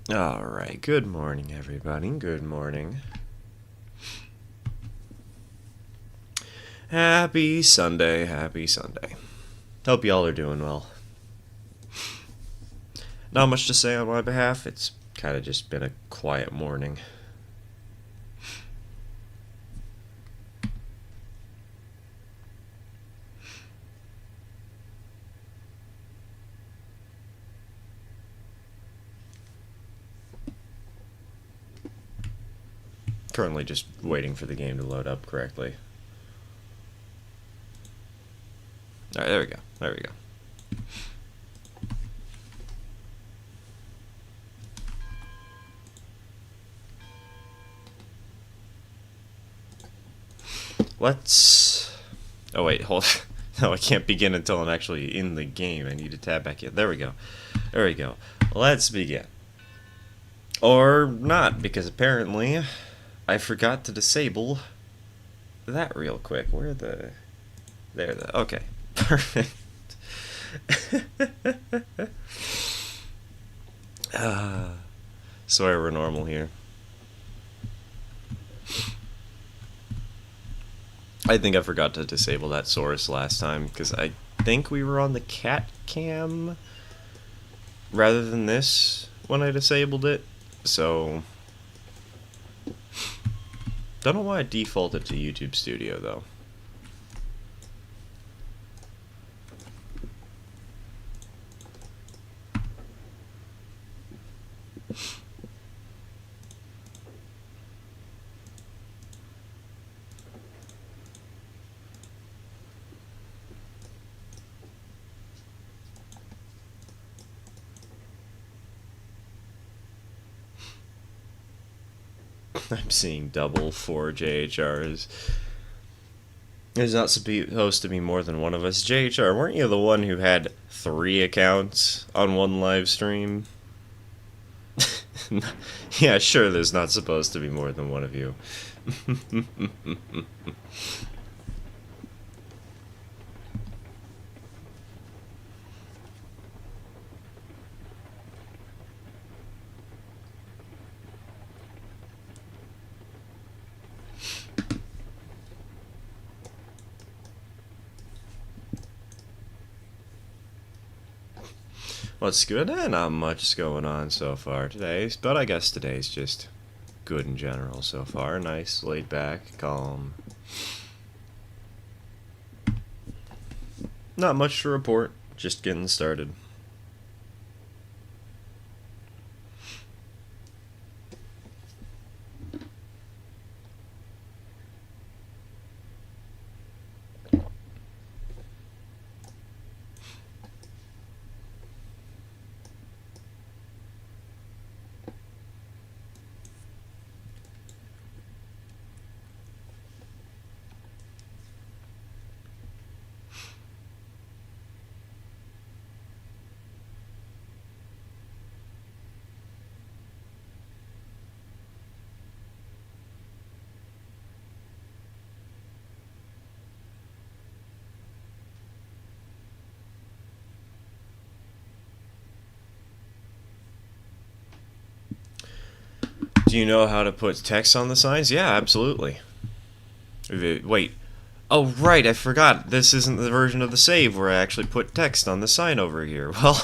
Alright, good morning everybody, good morning. Happy Sunday, happy Sunday. Hope y'all are doing well. Not much to say on my behalf, it's kind of just been a quiet morning. Currently just waiting for the game to load up correctly. Alright, there we go, there we go. Let's... Oh wait, hold on. No, I can't begin until I'm actually in the game. I need to tab back in. There we go. There we go. Let's begin. Or not, because apparently I forgot to disable that real quick. Where the... There, okay. Perfect. Sorry, we're normal here. I think I forgot to disable that source last time, because I think we were on the cat cam rather than this when I disabled it, so... Don't know why I defaulted to YouTube Studio, though. I'm seeing double 4 JHRs. There's not supposed to be more than one of us. JHR, weren't you the one who had 3 accounts on one live stream? Yeah, sure, there's not supposed to be more than one of you. What's good? Not much going on so far today, but I guess today's just good in general so far. Nice, laid back, calm. Not much to report, just getting started. Do you know how to put text on the signs? Yeah, absolutely. Wait. Oh, right, I forgot. This isn't the version of the save where I actually put text on the sign over here. Well,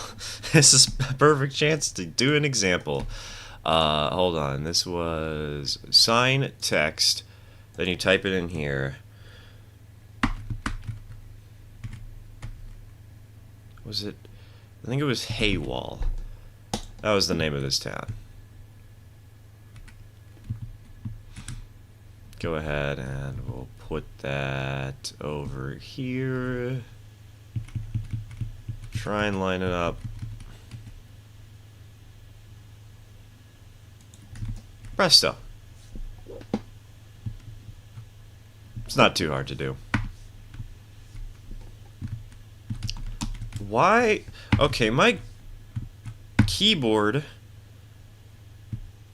this is a perfect chance to do an example. Hold on. This was sign text. Then you type it in here. Was it? I think it was Haywall. That was the name of this town. Go ahead and we'll put that over here. Try and line it up. Presto. It's not too hard to do. Why? Okay, my keyboard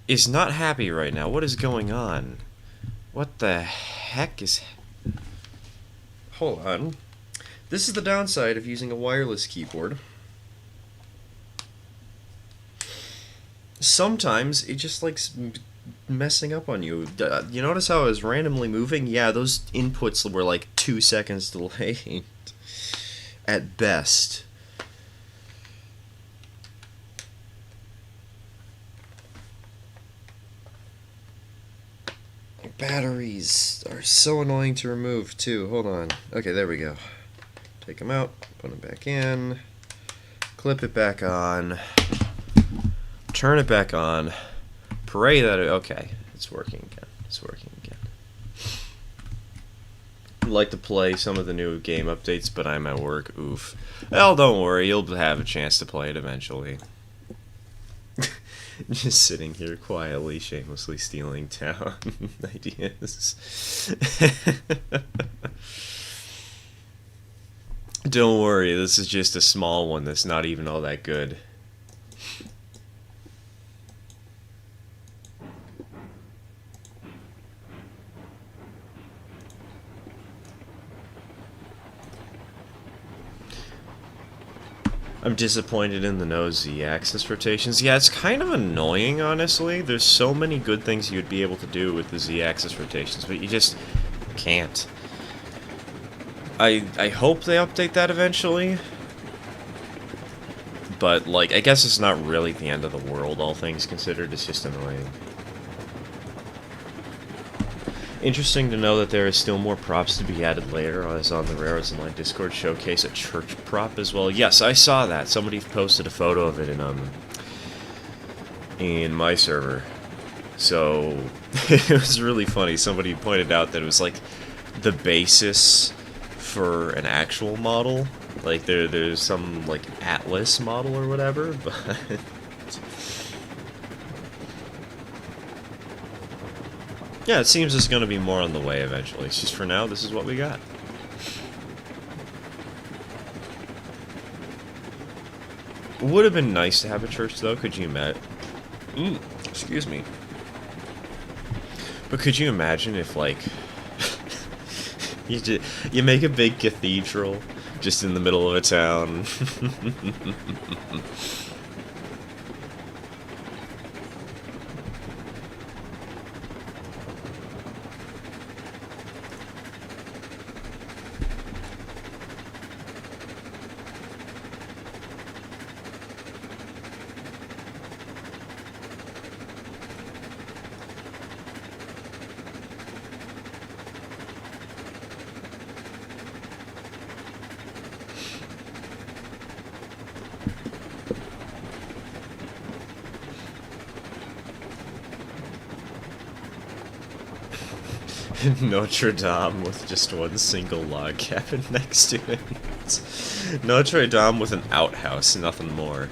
is not happy right now. What is going on? What the heck is... Hold on. This is the downside of using a wireless keyboard. sometimes it just likes messing up on you. You notice how it was randomly moving? Yeah, those inputs were like 2 seconds delayed at best. Batteries are so annoying to remove too. Hold on. Okay, there we go. Take them out, put them back in, clip it back on, turn it back on, pray that it, okay, it's working again. It's working again. I'd like to play some of the new game updates, but I'm at work. Oof. Well, don't worry, you'll have a chance to play it eventually. Just sitting here quietly, shamelessly stealing town ideas. Don't worry, this is just a small one that's not even all that good. I'm disappointed in the no Z-axis rotations. Yeah, it's kind of annoying, honestly. There's so many good things you'd be able to do with the Z-axis rotations, but you just can't. I hope they update that eventually. But, like, I guess it's not really the end of the world, all things considered. It's just annoying. Interesting to know that there is still more props to be added later, as on the Railroads Online Discord showcase a church prop as well. Yes, I saw that. Somebody posted a photo of it in my server. So it was really funny. Somebody pointed out that it was like the basis for an actual model. Like there's some like Atlas model or whatever, but yeah, it seems there's going to be more on the way eventually. It's just for now, this is what we got. Would have been nice to have a church, though. Could you imagine? Excuse me. But could you imagine if, like, you make a big cathedral just in the middle of a town? Notre Dame with just one single log cabin next to it. Notre Dame with an outhouse, nothing more.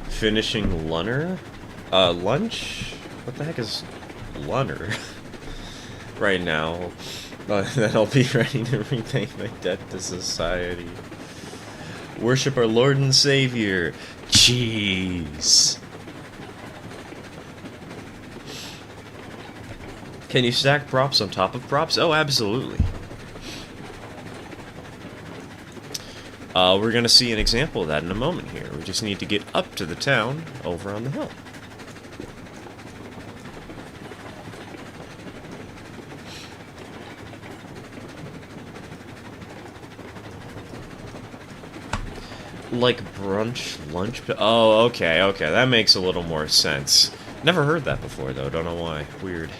Finishing lunner? Lunch? What the heck is lunner? Right now. Then I'll be ready to repay my debt to society. Worship our Lord and Savior. Jeez. Can you stack props on top of props? Oh, absolutely. We're gonna see an example of that in a moment here. We just need to get up to the town over on the hill. Like brunch, lunch... Oh, okay, okay. That makes a little more sense. Never heard that before, though. Don't know why. Weird.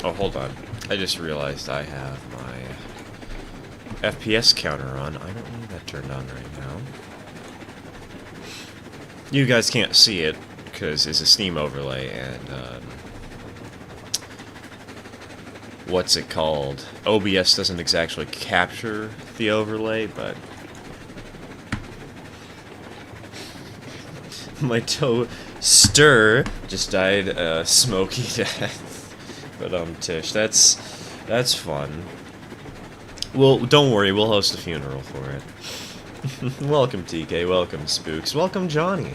Oh, hold on. I just realized I have my FPS counter on. I don't need that turned on right now. You guys can't see it because it's a Steam overlay, and what's it called? OBS doesn't exactly capture the overlay, but my toaster just died a smoky death. But Tish, that's fun. Well, don't worry, we'll host a funeral for it. Welcome TK, welcome Spooks, welcome Johnny.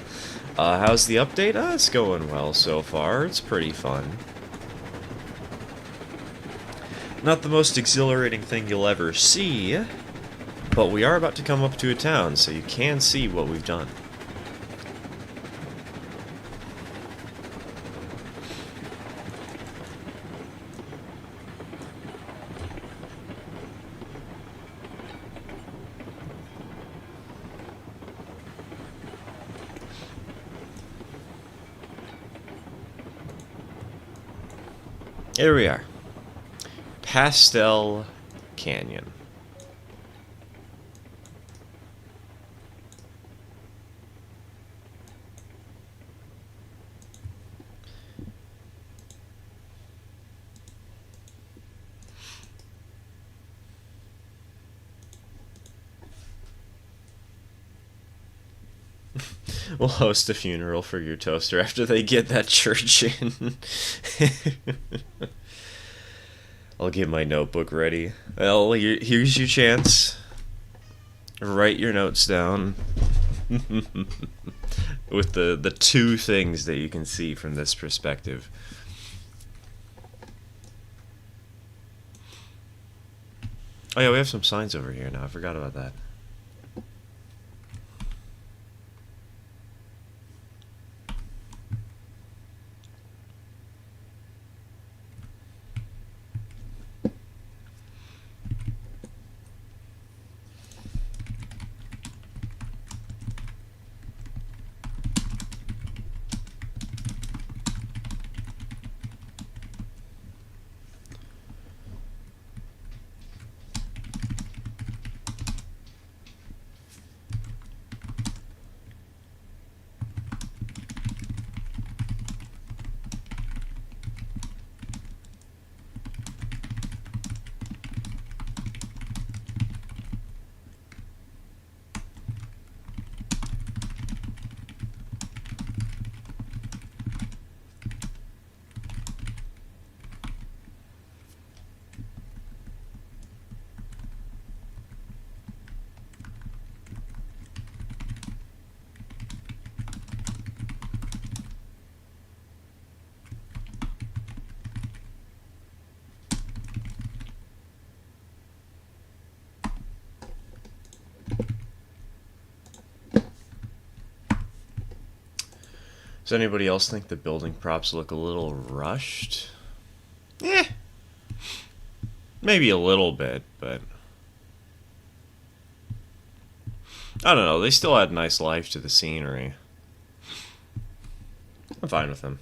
How's the update? It's going well so far. It's pretty fun. Not the most exhilarating thing you'll ever see, but we are about to come up to a town, so you can see what we've done. Here we are. Pastel Canyon. We'll host a funeral for your toaster after they get that church in. I'll get my notebook ready. Well, here's your chance. Write your notes down. With the two things that you can see from this perspective. Oh yeah, we have some signs over here now. I forgot about that. Does anybody else think the building props look a little rushed? Eh. Maybe a little bit, but I don't know. They still add nice life to the scenery. I'm fine with them.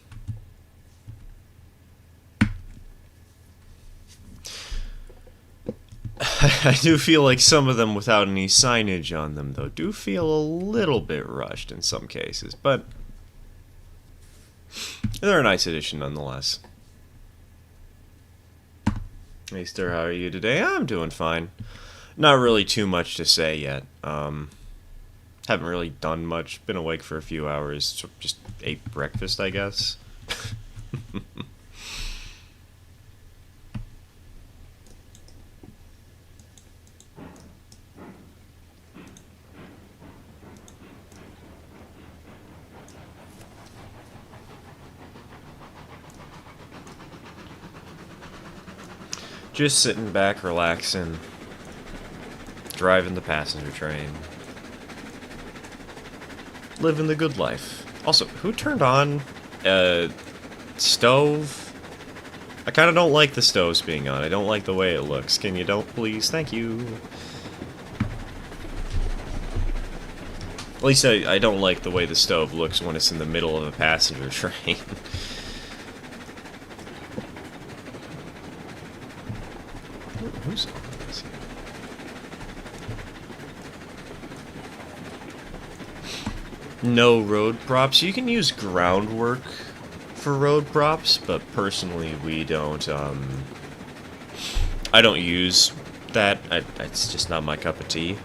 I do feel like some of them without any signage on them, though, do feel a little bit rushed in some cases, but they're a nice addition nonetheless. Hey, Stir, how are you today? I'm doing fine. Not really too much to say yet. Haven't really done much. Been awake for a few hours. So just ate breakfast, I guess. Just sitting back, relaxing, driving the passenger train, living the good life. Also, who turned on stove? I kind of don't like the stoves being on. I don't like the way it looks. Can you don't, please? Thank you. At least I don't like the way the stove looks when it's in the middle of a passenger train. Who's on this here? No road props. You can use groundwork for road props, but personally we don't, I don't use that. It's just not my cup of tea.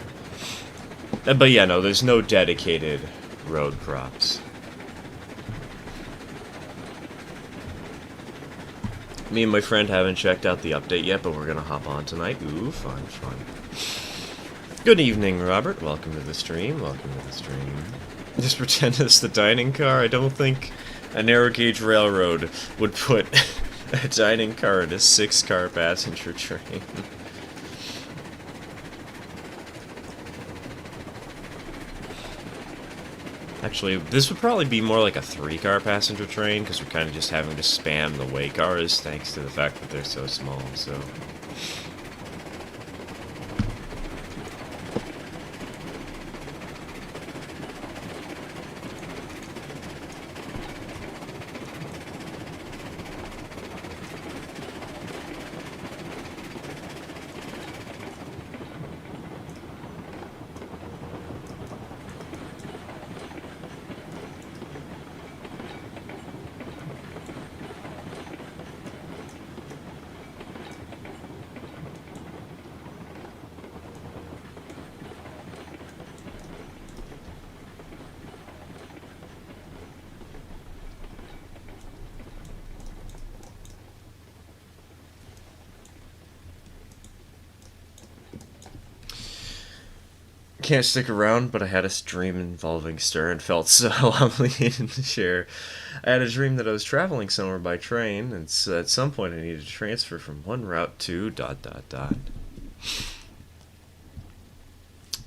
But yeah, no, there's no dedicated road props. Me and my friend haven't checked out the update yet, but we're gonna hop on tonight. Ooh, fun, fun. Good evening, Robert. Welcome to the stream. Welcome to the stream. Just pretend it's the dining car. I don't think a narrow gauge railroad would put a dining car in a 6-car passenger train. Actually, this would probably be more like a 3-car passenger train, because we're kind of just having to spam the way cars, thanks to the fact that they're so small, so... Can't stick around, but I had a dream involving stir and felt so obligated to share. I had a dream that I was traveling somewhere by train, and so at some point I needed to transfer from one route to ... Did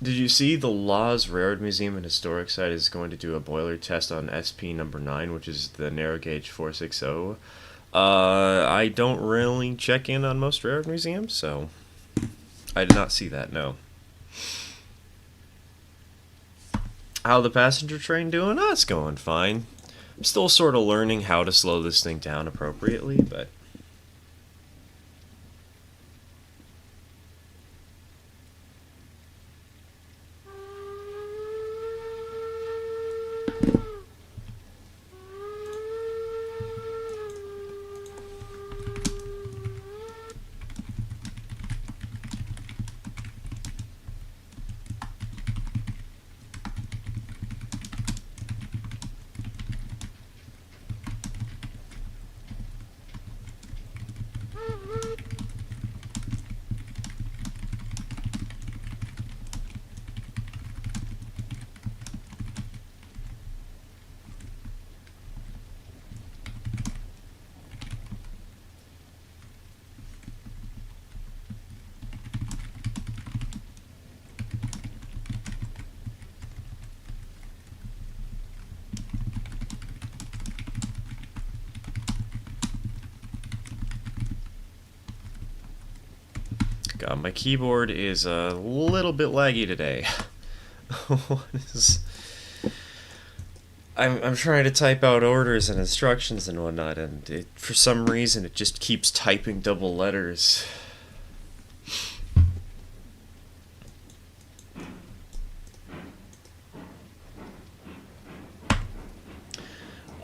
you see the Laws Railroad Museum and Historic Site is going to do a boiler test on SP number 9, which is the narrow gauge 460? I don't really check in on most railroad museums, so I did not see that, no. How the passenger train doing? Oh, it's going fine. I'm still sort of learning how to slow this thing down appropriately, but... God, my keyboard is a little bit laggy today. What is... I'm trying to type out orders and instructions and whatnot, and for some reason it just keeps typing double letters.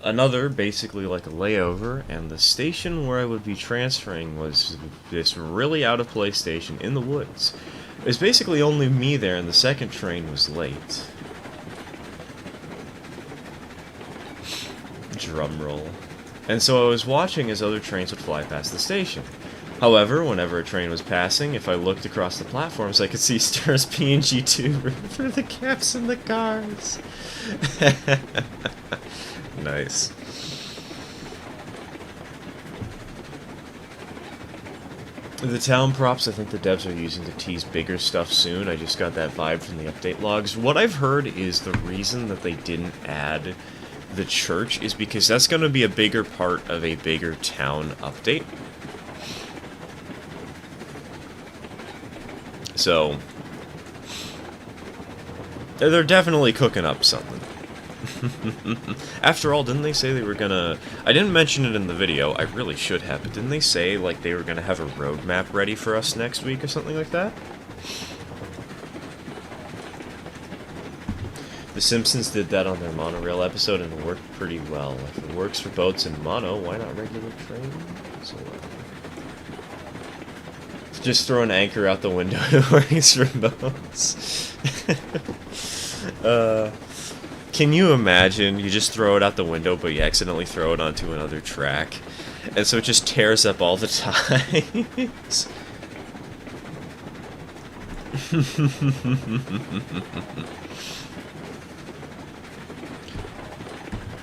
Another, basically like a layover, and the station where I would be transferring was this really out-of-place station in the woods. It was basically only me there, and the second train was late. Drum roll. And so I was watching as other trains would fly past the station. However, whenever a train was passing, if I looked across the platforms, I could see Stir's PNG tube for the caps in the cars. Nice. The town props, I think the devs are using to tease bigger stuff soon. I just got that vibe from the update logs. What I've heard is the reason that they didn't add the church is because that's going to be a bigger part of a bigger town update. So, they're definitely cooking up something. After all, didn't they say they were gonna... I didn't mention it in the video, I really should have, but didn't they say, like, they were gonna have a roadmap ready for us next week or something like that? The Simpsons did that on their monorail episode, and it worked pretty well. If it works for boats and mono, why not regular trains? So, just throw an anchor out the window. It works for boats. Can you imagine? You just throw it out the window, but you accidentally throw it onto another track, and so it just tears up all the ties.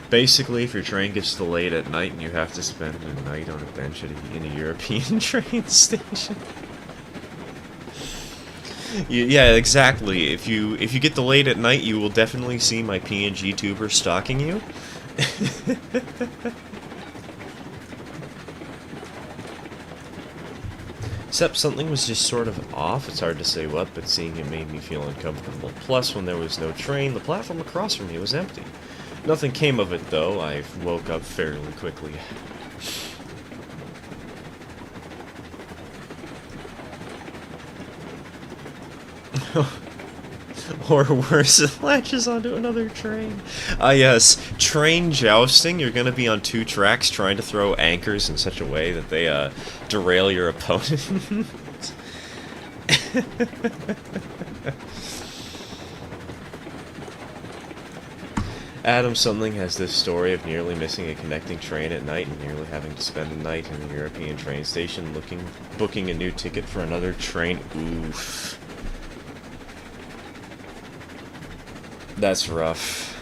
Basically, if your train gets delayed at night and you have to spend a night on a bench in a European train station. Yeah, exactly. If you get delayed at night, you will definitely see my PNG tuber stalking you. Except something was just sort of off. It's hard to say what, but seeing it made me feel uncomfortable. Plus, when there was no train, the platform across from me was empty. Nothing came of it, though. I woke up fairly quickly. Or worse, it latches onto another train. Ah, yes. Train jousting. You're going to be on two tracks trying to throw anchors in such a way that they derail your opponent. Adam Something has this story of nearly missing a connecting train at night and nearly having to spend the night in a European train station booking a new ticket for another train. Oof. That's rough.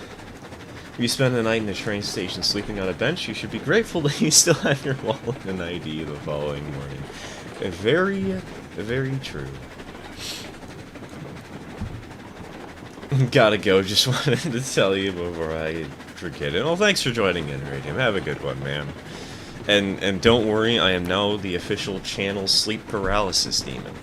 If you spend the night in a train station sleeping on a bench, you should be grateful that you still have your wallet and ID the following morning. Very, very true. Gotta go, just wanted to tell you before I forget it. Well, thanks for joining in, Radium. Have a good one, man. And don't worry, I am now the official channel sleep paralysis demon.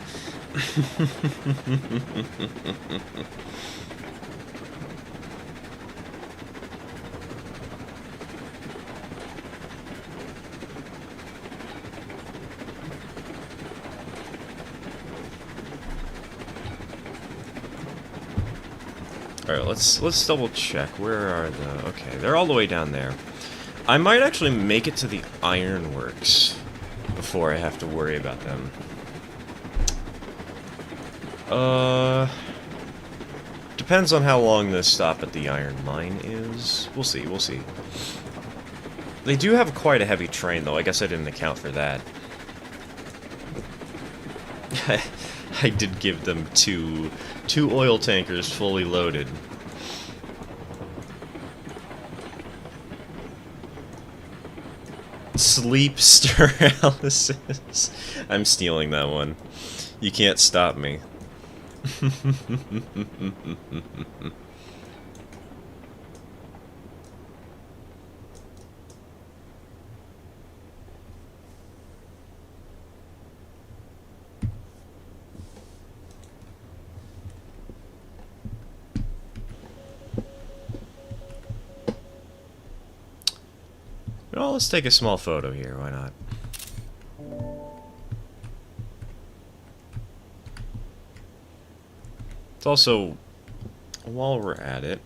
Alright, let's double check. Where are the... Okay, they're all the way down there. I might actually make it to the ironworks before I have to worry about them. Depends on how long the stop at the iron mine is. We'll see, we'll see. They do have quite a heavy train, though. I guess I didn't account for that. I did give them two oil tankers fully loaded. Sleep paralysis. I'm stealing that one. You can't stop me. Well, let's take a small photo here, why not? It's also, while we're at it,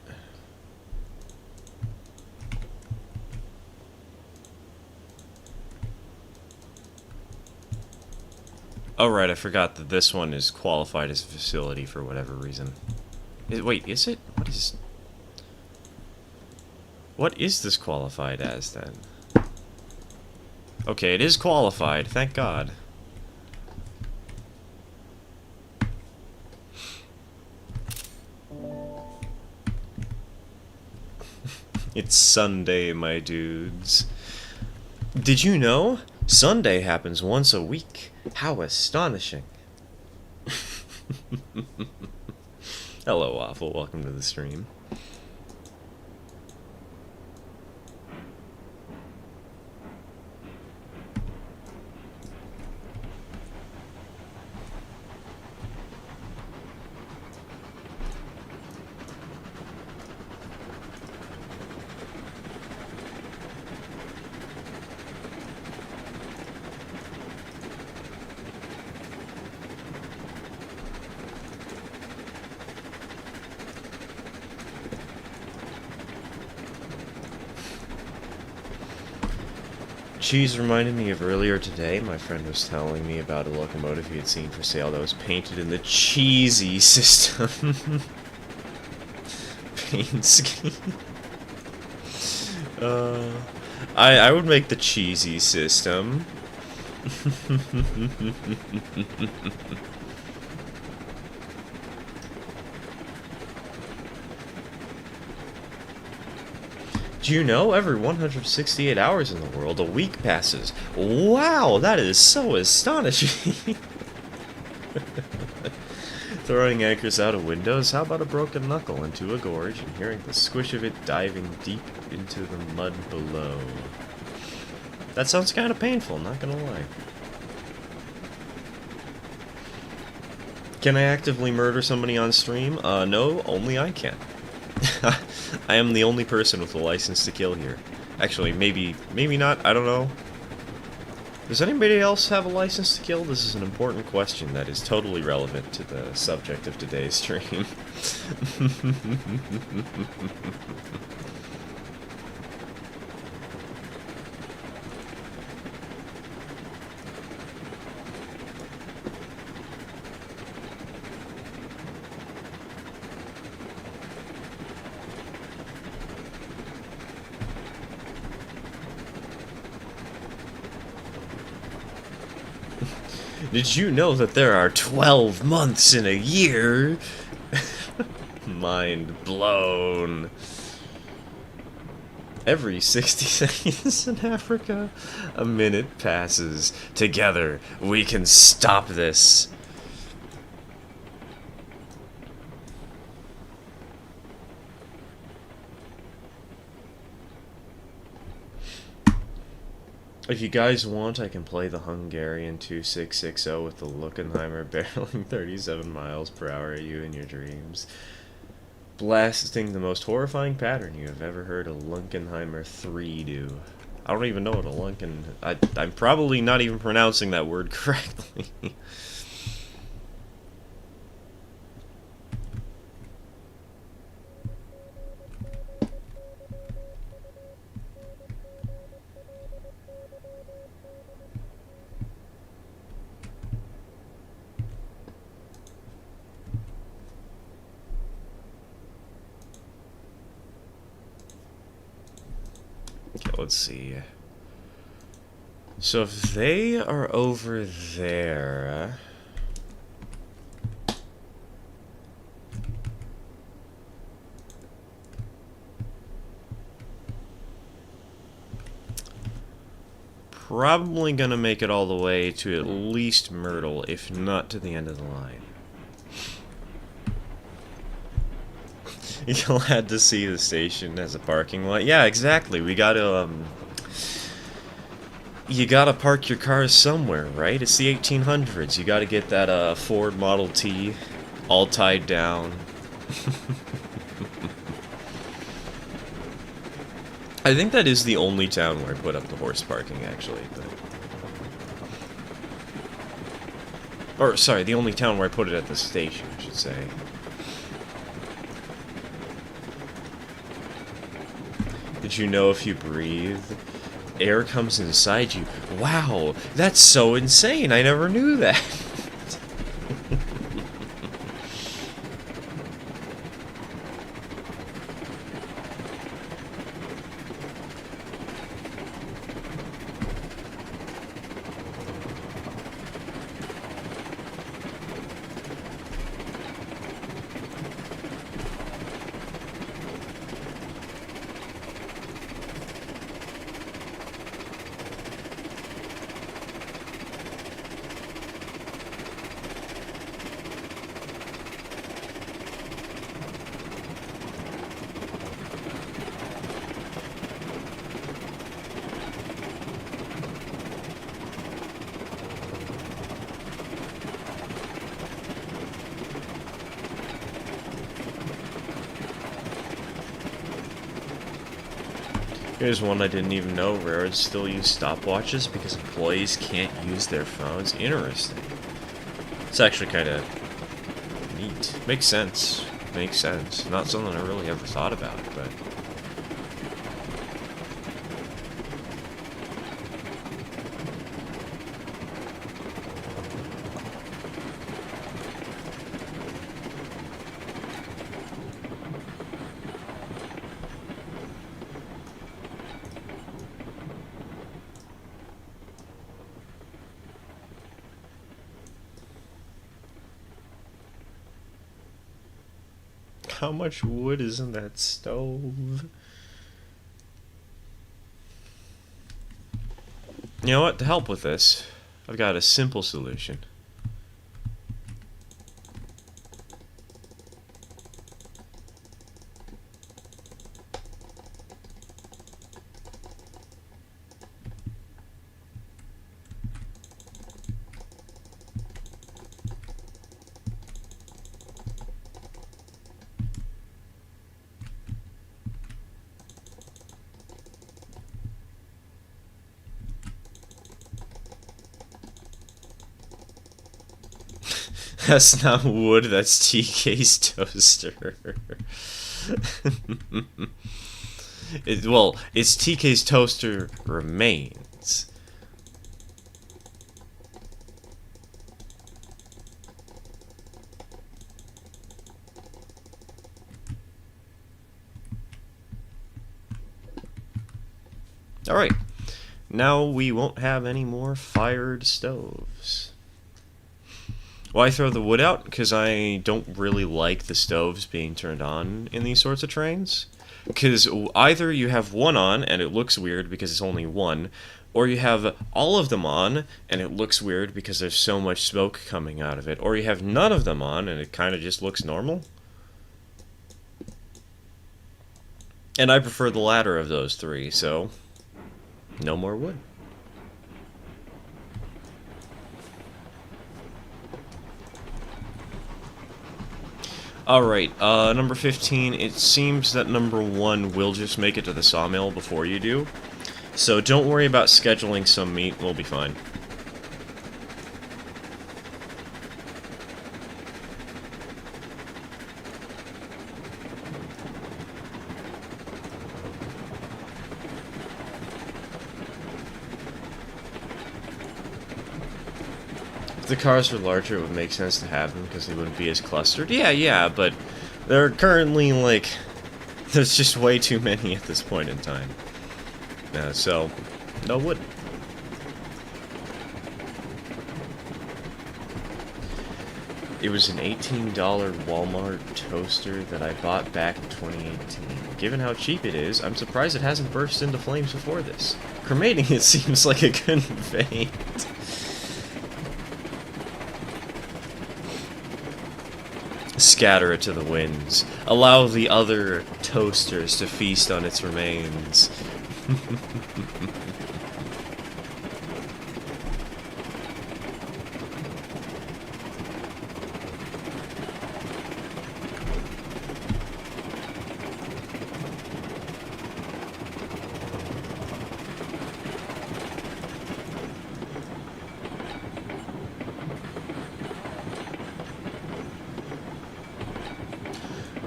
oh right, I forgot that this one is qualified as a facility for whatever reason. Wait, is it? What is this qualified as, then? Okay, it is qualified, thank God. It's Sunday, my dudes. Did you know? Sunday happens once a week. How astonishing. Hello, Waffle. Welcome to the stream. Cheese reminded me of earlier today. My friend was telling me about a locomotive he had seen for sale that was painted in the cheesy system. Paint scheme. I would make the cheesy system. Do you know every 168 hours in the world, a week passes? Wow, that is so astonishing. Throwing anchors out of windows, how about a broken knuckle into a gorge and hearing the squish of it diving deep into the mud below? That sounds kind of painful, not gonna lie. Can I actively murder somebody on stream? No, only I can. I am the only person with a license to kill here. Actually, maybe not, I don't know. Does anybody else have a license to kill? This is an important question that is totally relevant to the subject of today's stream. Did you know that there are 12 months in a year? Mind blown. Every 60 seconds in Africa, a minute passes. Together, we can stop this. If you guys want, I can play the Hungarian 2660 with the Luckenheimer barreling 37 miles per hour at you in your dreams. Blasting the most horrifying pattern you have ever heard a Luckenheimer 3 do. I don't even know what a Lunken... I'm probably not even pronouncing that word correctly. Okay, let's see. So if they are over there... Probably gonna make it all the way to at least Myrtle, if not to the end of the line. You'll have to see the station as a parking lot. Yeah, exactly. We gotta, you gotta park your cars somewhere, right? It's the 1800s. You gotta get that, Ford Model T all tied down. I think that is the only town where I put up the horse parking, actually. Or, sorry, the only town where I put it at the station, I should say. Did you know if you breathe, air comes inside you? Wow, that's so insane. I never knew that. Here's one I didn't even know. Railroads still use stopwatches because employees can't use their phones. Interesting. It's actually kind of neat. Makes sense. Makes sense. Not something I really ever thought about, but... How much wood is in that stove? You know what? To help with this, I've got a simple solution. That's not wood, that's TK's toaster. Well, it's TK's toaster remains. Alright, now we won't have any more fired stoves. Why throw the wood out? Because I don't really like the stoves being turned on in these sorts of trains. Because either you have one on and it looks weird because it's only one, or you have all of them on and it looks weird because there's so much smoke coming out of it, or you have none of them on and it kind of just looks normal. And I prefer the latter of those three, so no more wood. Alright, number 15, it seems that number 1 will just make it to the sawmill before you do. So don't worry about scheduling some meat, we'll be fine. If the cars were larger, it would make sense to have them because they wouldn't be as clustered. Yeah, but they're currently, like, there's just way too many at this point in time. So, no wood. It was an $18 Walmart toaster that I bought back in 2018. Given how cheap it is, I'm surprised it hasn't burst into flames before this. Cremating it seems like a good fate. Scatter it to the winds. Allow the other toasters to feast on its remains.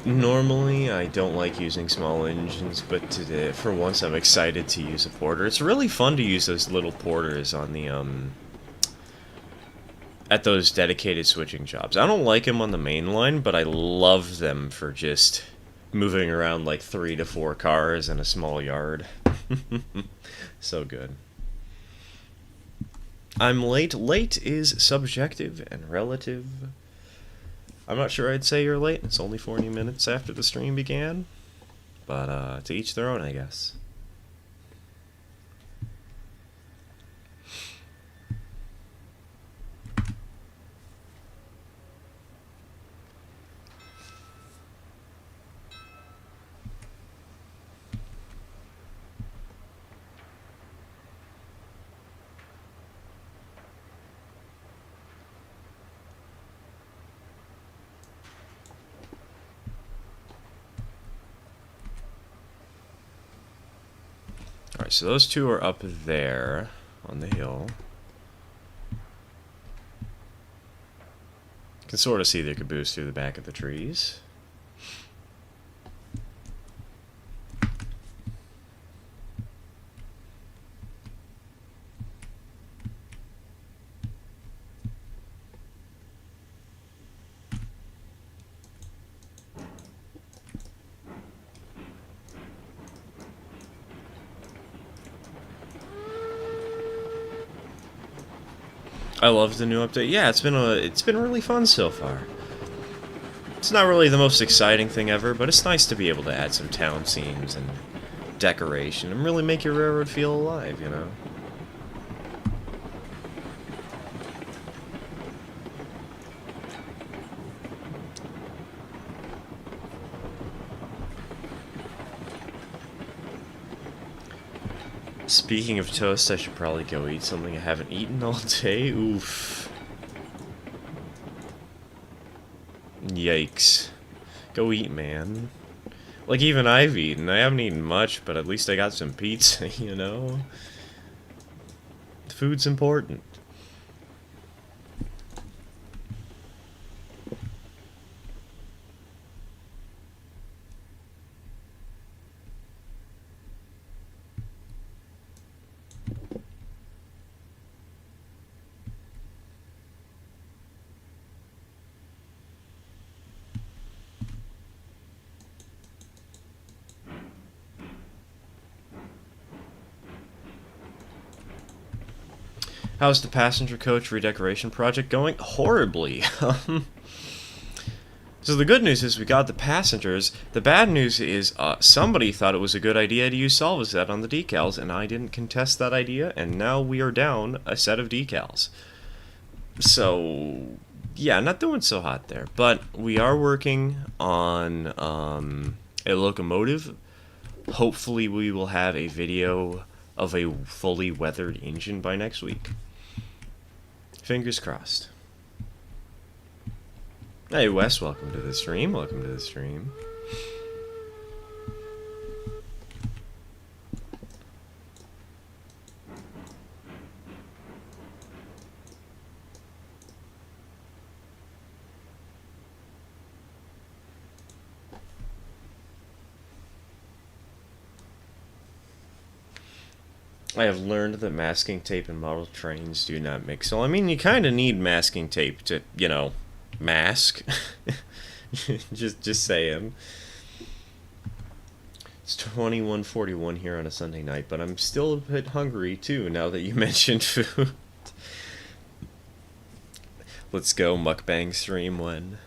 Normally, I don't like using small engines, but today, for once, I'm excited to use a porter. It's really fun to use those little porters on the, at those dedicated switching jobs. I don't like them on the main line, but I love them for just moving around like 3 to 4 cars in a small yard. So good. I'm late. Late is subjective and relative. I'm not sure I'd say you're late. It's only 40 minutes after the stream began. But, to each their own, I guess. Alright, so those two are up there on the hill. You can sort of see their caboose through the back of the trees. I love the new update. Yeah, it's been really fun so far. It's not really the most exciting thing ever, but it's nice to be able to add some town scenes and decoration and really make your railroad feel alive, you know? Speaking of toast, I should probably go eat something I haven't eaten all day. Oof. Yikes. Go eat, man. Like, even I've eaten. I haven't eaten much, but at least I got some pizza, you know? Food's important. How's the passenger coach redecoration project going? Horribly. So the good news is we got the passengers. The bad news is somebody thought it was a good idea to use Salvaset on the decals, and I didn't contest that idea, and now we are down a set of decals. So, yeah, not doing so hot there. But we are working on a locomotive. Hopefully we will have a video of a fully weathered engine by next week. Fingers crossed. Hey Wes, welcome to the stream. Welcome to the stream. I have learned that masking tape and model trains do not mix. So, I mean, you kind of need masking tape to, you know, mask. just saying. It's 21:41 here on a Sunday night, but I'm still a bit hungry, too, now that you mentioned food. Let's go mukbang stream when...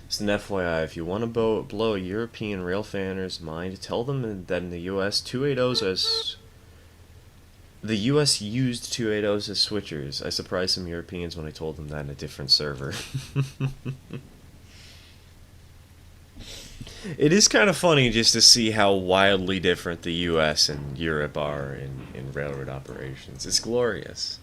Just an FYI, if you want to blow a European rail fanner's mind, tell them that in the US, 280s as... The US used 280s as switchers. I surprised some Europeans when I told them that in a different server. It is kind of funny just to see how wildly different the US and Europe are in railroad operations. It's glorious.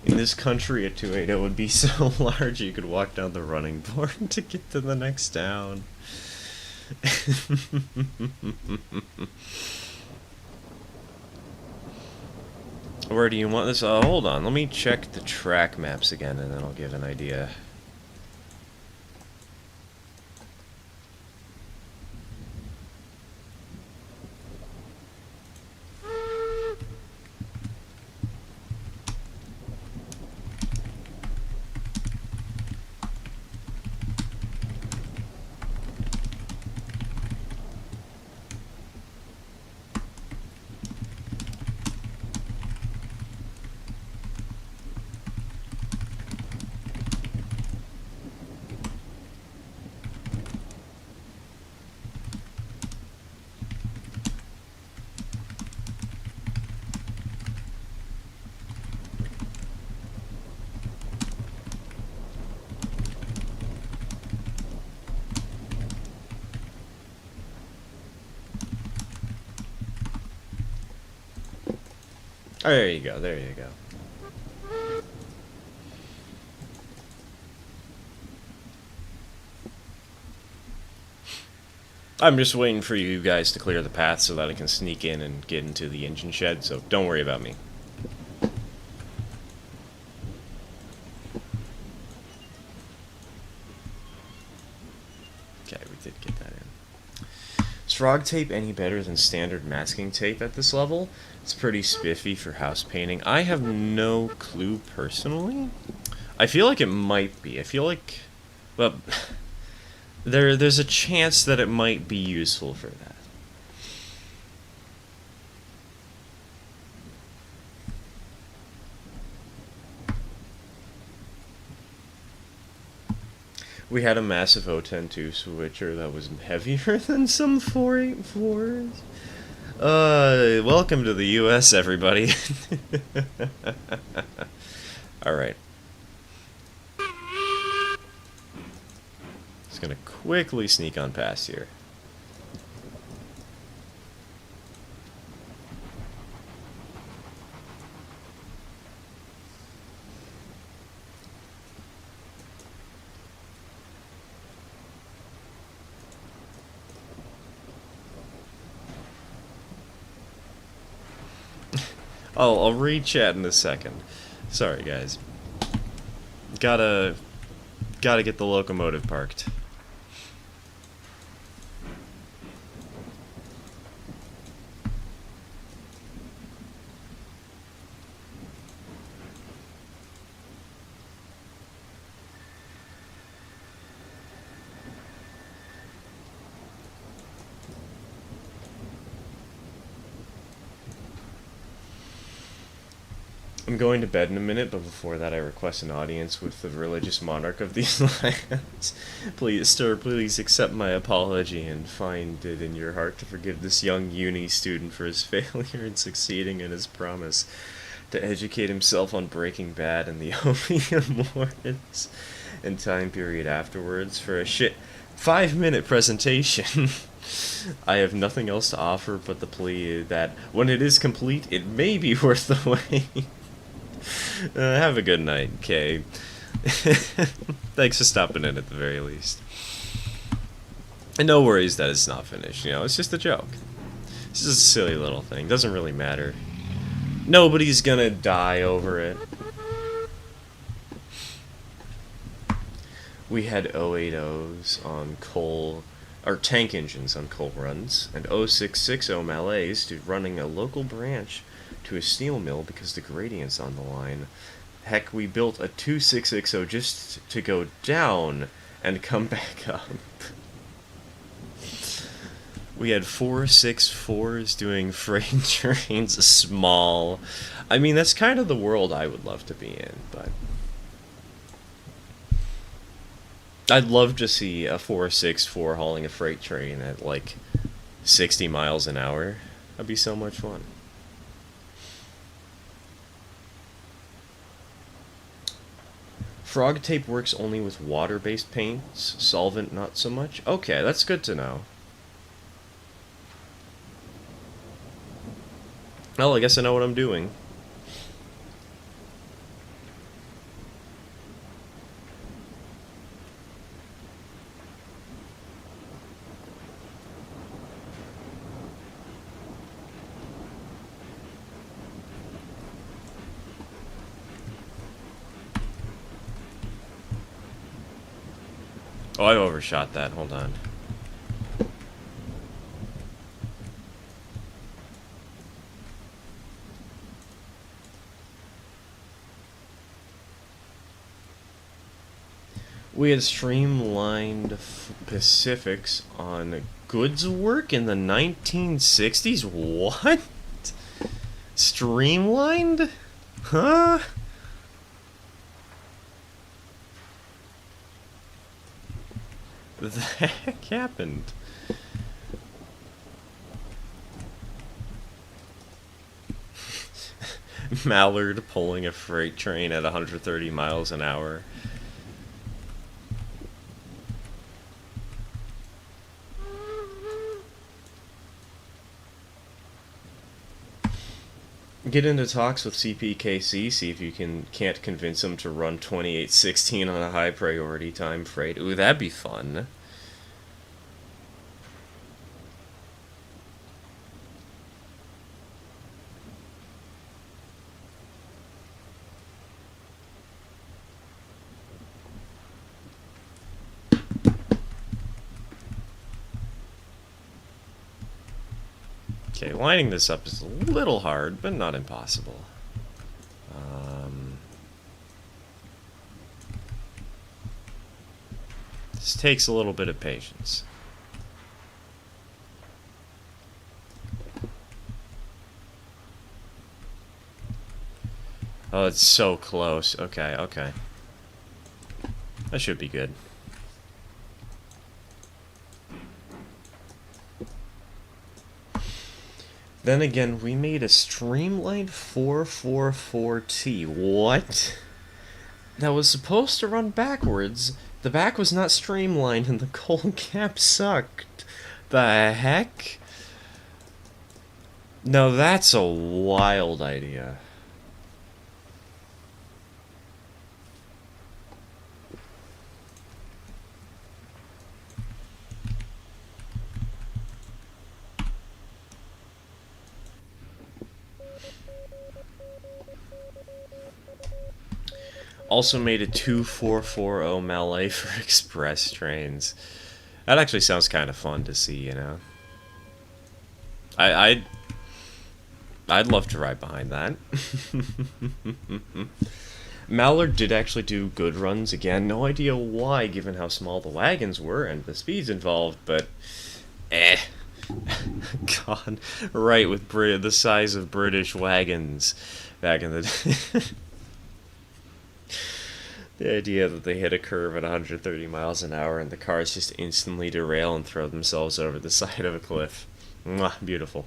In this country, a 280 would be so large you could walk down the running board to get to the next town. Where do you want this? Hold on, let me check the track maps again and then I'll give an idea. Oh, there you go, there you go. I'm just waiting for you guys to clear the path so that I can sneak in and get into the engine shed, so don't worry about me. Okay, we did get that in. Is frog tape any better than standard masking tape at this level? It's pretty spiffy for house painting. I have no clue personally. I feel like it might be. I feel like... well... There's a chance that it might be useful for that. We had a massive 010-2 switcher that was heavier than some 484s. Welcome to the US, everybody. Alright. Gonna quickly sneak on past here. I'll read chat in a second. Sorry guys. Gotta get the locomotive parked. I'm going to bed in a minute, but before that I request an audience with the religious monarch of these lands. Please, sir, please accept my apology and find it in your heart to forgive this young uni student for his failure in succeeding in his promise to educate himself on Breaking Bad and the Opium Wars and time period afterwards for a 5-minute presentation. I have nothing else to offer but the plea that when it is complete, it may be worth the wait. Have a good night, Kay. Thanks for stopping in at the very least. And no worries that it's not finished, you know, it's just a joke. It's just a silly little thing, doesn't really matter. Nobody's gonna die over it. We had 080s on coal, or tank engines on coal runs, and 0660 Malays to running a local branch to a steel mill because the gradient's on the line. Heck, we built a 2660 just to go down and come back up. We had 464s doing freight trains small. I mean, that's kind of the world I would love to be in, but I'd love to see a 464 hauling a freight train at like 60 miles an hour. That'd be so much fun. Frog tape works only with water-based paints, solvent not so much. Okay, that's good to know. Well, I guess I know what I'm doing. Oh, I overshot that. Hold on. We had streamlined Pacifics on goods work in the 1960s? What? Streamlined? Huh? What the heck happened? Mallard pulling a freight train at 130 miles an hour. Get into talks with CPKC, see if you can't convince them to run 2816 on a high priority time freight. Ooh, that'd be fun. Okay, lining this up is a little hard, but not impossible. This takes a little bit of patience. Oh, it's so close. Okay, okay. That should be good. Then again, we made a streamlined 444T. What? That was supposed to run backwards. The back was not streamlined and the coal cap sucked. The heck? No, that's a wild idea. Also made a 2440 Malay for express trains. That actually sounds kind of fun to see, you know. I'd love to ride behind that. Mallard did actually do good runs again. No idea why, given how small the wagons were and the speeds involved, but God, right, with the size of British wagons back in the day. The idea that they hit a curve at 130 miles an hour and the cars just instantly derail and throw themselves over the side of a cliff. Mwah, beautiful.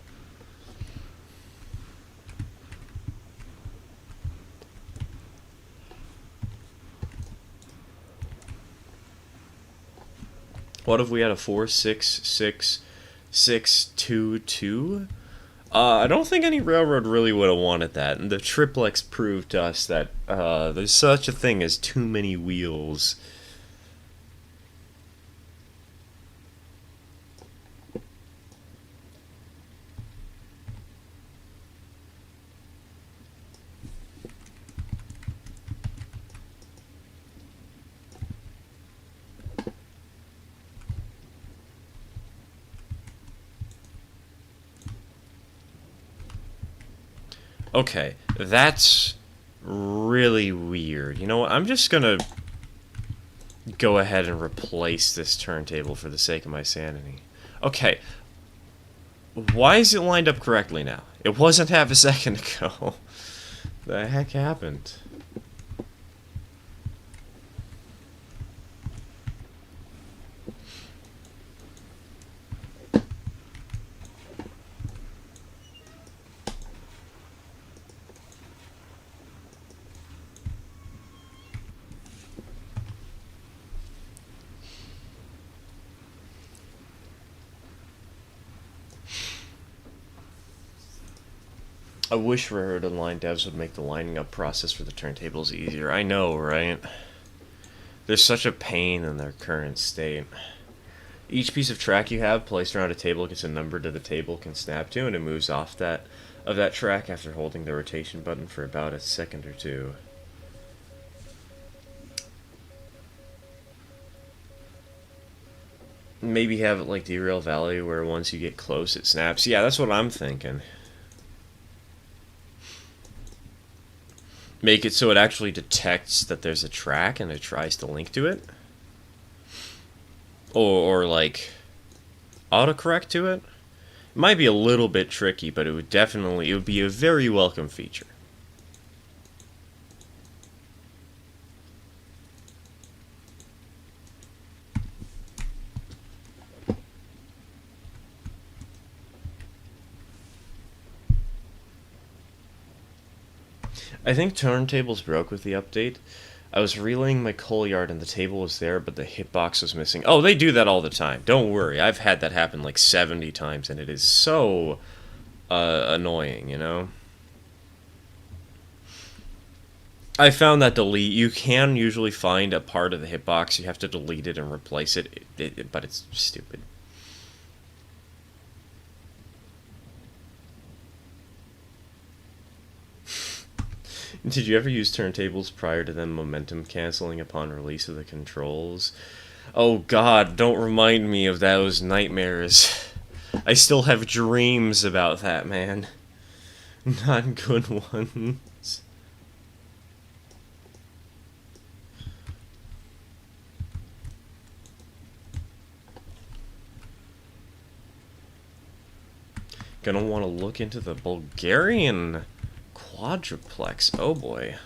What if we had a 466-622? I don't think any railroad really would have wanted that, and the triplex proved to us that there's such a thing as too many wheels. Okay, that's really weird. You know what? I'm just gonna go ahead and replace this turntable for the sake of my sanity. Okay, why is it lined up correctly now? It wasn't half a second ago. The heck happened? I wish railroad and line devs would make the lining up process for the turntables easier. I know, right? They're such a pain in their current state. Each piece of track you have placed around a table gets a number to the table can snap to, and it moves off that track after holding the rotation button for about a second or two. Maybe have it like Derail Valley, where once you get close it snaps. Yeah, that's what I'm thinking. Make it so it actually detects that there's a track and it tries to link to it. Or like, autocorrect to it. It might be a little bit tricky, but it would be a very welcome feature. I think turntables broke with the update. I was relaying my coal yard and the table was there, but the hitbox was missing. Oh, they do that all the time. Don't worry. I've had that happen like 70 times, and it is so annoying, you know? I found that you can usually find a part of the hitbox. You have to delete it and replace it but it's stupid. Did you ever use turntables prior to them momentum canceling upon release of the controls? Oh god, don't remind me of those nightmares. I still have dreams about that, man. Not good ones. Gonna want to look into the Bulgarian quadruplex. Oh boy.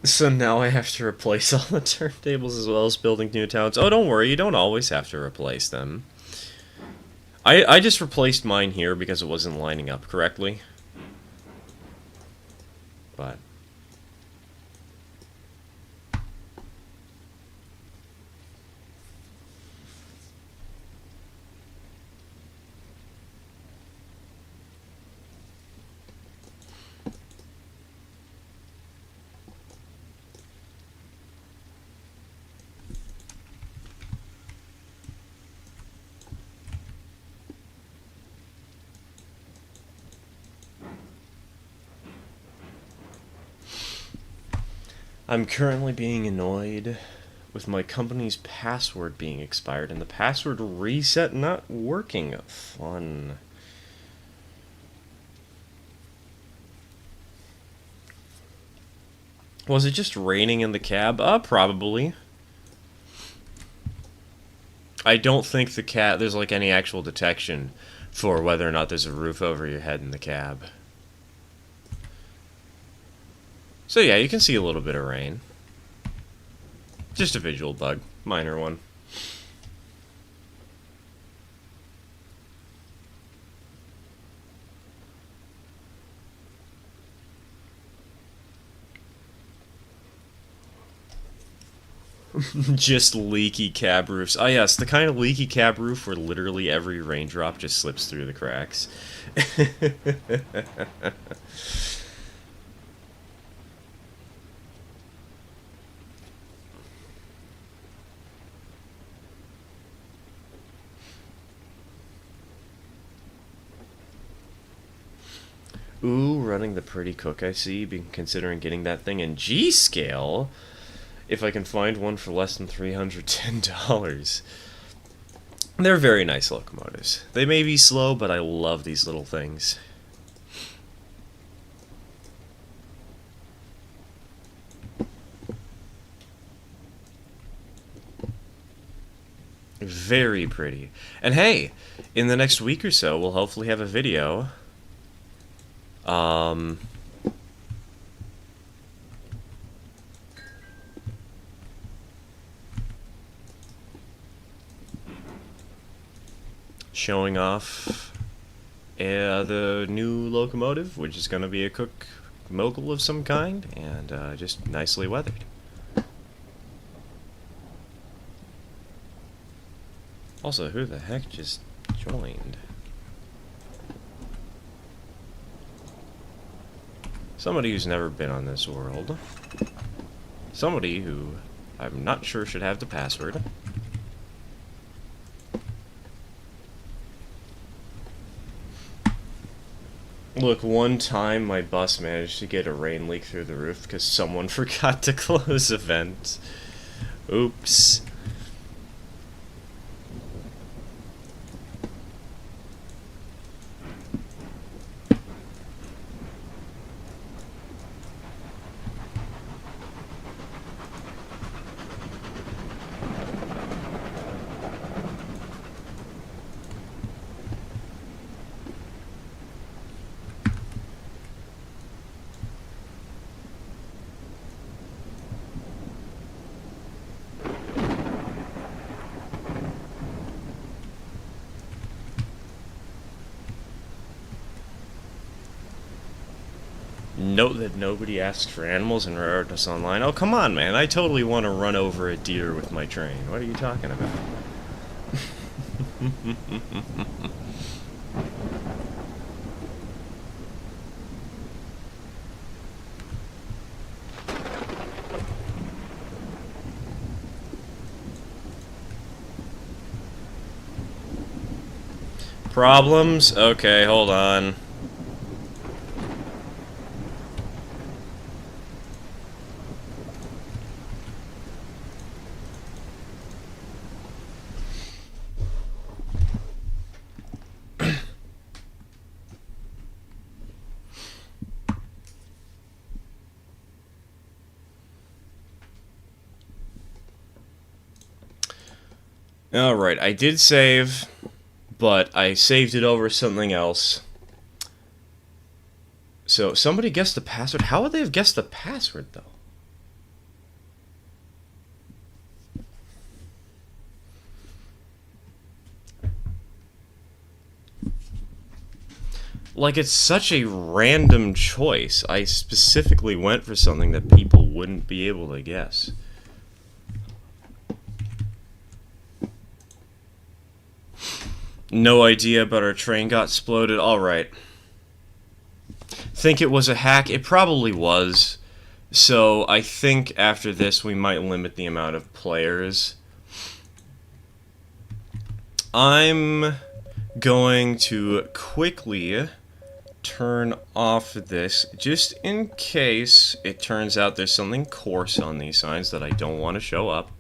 So now I have to replace all the turntables as well as building new towns. Oh, don't worry, you don't always have to replace them. I just replaced mine here because it wasn't lining up correctly. But I'm currently being annoyed with my company's password being expired and the password reset not working. Fun. Was it just raining in the cab? Probably. I don't think there's like any actual detection for whether or not there's a roof over your head in the cab. So yeah, you can see a little bit of rain. Just a visual bug. Minor one. Just leaky cab roofs. Ah yes, the kind of leaky cab roof where literally every raindrop just slips through the cracks. Ooh, running the pretty cook I see. Been considering getting that thing in G-scale. If I can find one for less than $310. They're very nice locomotives. They may be slow, but I love these little things. Very pretty. And hey, in the next week or so, we'll hopefully have a video showing off the new locomotive, which is going to be a Cook Mogul of some kind, and just nicely weathered. Also, who the heck just joined? Somebody who's never been on this world. Somebody who I'm not sure should have the password. Look, one time my bus managed to get a rain leak through the roof because someone forgot to close a vent. Oops. Note that nobody asks for animals in RRO Online. Oh, come on, man. I totally want to run over a deer with my train. What are you talking about? Problems? Okay, hold on. Alright, I did save, but I saved it over something else. So, somebody guessed the password? How would they have guessed the password, though? Like, it's such a random choice. I specifically went for something that people wouldn't be able to guess. No idea, but our train got exploded. Alright. Think it was a hack? It probably was. So, I think after this we might limit the amount of players. I'm going to quickly turn off this just in case it turns out there's something coarse on these signs that I don't want to show up.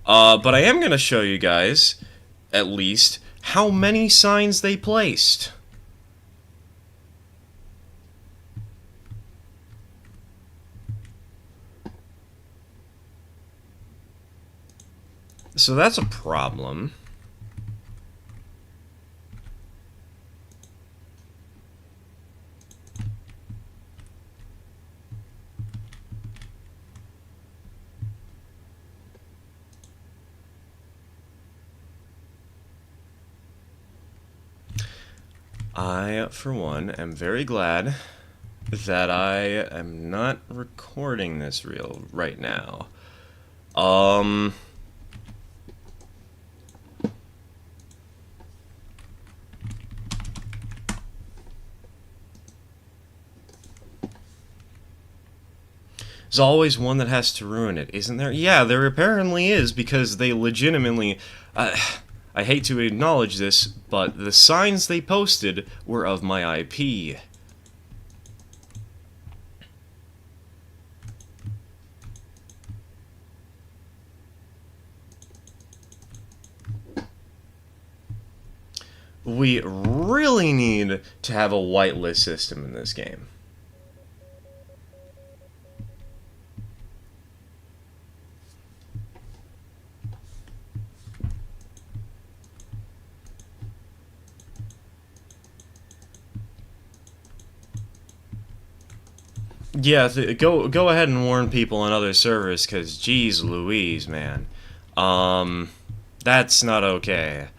But I am going to show you guys, at least, how many signs they placed. So that's a problem. I, for one, am very glad that I am not recording this reel right now. There's always one that has to ruin it, isn't there? Yeah, there apparently is, because they legitimately... I hate to acknowledge this, but the signs they posted were of my IP. We really need to have a whitelist system in this game. Yeah, go ahead and warn people on other servers, because geez Louise, man. That's not okay.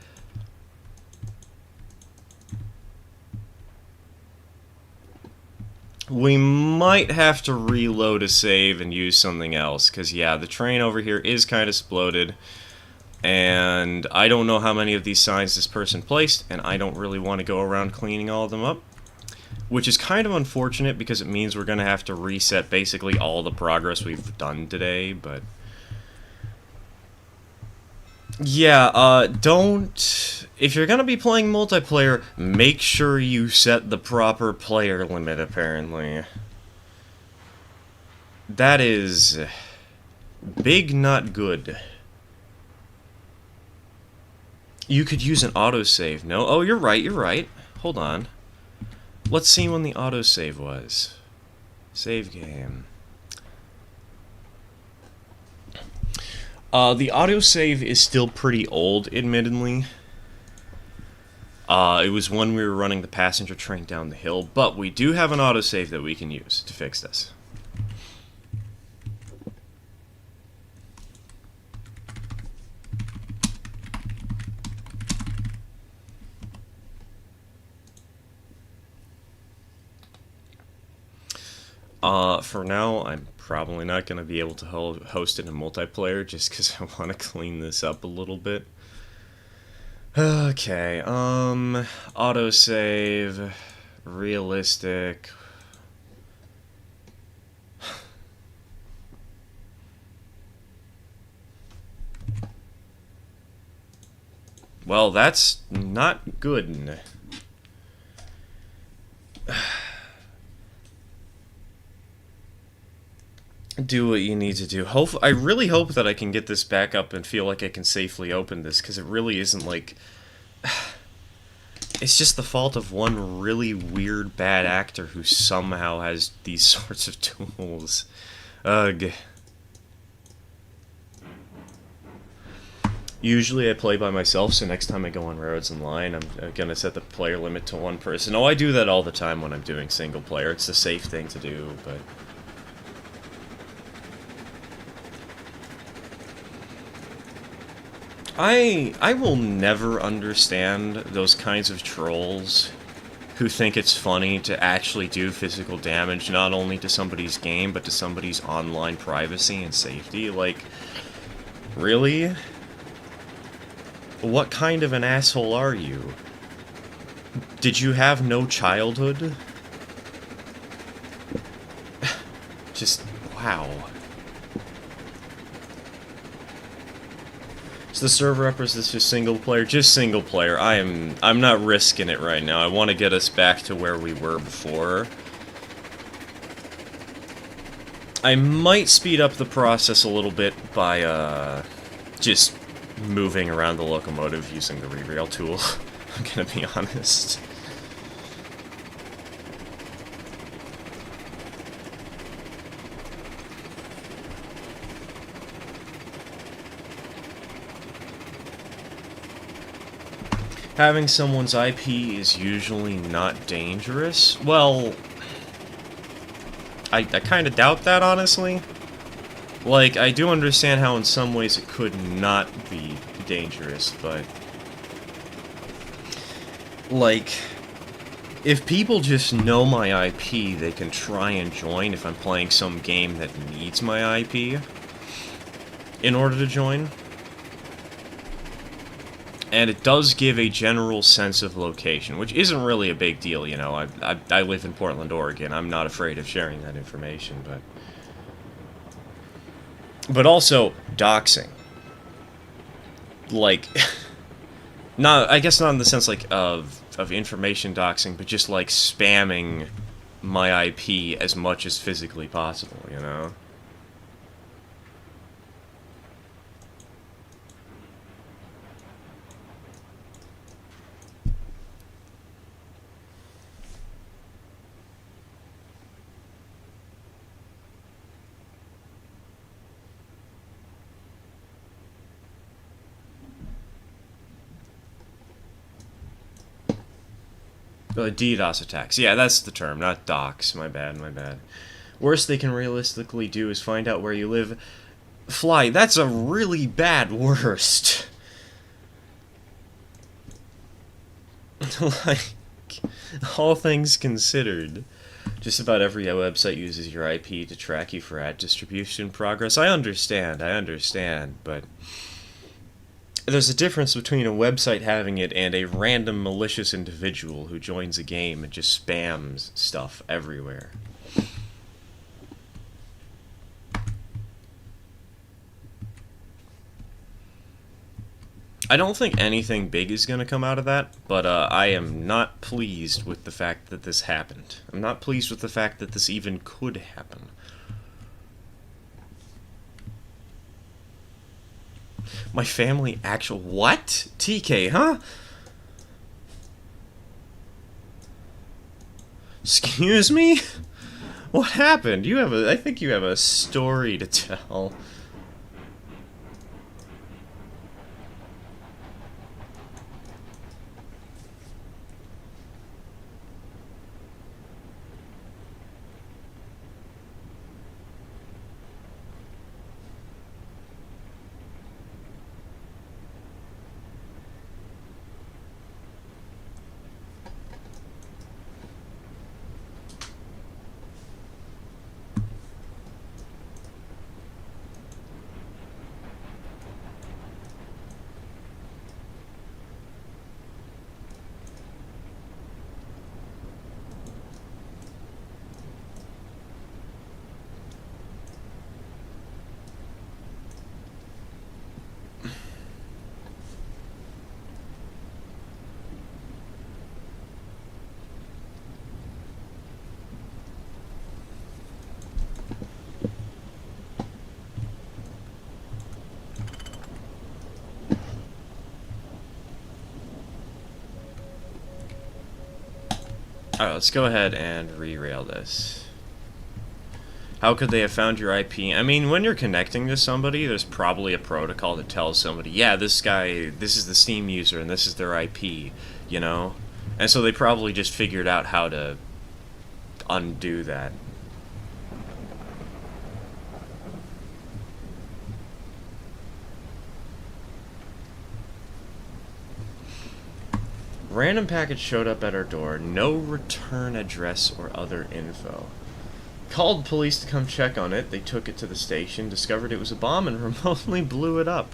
We might have to reload a save and use something else, because yeah, the train over here is kind of exploded, and I don't know how many of these signs this person placed, and I don't really want to go around cleaning all of them up. Which is kind of unfortunate because it means we're going to have to reset basically all the progress we've done today, but... Yeah, don't... If you're going to be playing multiplayer, make sure you set the proper player limit, apparently. That is... big not good. You could use an autosave. No? Oh, you're right, you're right. Hold on. Let's see when the autosave was. Save game. The autosave is still pretty old, admittedly. It was when we were running the passenger train down the hill, but we do have an autosave that we can use to fix this. For now, I'm probably not going to be able to host it in multiplayer just because I want to clean this up a little bit. Okay, autosave, realistic. Well, that's not good. Do what you need to do. I really hope that I can get this back up and feel like I can safely open this, because it really isn't like... It's just the fault of one really weird bad actor who somehow has these sorts of tools. Ugh. Usually I play by myself, so next time I go on Railroads Online, I'm gonna set the player limit to one person. Oh, I do that all the time when I'm doing single player. It's the safe thing to do, but... I will never understand those kinds of trolls who think it's funny to actually do physical damage not only to somebody's game, but to somebody's online privacy and safety. Like, really? What kind of an asshole are you? Did you have no childhood? Just, wow. So the server represents just single player? Just single player. I'm not risking it right now. I want to get us back to where we were before. I might speed up the process a little bit by, just moving around the locomotive using the re-rail tool. I'm gonna be honest. Having someone's IP is usually not dangerous. Well, I kind of doubt that, honestly. Like, I do understand how in some ways it could not be dangerous, but... like, if people just know my IP, they can try and join if I'm playing some game that needs my IP in order to join. And it does give a general sense of location, which isn't really a big deal, you know. I live in Portland, Oregon. I'm not afraid of sharing that information, but also, doxing. Like, not, I guess not in the sense, like, of information doxing, but just, like, spamming my IP as much as physically possible, you know? DDoS attacks. Yeah, that's the term, not dox. My bad, my bad. Worst they can realistically do is find out where you live. Fly, that's a really bad worst. Like, all things considered, just about every website uses your IP to track you for ad distribution progress. I understand, but... there's a difference between a website having it and a random malicious individual who joins a game and just spams stuff everywhere. I don't think anything big is going to come out of that, but I am not pleased with the fact that this happened. I'm not pleased with the fact that this even could happen. My family actual... what? TK, huh? Excuse me? What happened? You have I think you have a story to tell. Alright, let's go ahead and re-rail this. How could they have found your IP? I mean, when you're connecting to somebody, there's probably a protocol that tells somebody, yeah, this guy, this is the Steam user, and this is their IP, you know? And so they probably just figured out how to undo that. Random package showed up at our door. No return address or other info. Called police to come check on it. They took it to the station, discovered it was a bomb, and remotely blew it up.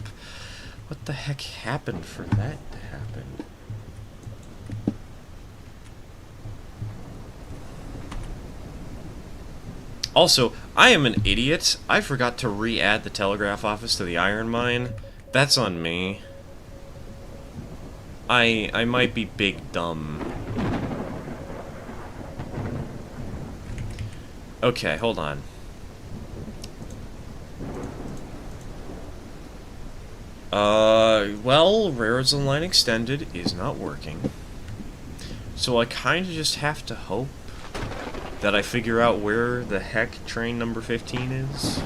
What the heck happened for that to happen? Also, I am an idiot. I forgot to re-add the telegraph office to the iron mine. That's on me. I might be big dumb. Okay, hold on. Well, Railroads Online Extended is not working. So I kind of just have to hope that I figure out where the heck train number 15 is.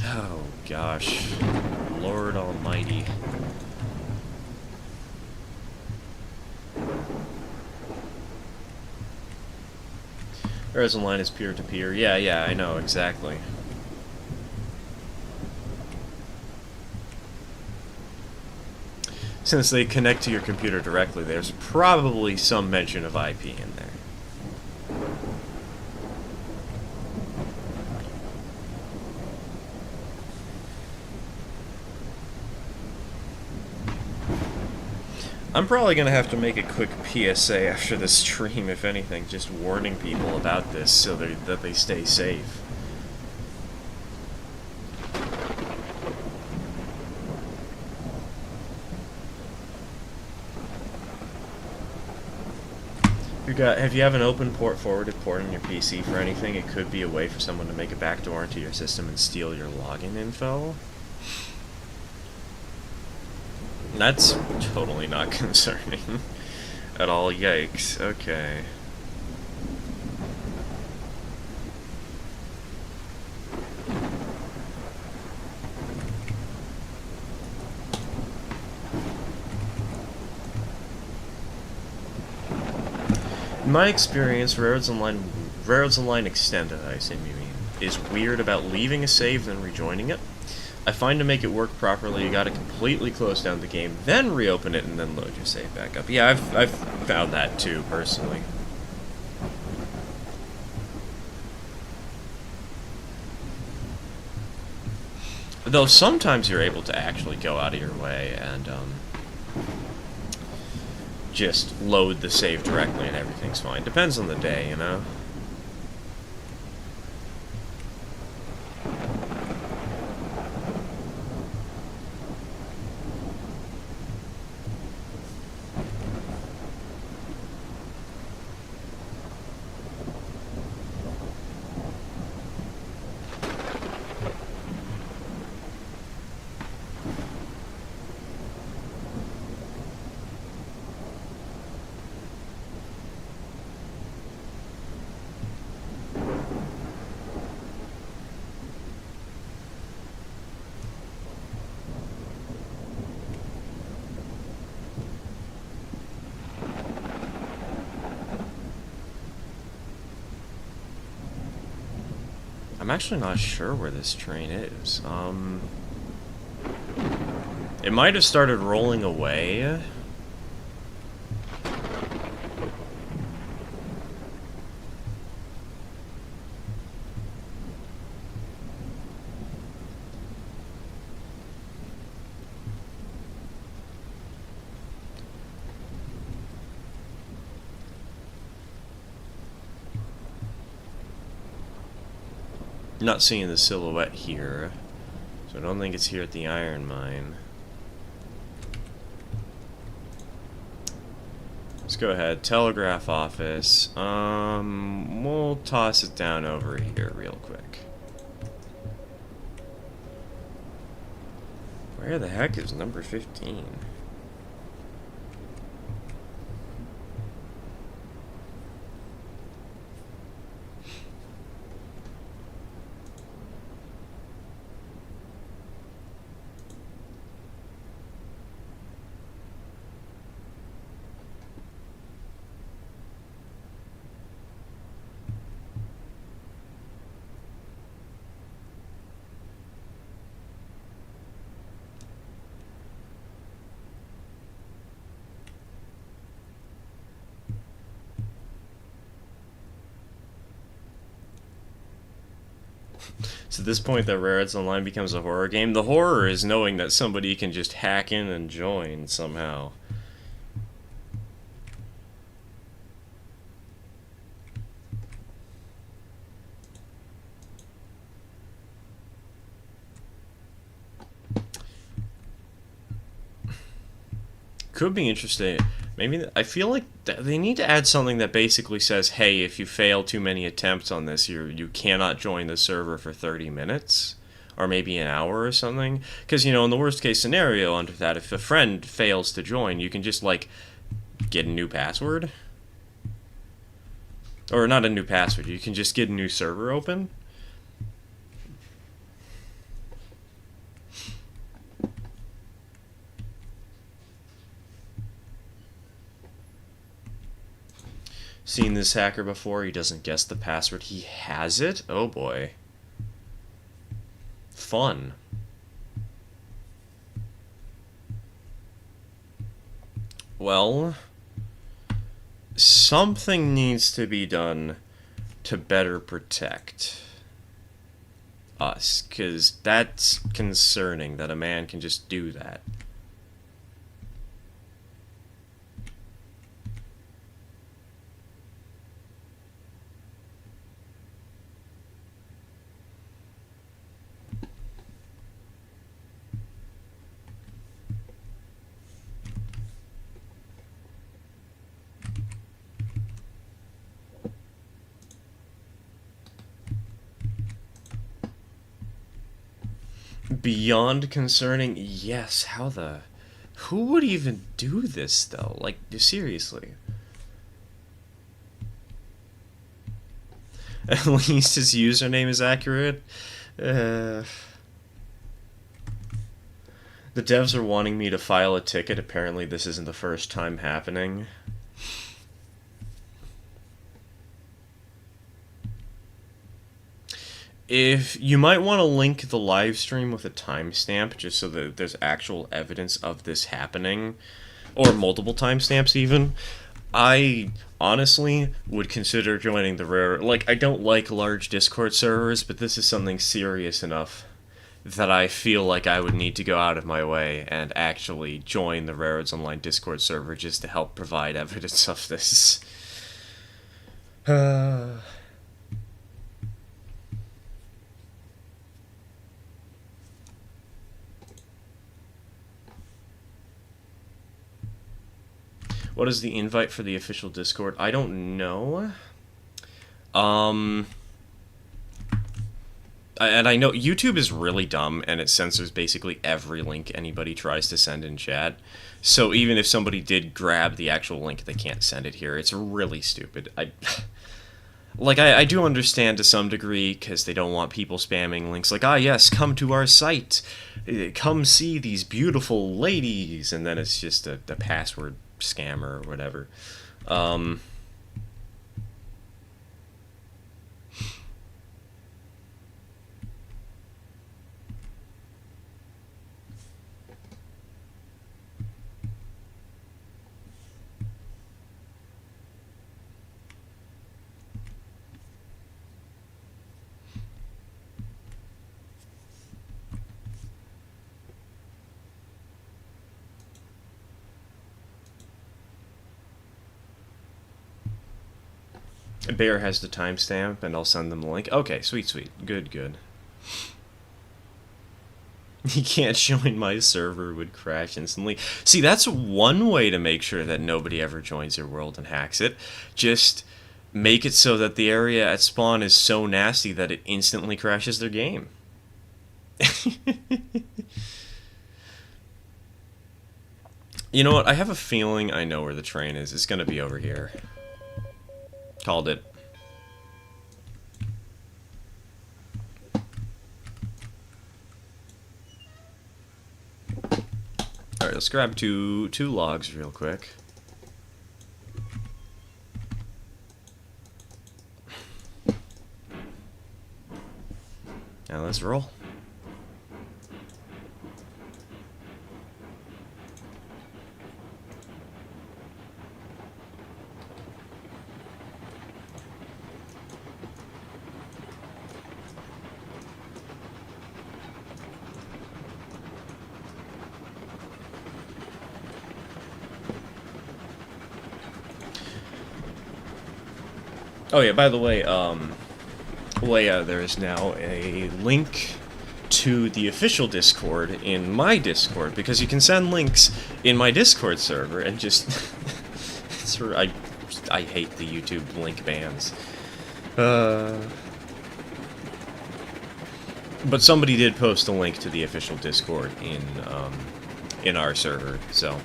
Oh, gosh. Lord Almighty. Railroads Online is peer-to-peer. Yeah, I know, exactly. Since they connect to your computer directly, there's probably some mention of IP in there. I'm probably going to have to make a quick PSA after this stream, if anything, just warning people about this so that they stay safe. If you have an open port forwarded port on your PC for anything, it could be a way for someone to make a backdoor into your system and steal your login info. That's totally not concerning at all. Yikes. Okay. In my experience, Railroads Online Extended, I assume you mean, is weird about leaving a save then rejoining it. I find to make it work properly, you gotta completely close down the game, then reopen it, and then load your save back up. Yeah, I've found that too, personally. Though sometimes you're able to actually go out of your way and, just load the save directly and everything's fine. Depends on the day, you know? I'm actually not sure where this train is. It might have started rolling away. Not seeing the silhouette here, so I don't think it's here at the iron mine. Let's go ahead. Telegraph office. We'll toss it down over here real quick. Where the heck is number 15? So at this point that Rareheads Online becomes a horror game. The horror is knowing that somebody can just hack in and join somehow. Could be interesting. Maybe I feel like they need to add something that basically says, "Hey, if you fail too many attempts on this, you cannot join the server for 30 minutes, or maybe an hour or something." Because in the worst case scenario, under that, if a friend fails to join, you can just get a new password, or not a new password. You can just get a new server open. Seen this hacker before. He doesn't guess the password. He has it? Oh boy. Fun. Well, something needs to be done to better protect us, because that's concerning that a man can just do that. Beyond concerning, yes. Who would even do this though? Seriously. At least his username is accurate. The devs are wanting me to file a ticket. Apparently this isn't the first time happening. If you might want to link the live stream with a timestamp just so that there's actual evidence of this happening, or multiple timestamps even. I honestly would consider joining the Rare. I don't like large Discord servers, but this is something serious enough that I feel like I would need to go out of my way and actually join the Rareheads Online Discord server just to help provide evidence of this. What is the invite for the official Discord? I don't know. And I know YouTube is really dumb, and it censors basically every link anybody tries to send in chat. So even if somebody did grab the actual link, they can't send it here. It's really stupid. I do understand to some degree, because they don't want people spamming links like, yes, come to our site. Come see these beautiful ladies. And then it's just a password scammer or whatever. Bear has the timestamp, and I'll send them the link. Okay, sweet. Good. He can't join my server, would crash instantly. See, that's one way to make sure that nobody ever joins your world and hacks it. Just make it so that the area at spawn is so nasty that it instantly crashes their game. You know what? I have a feeling I know where the train is. It's gonna be over here. Called it. Alright, let's grab two logs real quick. Now let's roll. Oh yeah, by the way, Leia, there is now a link to the official Discord in my Discord, because you can send links in my Discord server and just I hate the YouTube link bans. But somebody did post a link to the official Discord in our server, so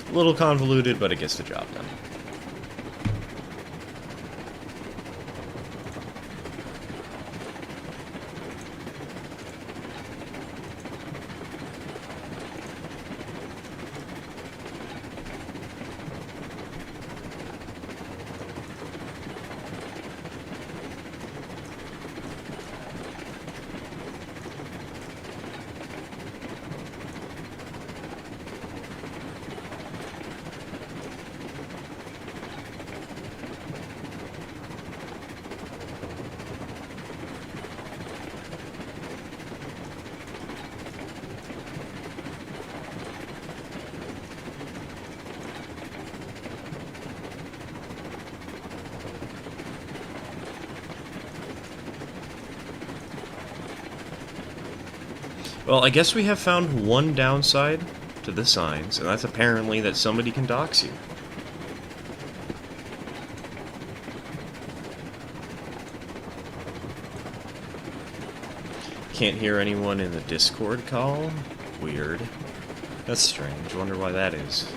a little convoluted, but it gets the job done. Well, I guess we have found one downside to the signs, and that's apparently that somebody can dox you. Can't hear anyone in the Discord call? Weird. That's strange. Wonder why that is.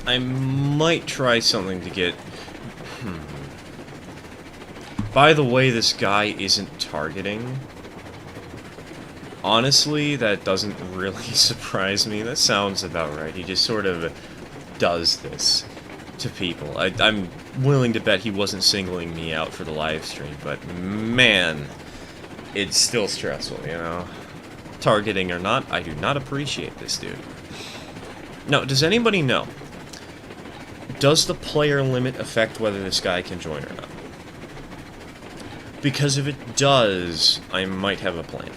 I might try something to get... By the way, this guy isn't targeting. Honestly, that doesn't really surprise me. That sounds about right. He just sort of does this to people. I'm willing to bet he wasn't singling me out for the live stream, but man, it's still stressful, you know? Targeting or not, I do not appreciate this dude. Now, does anybody know? Does the player limit affect whether this guy can join or not? Because if it does, I might have a plan.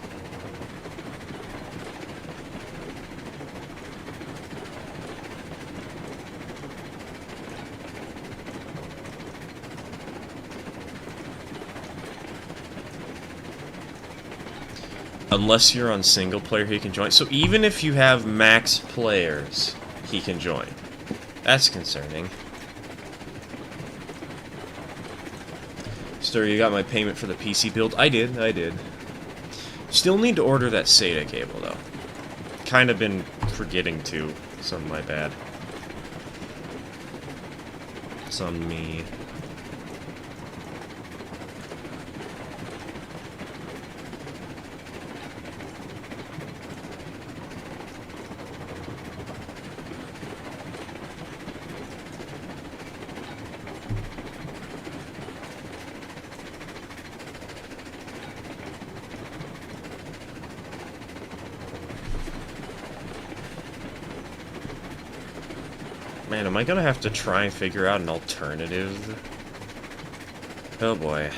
Unless you're on single player, he can join. So even if you have max players, he can join. That's concerning. Stir, you got my payment for the PC build? I did. Still need to order that SATA cable, though. Kind of been forgetting to. It's on my bad. It's on me. Man, am I gonna have to try and figure out an alternative? Oh boy.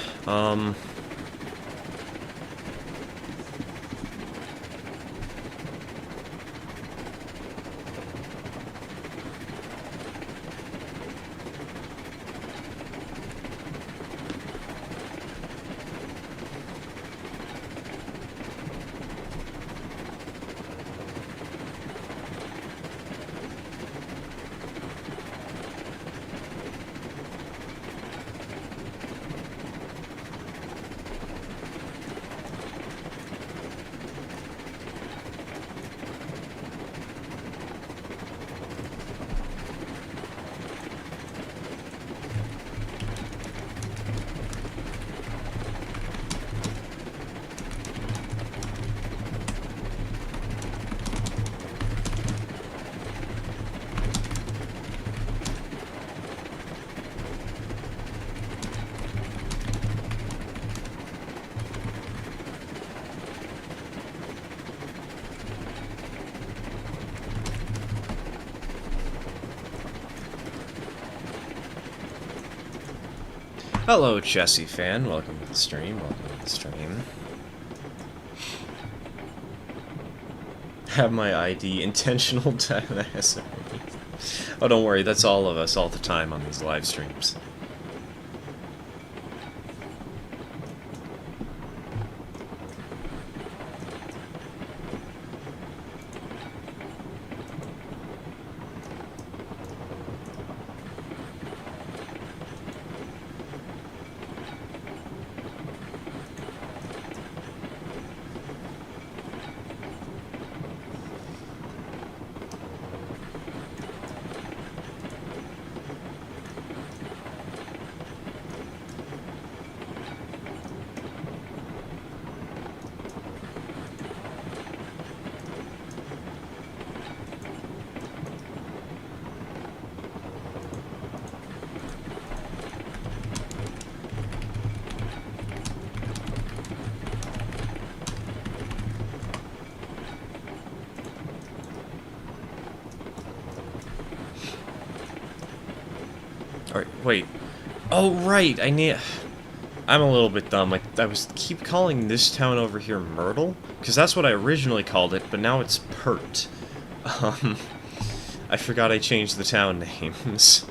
Hello, Chessie fan. Welcome to the stream. Welcome to the stream. Have my ID intentional time. Oh, don't worry. That's all of us all the time on these live streams. Alright, wait. Oh, right, I'm a little bit dumb. I keep calling this town over here Myrtle, because that's what I originally called it, but now it's Pert. I forgot I changed the town names.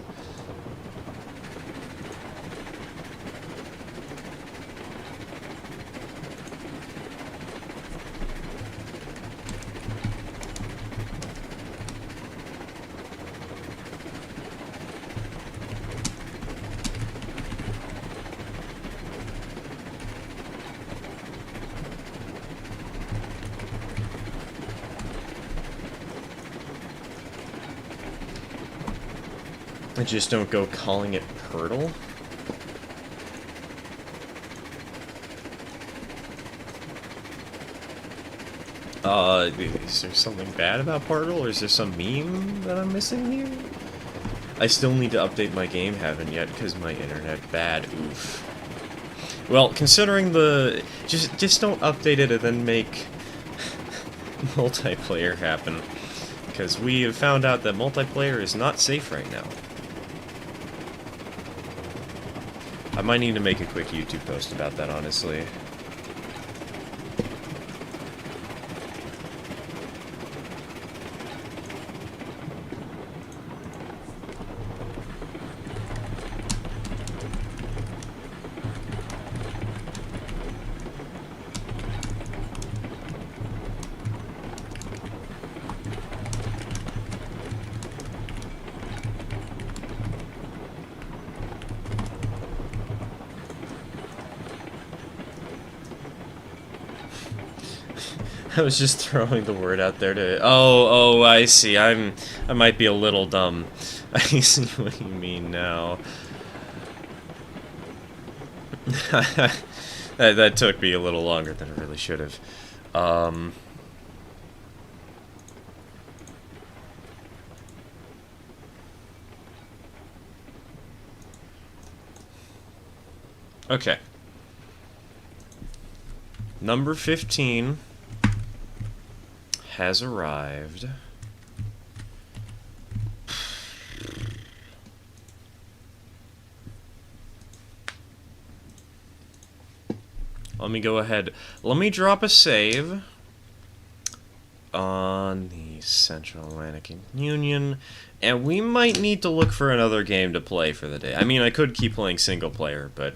I just don't go calling it Purtle. Is there something bad about Purtle, or is there some meme that I'm missing here? I still need to update my game, haven't yet, because my internet bad, oof. Well, considering the... Just don't update it and then make multiplayer happen. Because we have found out that multiplayer is not safe right now. I might need to make a quick YouTube post about that, honestly. I was just throwing the word out there to... Oh, I see. I might be a little dumb. I see what you mean now. that took me a little longer than it really should have. Okay. Number 15 has arrived. let me go ahead. Let me drop a save on the Central Atlantic Union, and we might need to look for another game to play for the day. I mean, I could keep playing single player, but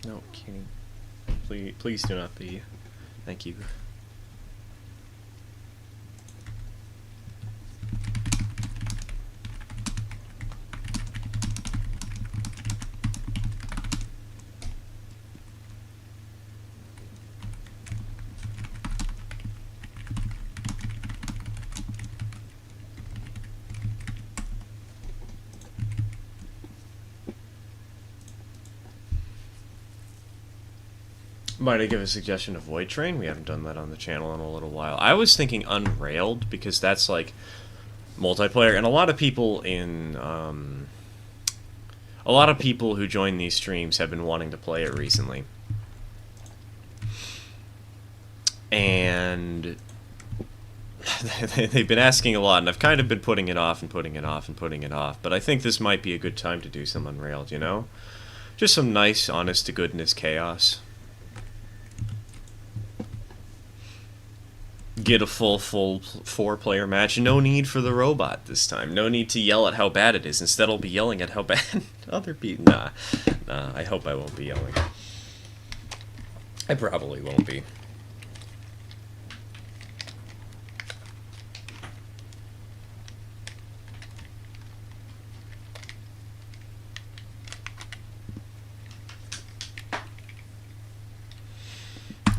no kidding. Please do not be. Thank you. Might I give a suggestion of Void Train? We haven't done that on the channel in a little while. I was thinking Unrailed, because that's like multiplayer, and a lot of people who join these streams have been wanting to play it recently. And they've been asking a lot, and I've kind of been putting it off and putting it off and putting it off, but I think this might be a good time to do some Unrailed, you know? Just some nice, honest-to-goodness chaos. Get a full 4-player match. No need for the robot this time. No need to yell at how bad it is. Instead, I'll be yelling at how bad other people... Nah, I hope I won't be yelling. I probably won't be.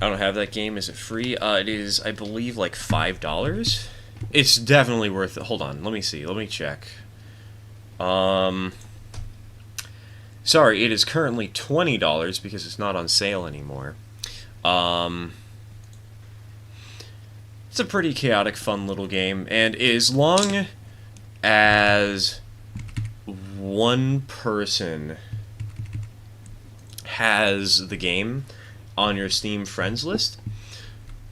I don't have that game. Is it free? It is, I believe, like $5. It's definitely worth it. Hold on, let me see. Let me check. Sorry, it is currently $20 because it's not on sale anymore. It's a pretty chaotic, fun little game, and as long as one person has the game on your Steam friends list,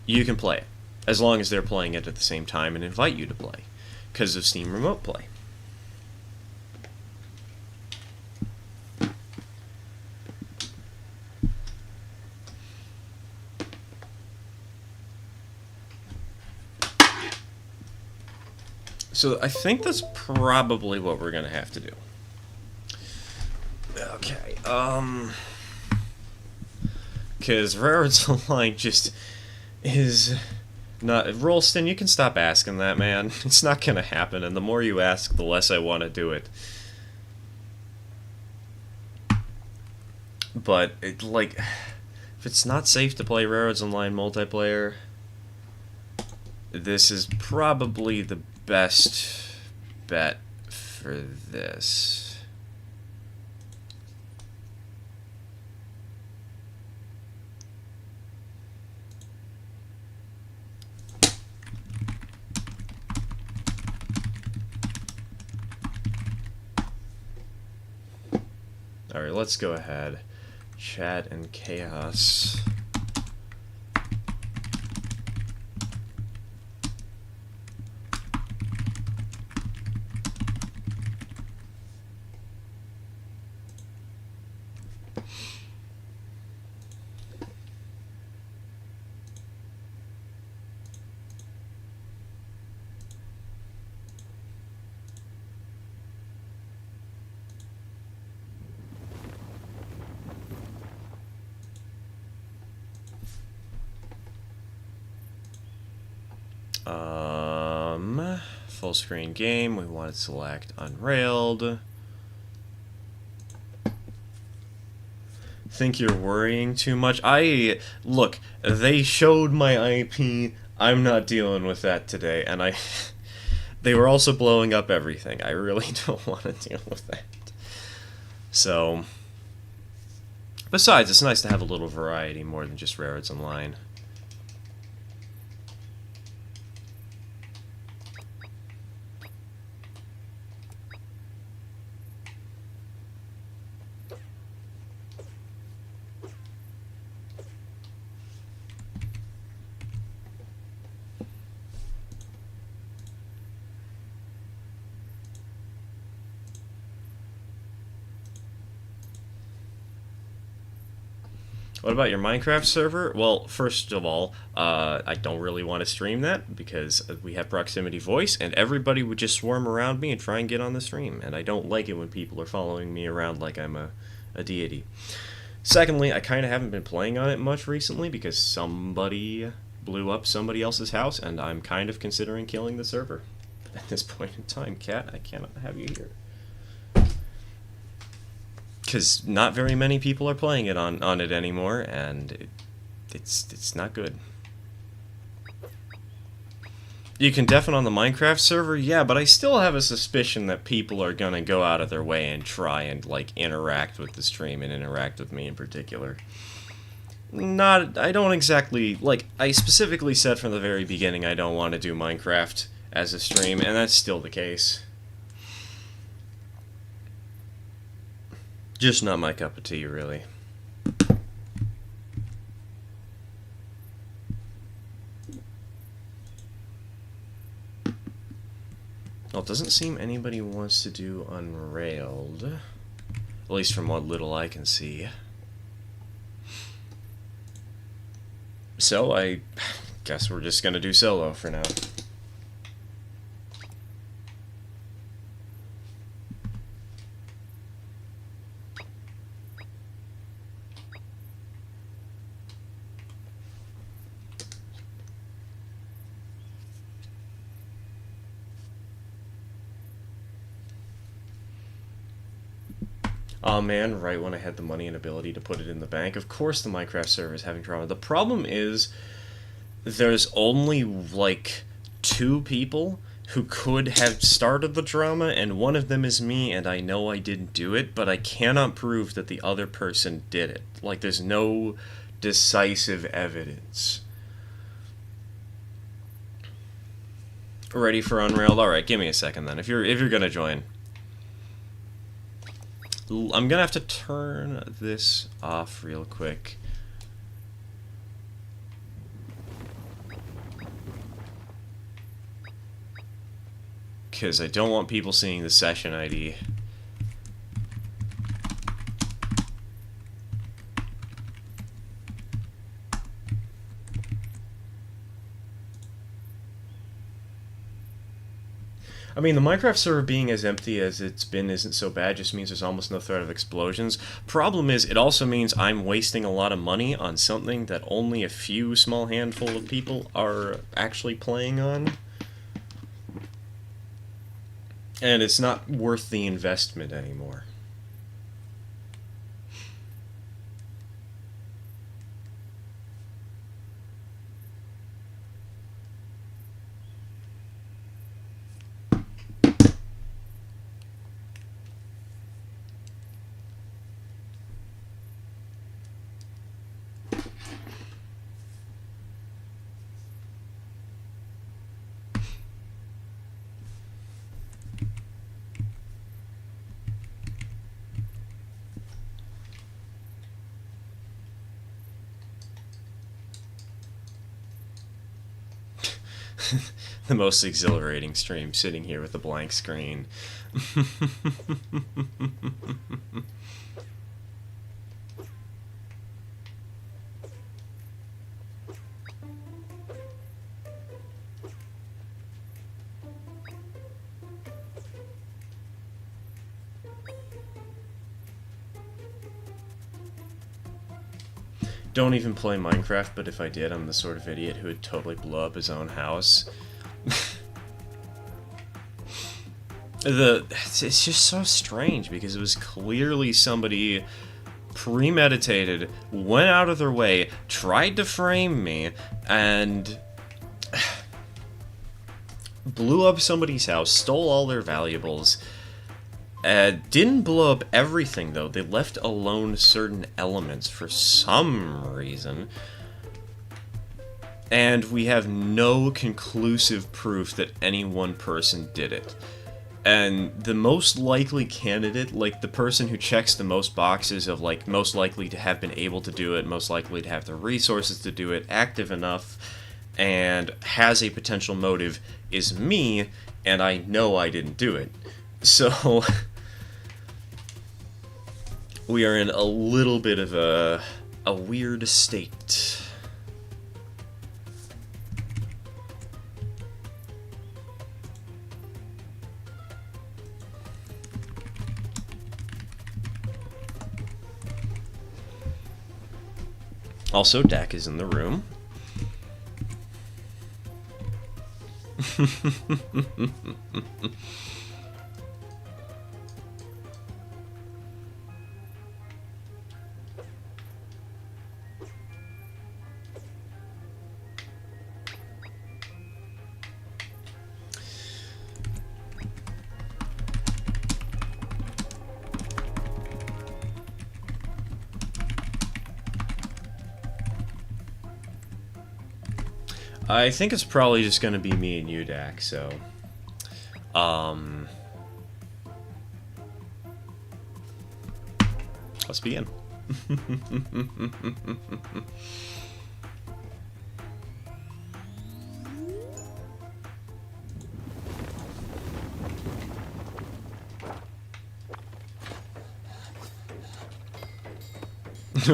you can play it, as long as they're playing it at the same time and invite you to play, because of Steam Remote Play. So I think that's probably what we're gonna have to do. Okay, because Railroad's Online just is not... Rolston, you can stop asking that, man. It's not gonna happen, and the more you ask, the less I want to do it. But, if it's not safe to play Railroads Online multiplayer, this is probably the best bet for this. Alright, let's go ahead. Chat and chaos. Full screen game. We want to select Unrailed. Think you're worrying too much? Look, they showed my IP. I'm not dealing with that today, and they were also blowing up everything. I really don't want to deal with that. So, besides, it's nice to have a little variety more than just Railroads Online. What about your Minecraft server? Well, first of all, I don't really want to stream that because we have proximity voice, and everybody would just swarm around me and try and get on the stream, and I don't like it when people are following me around like I'm a deity. Secondly, I kind of haven't been playing on it much recently because somebody blew up somebody else's house, and I'm kind of considering killing the server. At this point in time, Cat, I cannot have you here. Because not very many people are playing it on it anymore, and it's not good. You can deafen on the Minecraft server, yeah, but I still have a suspicion that people are gonna go out of their way and try and like interact with the stream and interact with me in particular. I don't exactly, like, I specifically said from the very beginning I don't want to do Minecraft as a stream, and that's still the case. Just not my cup of tea, really. Well, it doesn't seem anybody wants to do Unrailed. At least from what little I can see. So, I guess we're just gonna do solo for now. Oh man, right when I had the money and ability to put it in the bank. Of course the Minecraft server is having drama. The problem is, there's only, like, 2 people who could have started the drama, and one of them is me, and I know I didn't do it, but I cannot prove that the other person did it. Like, there's no decisive evidence. Ready for Unrailed? Alright, give me a second then, if you're gonna join. I'm gonna have to turn this off real quick. Because I don't want people seeing the session ID. I mean, the Minecraft server being as empty as it's been isn't so bad, just means there's almost no threat of explosions. Problem is, it also means I'm wasting a lot of money on something that only a few small handful of people are actually playing on. And it's not worth the investment anymore. The most exhilarating stream, sitting here with a blank screen. Don't even play Minecraft, but if I did, I'm the sort of idiot who would totally blow up his own house. It's just so strange because it was clearly somebody premeditated, went out of their way, tried to frame me, and blew up somebody's house, stole all their valuables. Didn't blow up everything, though. They left alone certain elements for some reason. And we have no conclusive proof that any one person did it. And the most likely candidate, like the person who checks the most boxes of like most likely to have been able to do it, most likely to have the resources to do it, active enough, and has a potential motive, is me, and I know I didn't do it. So we are in a little bit of a weird state. Also, Dak is in the room. I think it's probably just going to be me and you, Dak, so... let's begin.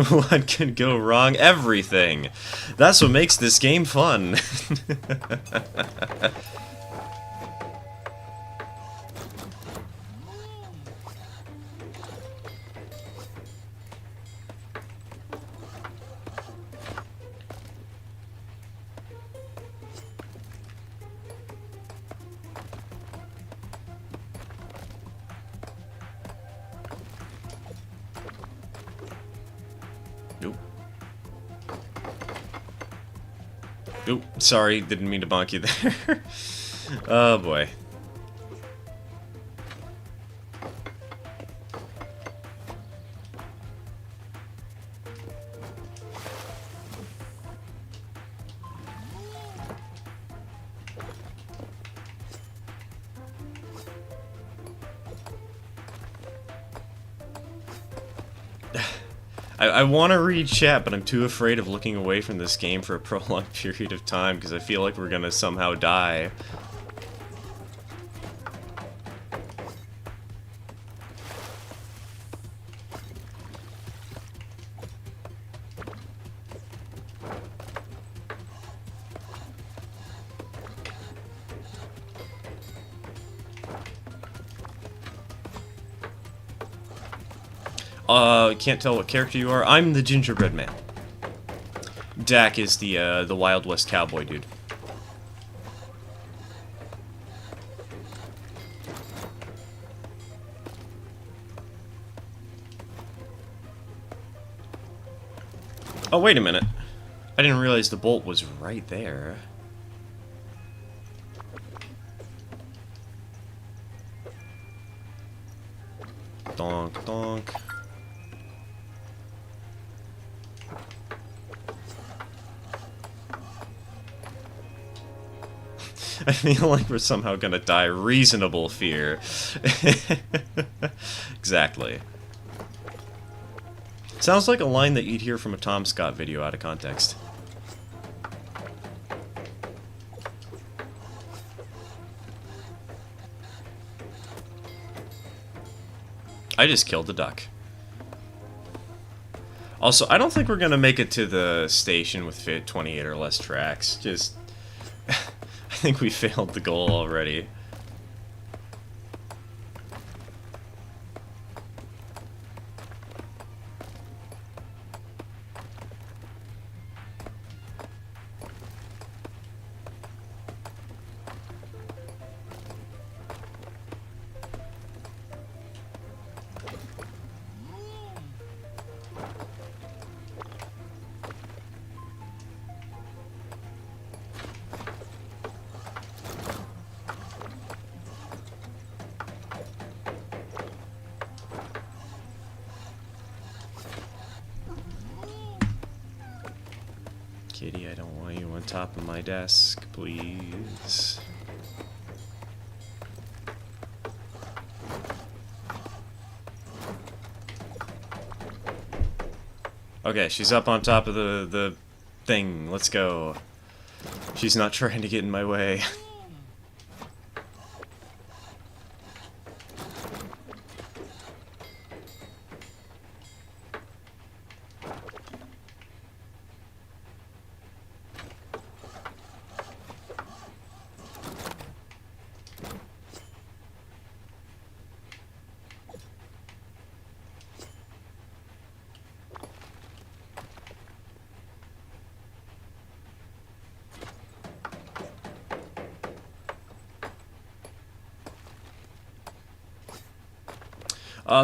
What could go wrong? Everything! That's what makes this game fun! Nope. Oop, sorry, didn't mean to bonk you there. Oh boy. I want to read chat, but I'm too afraid of looking away from this game for a prolonged period of time because I feel like we're gonna somehow die. Can't tell what character you are. I'm the gingerbread man. Dak is the Wild West cowboy dude. Oh, wait a minute. I didn't realize the bolt was right there. Donk, donk. I feel like we're somehow gonna die. Reasonable fear. Exactly. Sounds like a line that you'd hear from a Tom Scott video out of context. I just killed the duck. Also, I don't think we're gonna make it to the station with 28 or less tracks. Just... I think we failed the goal already. Kitty, I don't want you on top of my desk, please. Okay, she's up on top of the thing. Let's go. She's not trying to get in my way.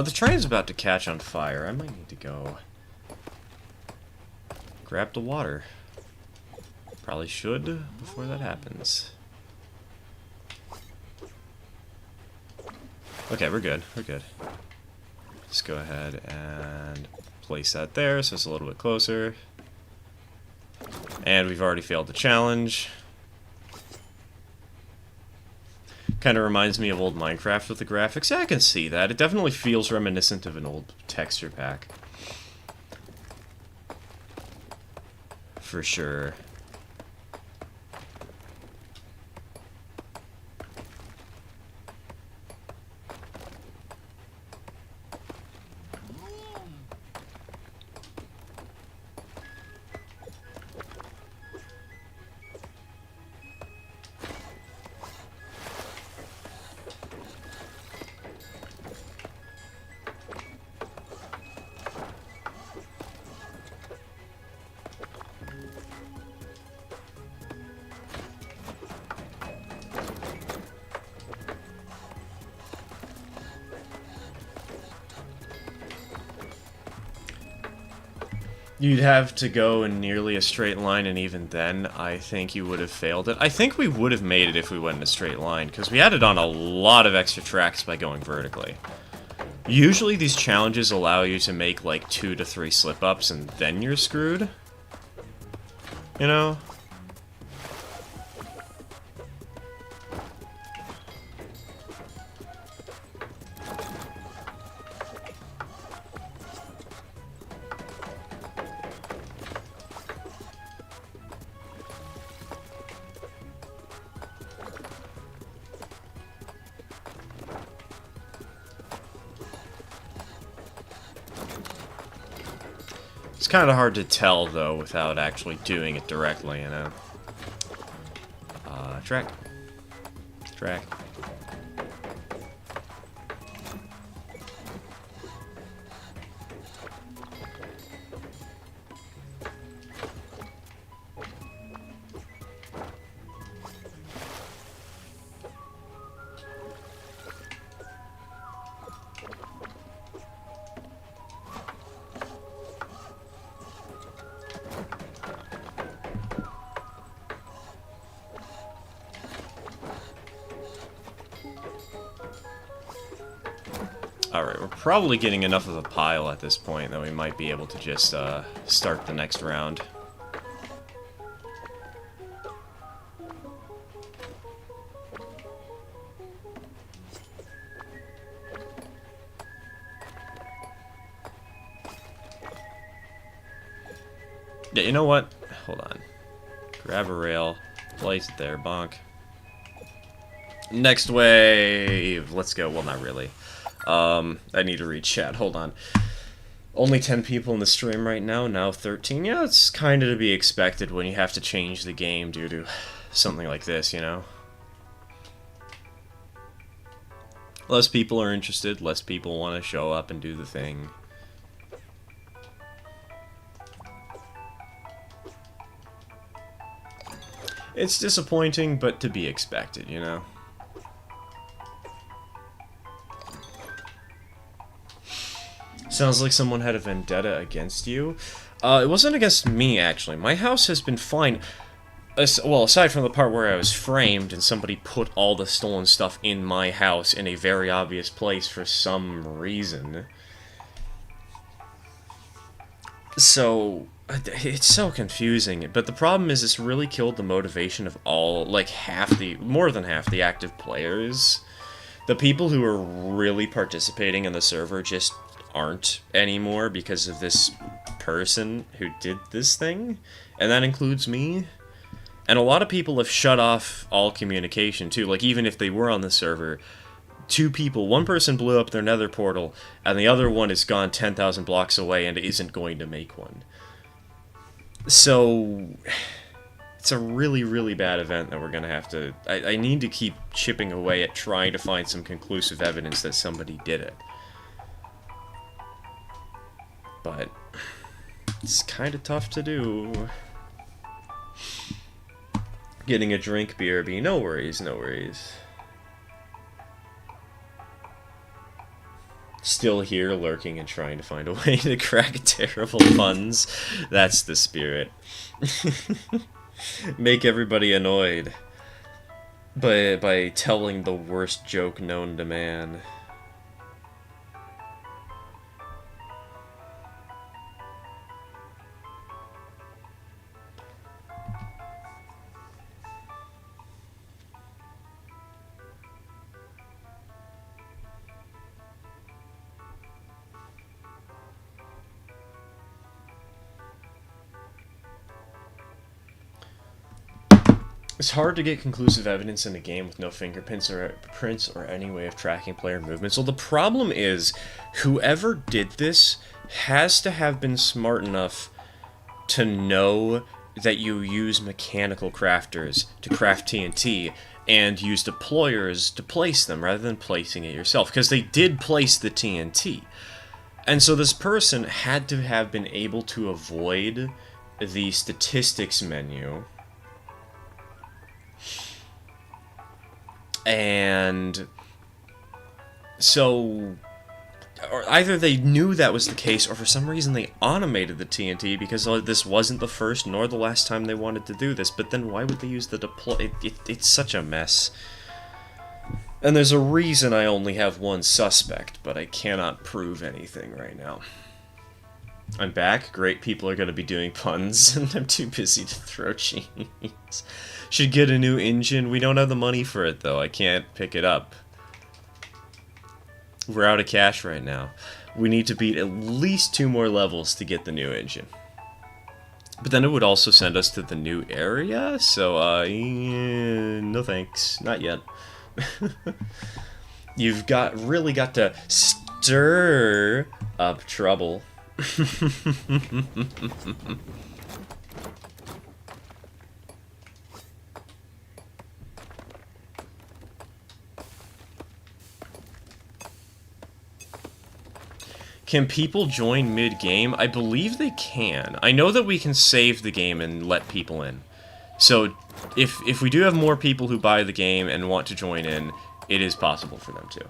The train's about to catch on fire. I might need to go grab the water. Probably should before that happens. Okay, we're good. We're good. Let's go ahead and place that there so it's a little bit closer. And we've already failed the challenge. Kind of reminds me of old Minecraft with the graphics. Yeah, I can see that. It definitely feels reminiscent of an old texture pack. For sure. You'd have to go in nearly a straight line, and even then, I think you would have failed it. I think we would have made it if we went in a straight line, because we added on a lot of extra tracks by going vertically. Usually these challenges allow you to make like 2 to 3 slip-ups, and then you're screwed. You know? It's kind of hard to tell, though, without actually doing it directly, you know? Track. Track. Alright, we're probably getting enough of a pile at this point that we might be able to just start the next round. Yeah, you know what? Hold on. Grab a rail, place it there, bonk. Next wave! Let's go. Well, not really. I need to read chat. Hold on. Only 10 people in the stream right now, now 13. Yeah, it's kind of to be expected when you have to change the game due to something like this, you know? Less people are interested, less people want to show up and do the thing. It's disappointing, but to be expected, you know? Sounds like someone had a vendetta against you. It wasn't against me, actually. My house has been fine. Well, aside from the part where I was framed and somebody put all the stolen stuff in my house in a very obvious place for some reason. So it's so confusing, but the problem is it's really killed the motivation of all, like, more than half the active players. The people who are really participating in the server just aren't anymore because of this person who did this thing, and that includes me. And a lot of people have shut off all communication too, like even if they were on the server, one person blew up their nether portal, and the other one is gone 10,000 blocks away and isn't going to make one. So, it's a really, really bad event that we're going to have to... I need to keep chipping away at trying to find some conclusive evidence that somebody did it. But, it's kind of tough to do. Getting a drink, BRB. No worries, no worries. Still here, lurking and trying to find a way to crack terrible puns. That's the spirit. Make everybody annoyed by telling the worst joke known to man. It's hard to get conclusive evidence in a game with no fingerprints or any way of tracking player movements. So the problem is, whoever did this has to have been smart enough to know that you use mechanical crafters to craft TNT and use deployers to place them rather than placing it yourself, because they did place the TNT. And so this person had to have been able to avoid the statistics menu. And so, or either they knew that was the case, or for some reason they automated the TNT because this wasn't the first nor the last time they wanted to do this. But then why would they use the deploy? It's such a mess. And there's a reason I only have one suspect, but I cannot prove anything right now. I'm back. Great, people are going to be doing puns, and I'm too busy to throw cheese. Should get a new engine. We don't have the money for it, though. I can't pick it up. We're out of cash right now. We need to beat at least 2 more levels to get the new engine. But then it would also send us to the new area, so, no thanks. Not yet. You've really got to stir up trouble. Can people join mid-game? I believe they can. I know that we can save the game and let people in. So, if we do have more people who buy the game and want to join in, it is possible for them to.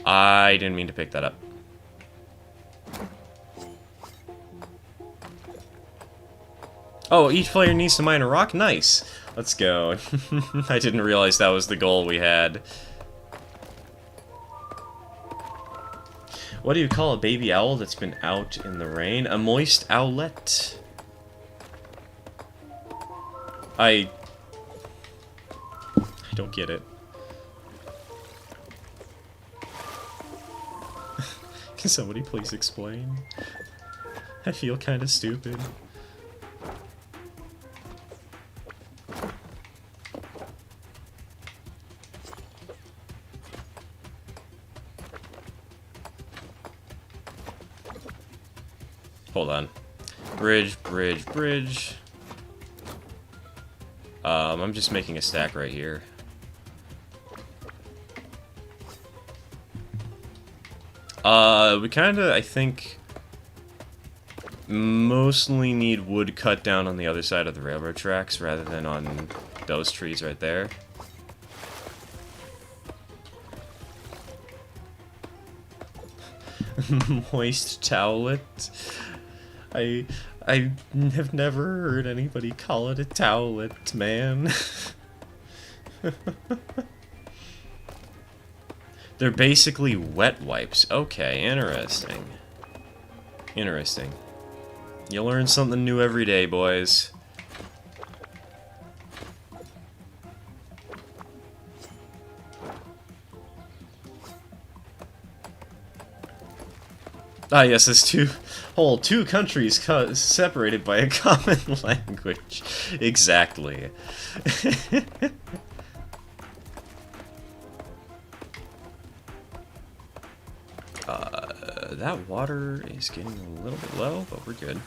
I didn't mean to pick that up. Oh, each player needs to mine a rock? Nice. Let's go. I didn't realize that was the goal we had. What do you call a baby owl that's been out in the rain? A moist owlet. I don't get it. Can somebody please explain? I feel kind of stupid. Hold on. Bridge, bridge, bridge. I'm just making a stack right here. We kinda, I think, mostly need wood cut down on the other side of the railroad tracks rather than on those trees right there. Moist towelette. I have never heard anybody call it a towelette, man. They're basically wet wipes. Okay, interesting. Interesting. You learn something new every day, boys. Ah, yes, there's two countries separated by a common language. Exactly. That water is getting a little bit low, but we're good.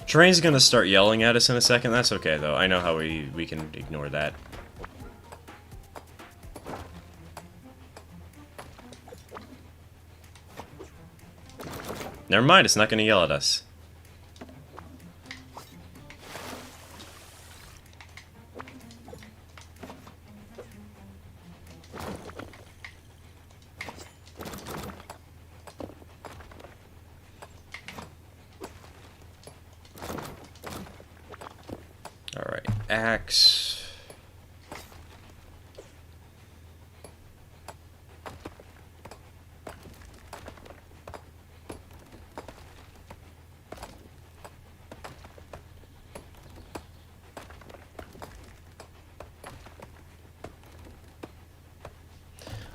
Train's gonna start yelling at us in a second. That's okay, though. I know how we can ignore that. Never mind, it's not gonna yell at us. Alright, axe.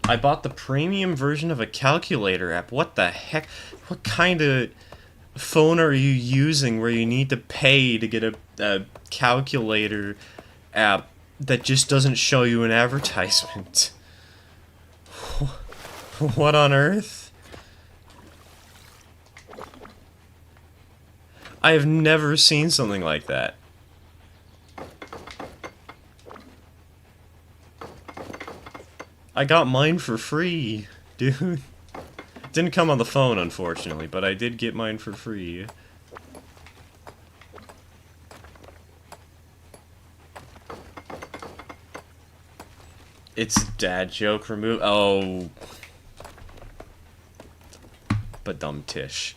I bought the premium version of a calculator app. What the heck? What kind of phone are you using where you need to pay to get a calculator app that just doesn't show you an advertisement? What on earth? I have never seen something like that. I got mine for free, dude. Didn't come on the phone, unfortunately, but I did get mine for free. It's a dad joke remove. Oh. But dumb tish.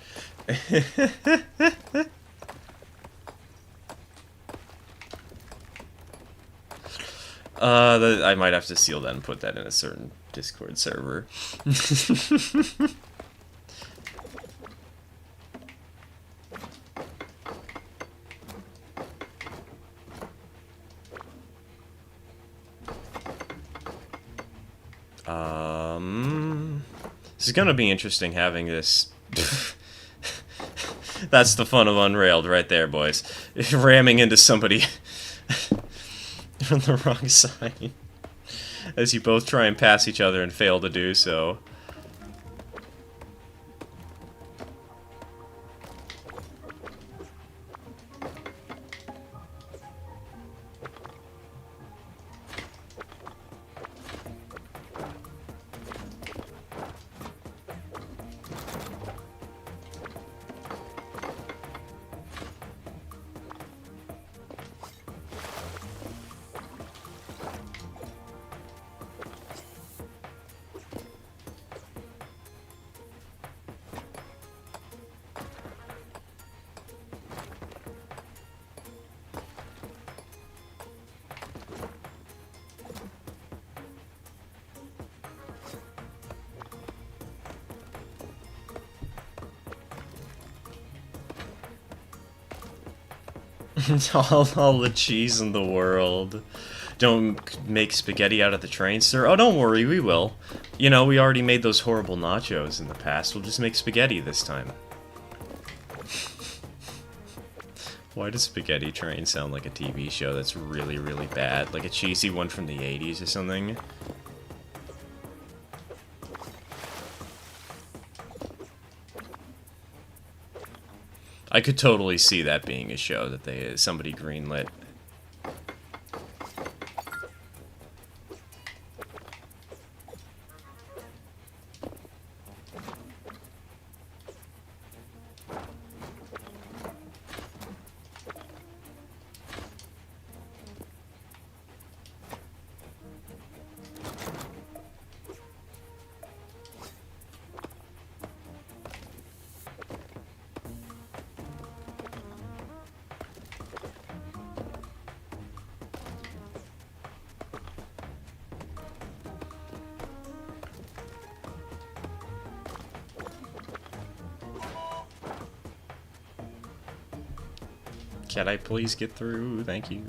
I might have to seal that and put that in a certain Discord server. This is gonna be interesting having this. That's the fun of Unrailed right there, boys. Ramming into somebody on the wrong side. As you both try and pass each other and fail to do so. all the cheese in the world. Don't make spaghetti out of the train, sir. Oh, don't worry, we will. You know, we already made those horrible nachos in the past. We'll just make spaghetti this time. Why does Spaghetti Train sound like a TV show that's really, really bad? Like a cheesy one from the 80s or something? I could totally see that being a show that somebody greenlit. Can I please get through? Thank you.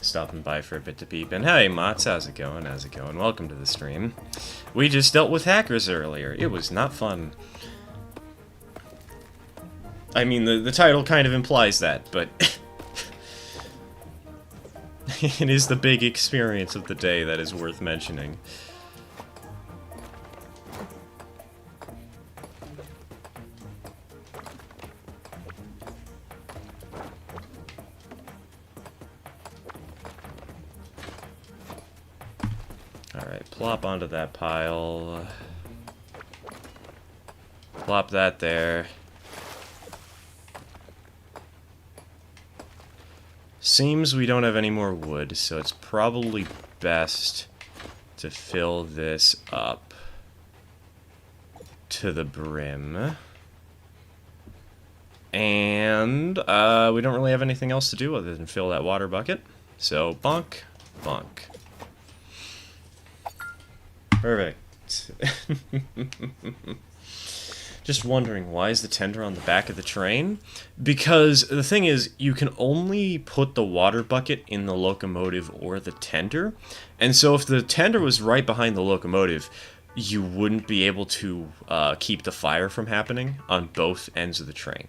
Stopping by for a bit to peep. And hey, Mots, how's it going? How's it going? Welcome to the stream. We just dealt with hackers earlier. It was not fun. I mean, the title kind of implies that, but it is the big experience of the day that is worth mentioning. Alright, plop onto that pile. Plop that there. Seems we don't have any more wood, so it's probably best to fill this up to the brim. And we don't really have anything else to do other than fill that water bucket. So, bonk, bonk. Perfect. Just wondering, why is the tender on the back of the train? Because the thing is, you can only put the water bucket in the locomotive or the tender. And so if the tender was right behind the locomotive, you wouldn't be able to keep the fire from happening on both ends of the train.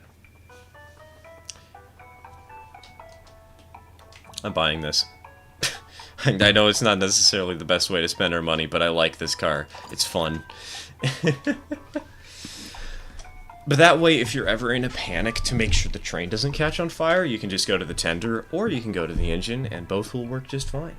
I'm buying this. I know it's not necessarily the best way to spend our money, but I like this car. It's fun. But that way, if you're ever in a panic to make sure the train doesn't catch on fire, you can just go to the tender, or you can go to the engine, and both will work just fine.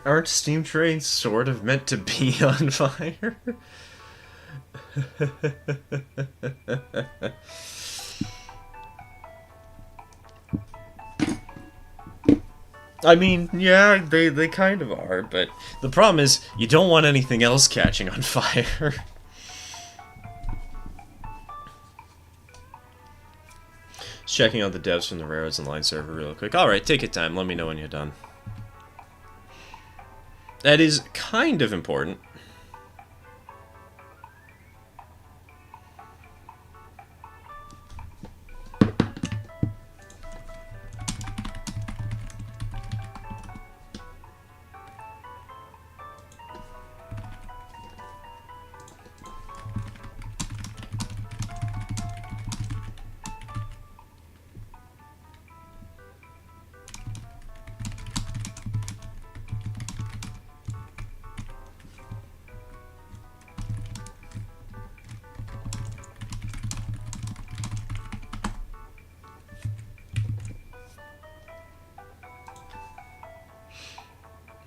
Aren't steam trains sort of meant to be on fire? I mean, yeah, they kind of are, but the problem is, you don't want anything else catching on fire. Just checking out the devs from the Railroads Online server real quick. Alright, take your time, let me know when you're done. That is kind of important.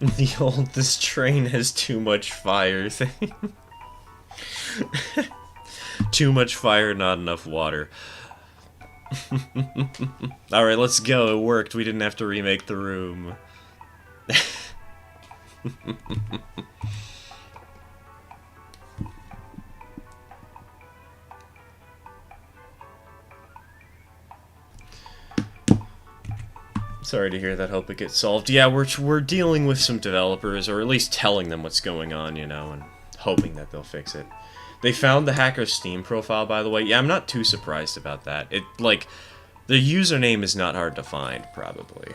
The old, this train has too much fire thing. Too much fire, not enough water. Alright, let's go. It worked. We didn't have to remake the room. Sorry to hear that. Hope it gets solved. Yeah, we're dealing with some developers, or at least telling them what's going on, you know, and hoping that they'll fix it. They found the hacker's Steam profile, by the way. Yeah, I'm not too surprised about that. It, like, the username is not hard to find, probably.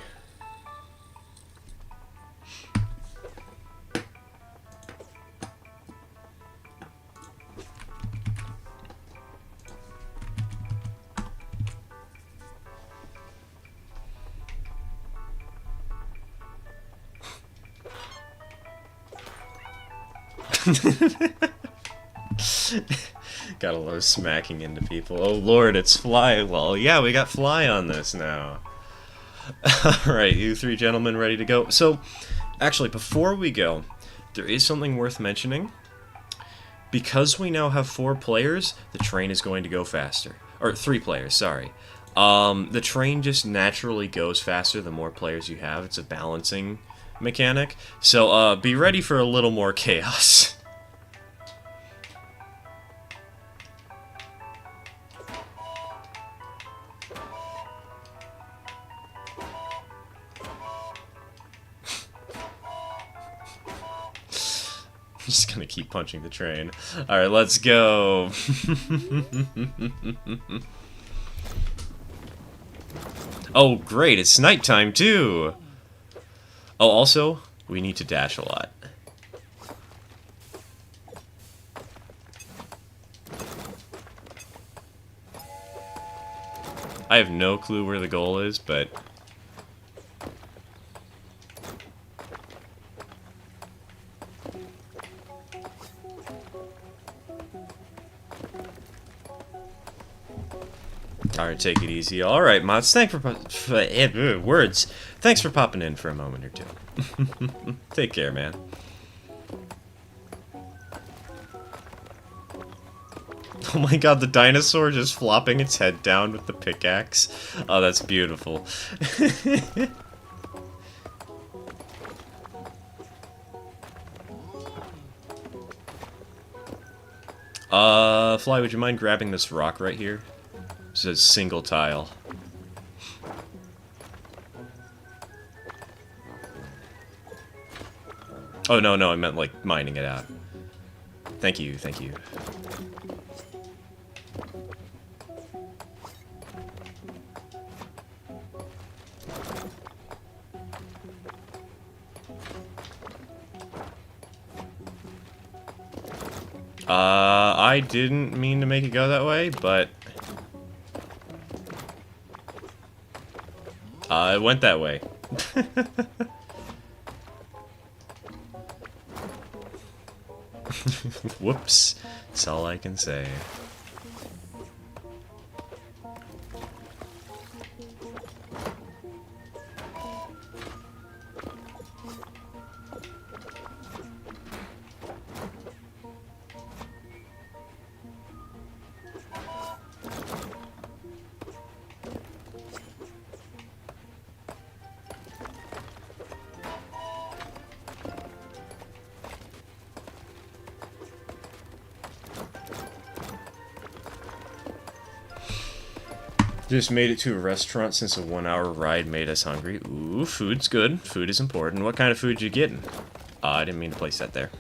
Gotta love smacking into people. Oh lord, it's Fly. Well, yeah, we got Fly on this now. Alright, you three gentlemen ready to go? So, actually, before we go, there is something worth mentioning. Because we now have 4 players, the train is going to go faster. Or 3 players, sorry. The train just naturally goes faster the more players you have. It's a balancing mechanic. So, be ready for a little more chaos. I'm just gonna keep punching the train. Alright, let's go. Oh, great, it's nighttime too! Oh, also, we need to dash a lot. I have no clue where the goal is, but... Alright, take it easy. Alright, mods, thanks for words. Thanks for popping in for a moment or two. Take care, man. Oh my god, the dinosaur just flopping its head down with the pickaxe. Oh, that's beautiful. Fly, would you mind grabbing this rock right here? It says single tile. Oh, no, I meant, like, mining it out. Thank you, thank you. I didn't mean to make it go that way, but... it went that way. Whoops. That's all I can say. Just made it to a restaurant since a 1-hour ride made us hungry. Ooh, food's good. Food is important. What kind of food you getting? I didn't mean to place that there.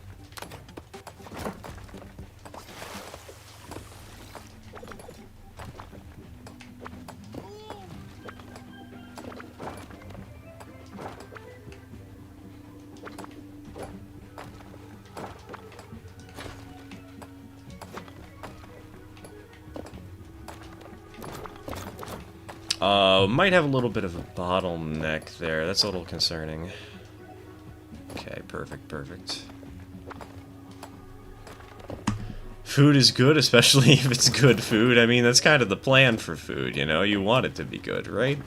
Might have a little bit of a bottleneck there. That's a little concerning. Okay, perfect. Food is good, especially if it's good food. I mean, that's kind of the plan for food, you know? You want it to be good, right?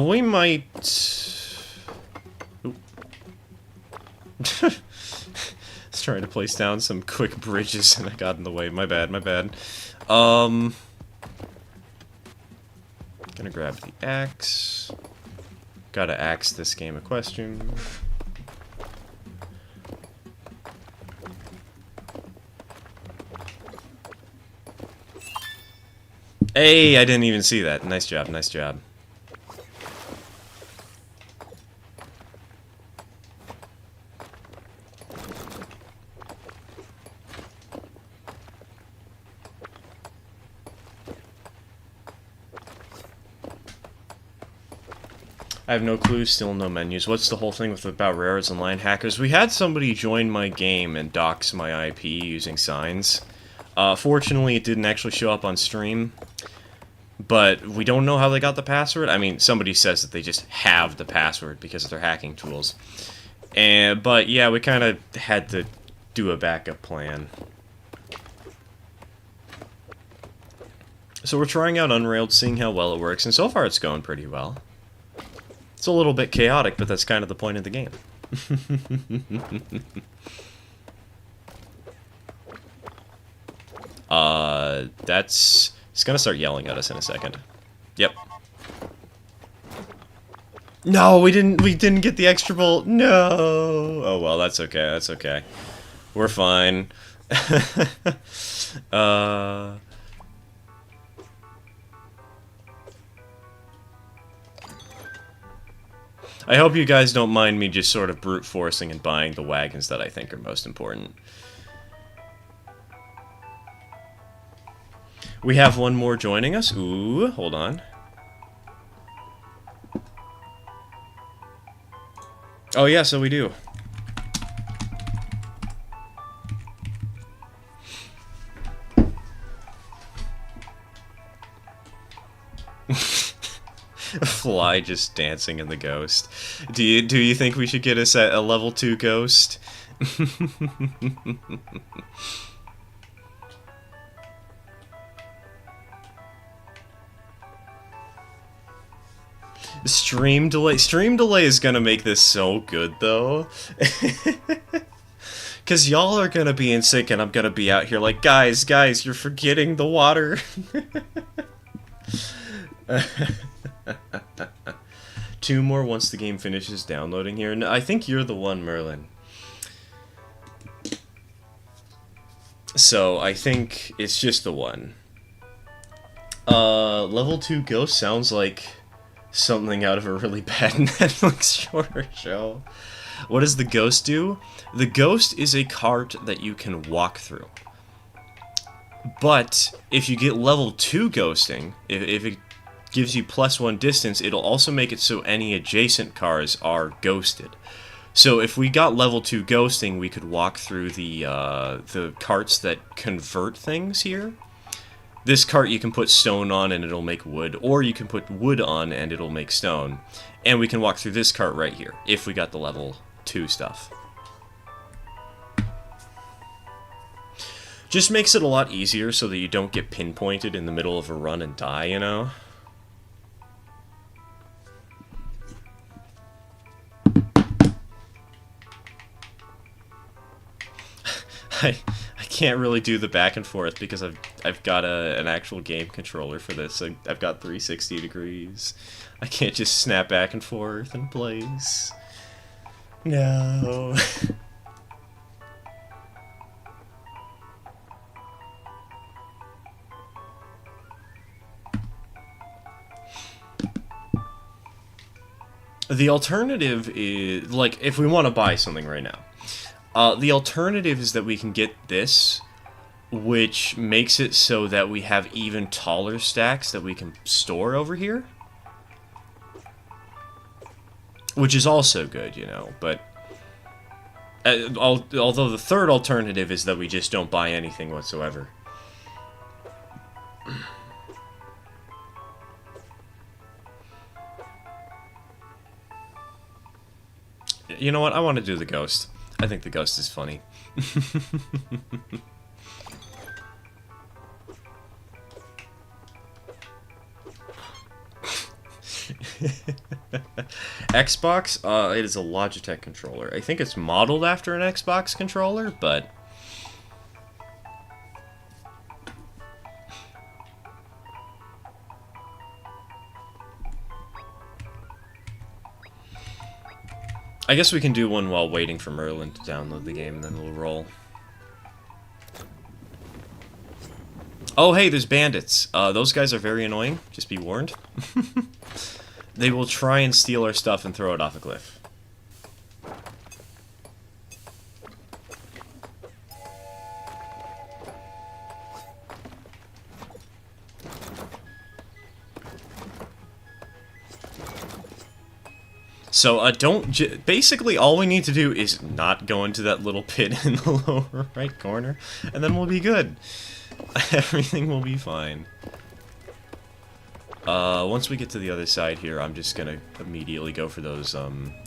We might... Oop. I was trying to place down some quick bridges and I got in the way. My bad. Gonna grab the axe. Gotta axe this game a question. Hey, I didn't even see that. Nice job. I have no clue, still no menus. What's the whole thing with about railroads and line hackers? We had somebody join my game and dox my IP using signs. Fortunately, it didn't actually show up on stream. But we don't know how they got the password. I mean, somebody says that they just have the password because of their hacking tools. But yeah, we kind of had to do a backup plan. So we're trying out Unrailed, seeing how well it works, and so far it's going pretty well. It's a little bit chaotic, but that's kind of the point of the game. That's... It's gonna start yelling at us in a second. Yep. No, we didn't get the extra bolt. No. Oh well, that's okay. That's okay. We're fine. I hope you guys don't mind me just sort of brute forcing and buying the wagons that I think are most important. We have one more joining us. Ooh, hold on. Oh yeah, so we do. A fly just dancing in the ghost. Do you think we should get us a level 2 ghost? Stream delay is gonna make this so good though. Cause y'all are gonna be in sync and I'm gonna be out here like, guys, you're forgetting the water. 2 more once the game finishes downloading here. No, I think you're the one, Merlin. So I think it's just the one. Level 2 ghost sounds like something out of a really bad Netflix shorter show. What does the ghost do? The ghost is a cart that you can walk through. But if you get level 2 ghosting, if it gives you +1 distance, it'll also make it so any adjacent cars are ghosted. So if we got level 2 ghosting, we could walk through the carts that convert things here. This cart you can put stone on and it'll make wood, or you can put wood on and it'll make stone. And we can walk through this cart right here, if we got the level 2 stuff. Just makes it a lot easier so that you don't get pinpointed in the middle of a run and die, you know? I can't really do the back and forth because I've got an actual game controller for this. I've got 360 degrees. I can't just snap back and forth in place. No. The alternative is, like, if we want to buy something right now, the alternative is that we can get this, which makes it so that we have even taller stacks that we can store over here. Which is also good, you know, but... although the third alternative is that we just don't buy anything whatsoever. You know what? I want to do the ghost. I think the ghost is funny. Xbox? It is a Logitech controller. I think it's modeled after an Xbox controller, but... I guess we can do one while waiting for Merlin to download the game, and then we'll roll. Oh, hey, there's bandits. Those guys are very annoying, just be warned. They will try and steal our stuff and throw it off a cliff. So, basically all we need to do is not go into that little pit in the lower right corner, and then we'll be good. Everything will be fine. Once we get to the other side here, I'm just gonna immediately go for those,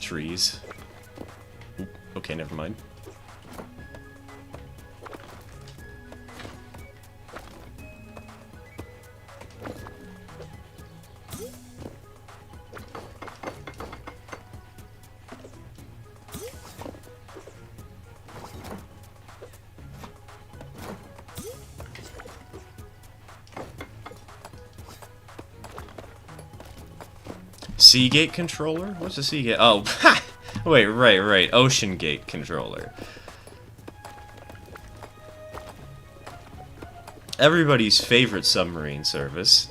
trees. Oop, okay, never mind. Seagate controller? What's a Seagate? Oh, wait, right. Ocean Gate controller. Everybody's favorite submarine service.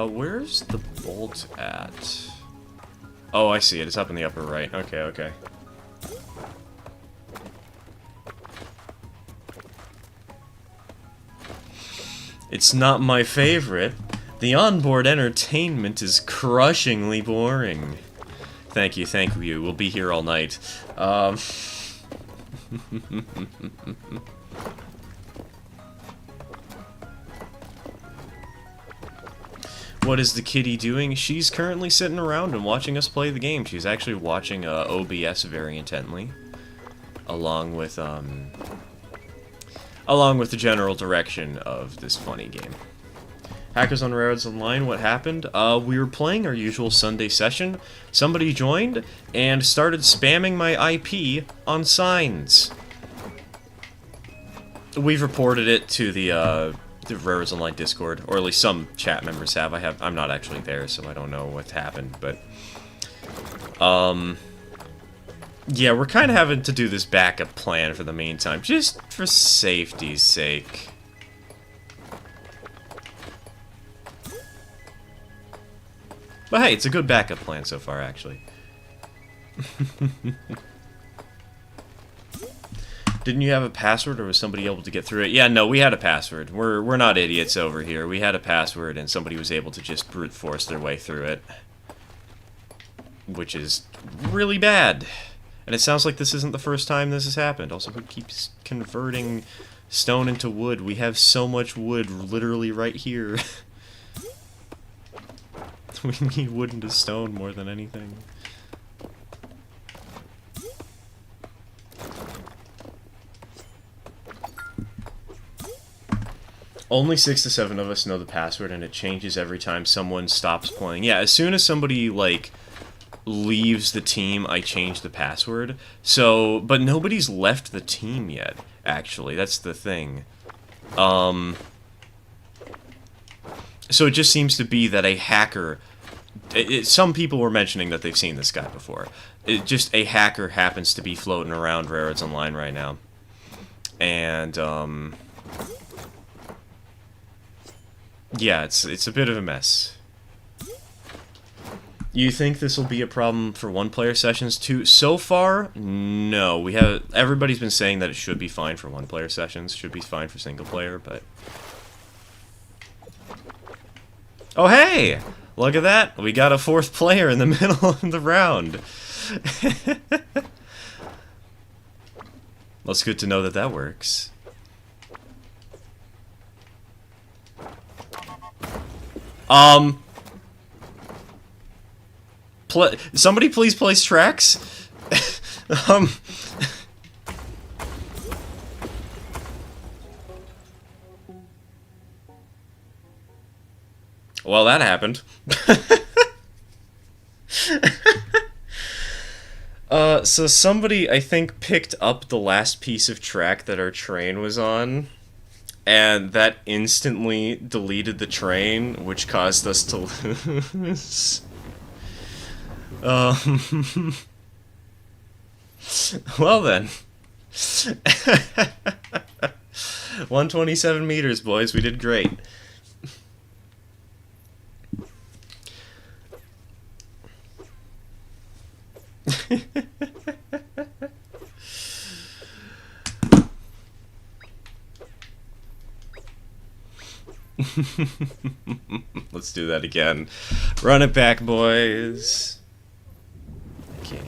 Where's the bolt at? Oh, I see it. It's up in the upper right. Okay. It's not my favorite. The onboard entertainment is crushingly boring. Thank you. We'll be here all night. What is the kitty doing? She's currently sitting around and watching us play the game. She's actually watching OBS very intently, along with the general direction of this funny game. Hackers on Railroads Online, what happened? We were playing our usual Sunday session. Somebody joined and started spamming my IP on signs. We've reported it to the Railroads Online Discord, or at least some chat members have. I'm not actually there, so I don't know what's happened, but yeah, we're kind of having to do this backup plan for the meantime, just for safety's sake. But hey, it's a good backup plan so far, actually. Didn't you have a password, or was somebody able to get through it? Yeah, no, we had a password. We're not idiots over here. We had a password, and somebody was able to just brute force their way through it. Which is really bad. And it sounds like this isn't the first time this has happened. Also, who keeps converting stone into wood? We have so much wood literally right here. We need wood into stone more than anything. Only 6 to 7 of us know the password, and it changes every time someone stops playing. Yeah, as soon as somebody, like, leaves the team, I change the password. So, but nobody's left the team yet, actually. That's the thing. So it just seems to be that a hacker... some people were mentioning that they've seen this guy before. Just a hacker happens to be floating around Railroads Online right now. And, yeah, it's a bit of a mess. You think this will be a problem for one-player sessions too? So far, no. Everybody's been saying that it should be fine for one-player sessions, should be fine for single-player, but... Oh, hey! Look at that! We got a 4th player in the middle of the round. Well, it's good to know that that works. Somebody please place tracks? Well, that happened. So somebody, I think, picked up the last piece of track that our train was on. and that instantly deleted the train, which caused us to lose. Well then. 127 meters, boys. We did great. Let's do that again. Run it back, boys. Okay.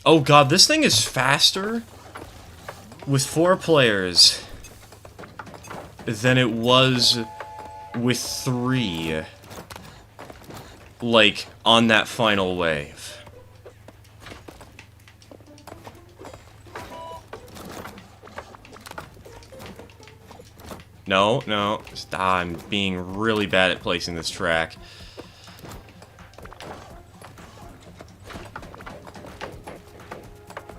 Oh god, this thing is faster with 4 players than it was with 3. Like, on that final wave. No, no. I'm being really bad at placing this track.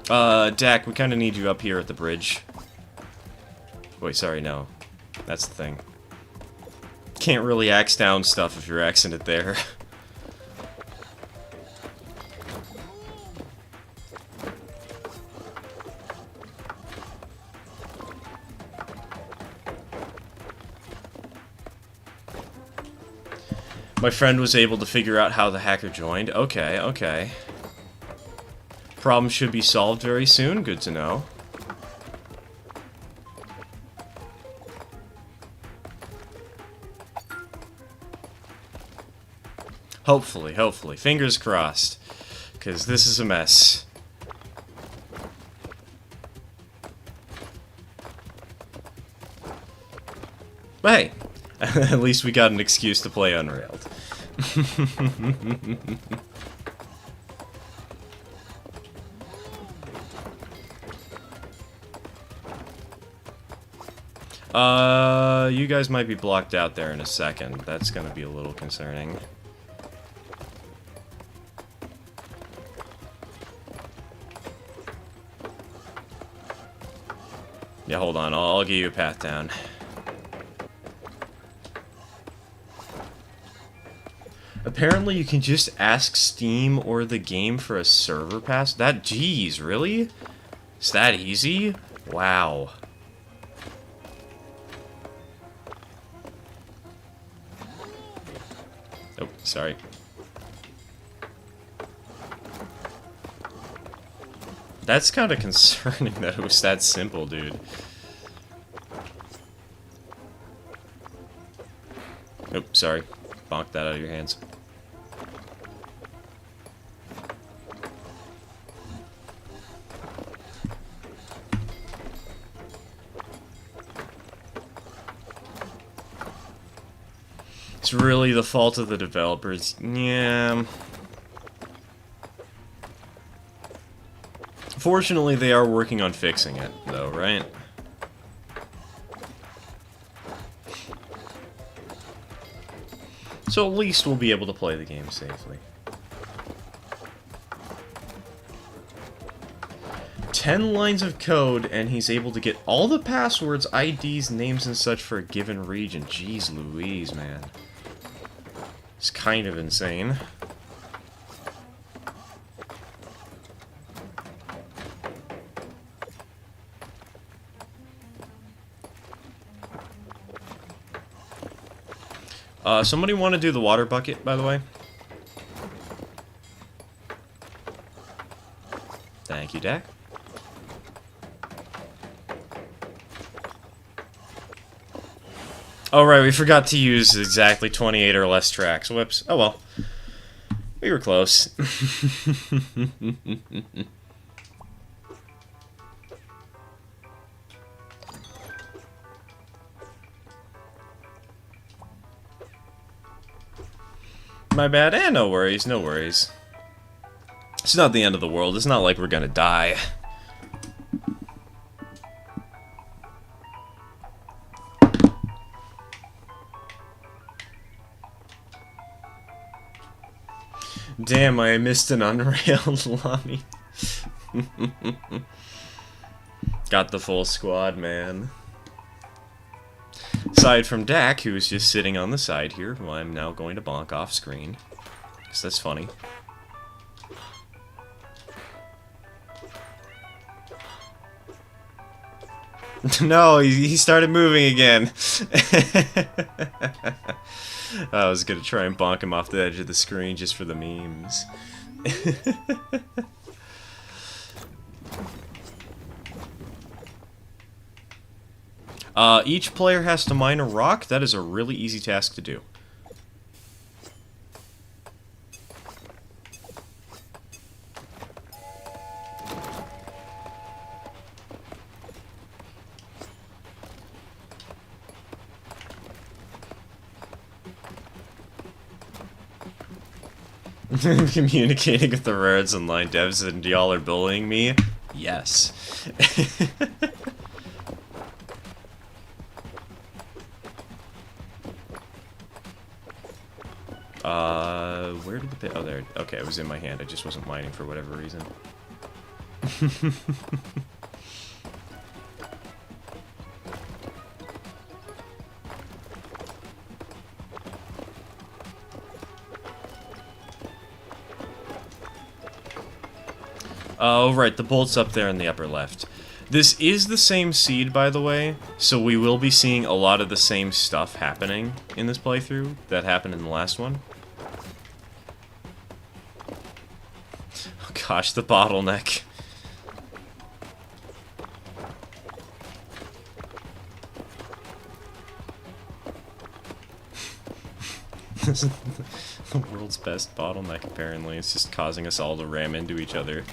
Dak, we kind of need you up here at the bridge. Wait, sorry, no. That's the thing. Can't really axe down stuff if you're axing it there. My friend was able to figure out how the hacker joined. Okay, okay. Problem should be solved very soon. Good to know. Hopefully, hopefully. Fingers crossed. Because this is a mess. But hey, at least we got an excuse to play Unrailed. You guys might be blocked out there in a second. That's gonna be a little concerning. Yeah, hold on. I'll give you a path down. Apparently you can just ask Steam or the game for a server pass. Geez, really? Is that easy? Wow. Oh, sorry. That's kind of concerning that it was that simple, dude. Oh, sorry. Bonked that out of your hands. It's really the fault of the developers. Yeah. Fortunately, they are working on fixing it, though, right? So at least we'll be able to play the game safely. 10 lines of code, and he's able to get all the passwords, IDs, names, and such for a given region. Jeez Louise, man. It's kind of insane. Somebody want to do the water bucket, by the way? Thank you, Dak. Oh, right, we forgot to use exactly 28 or less tracks. Whoops. Oh, well. We were close. My bad. No worries, no worries. It's not the end of the world. It's not like we're gonna die. Damn, I missed an Unrailed Lonnie. Got the full squad, man. Aside from Dak, who's just sitting on the side here, who I'm now going to bonk off screen. Because that's funny. No, he started moving again. I was gonna try and bonk him off the edge of the screen just for the memes. Each player has to mine a rock. That is a really easy task to do. Communicating with the Reds Online devs and y'all are bullying me? Yes. Where did the pit? Oh, there. Okay, it was in my hand. I just wasn't mining for whatever reason. Oh, right, the bolt's up there in the upper left. This is the same seed, by the way, so we will be seeing a lot of the same stuff happening in this playthrough that happened in the last one. Oh gosh, the bottleneck. This is the world's best bottleneck, apparently. It's just causing us all to ram into each other.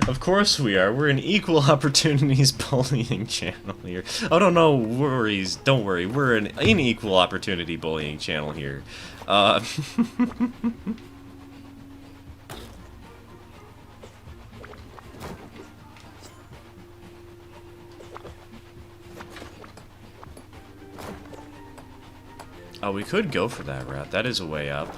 Of course we are. We're an equal opportunities bullying channel here. Oh, no worries. Don't worry. We're an unequal opportunity bullying channel here. Oh, we could go for that route. That is a way up.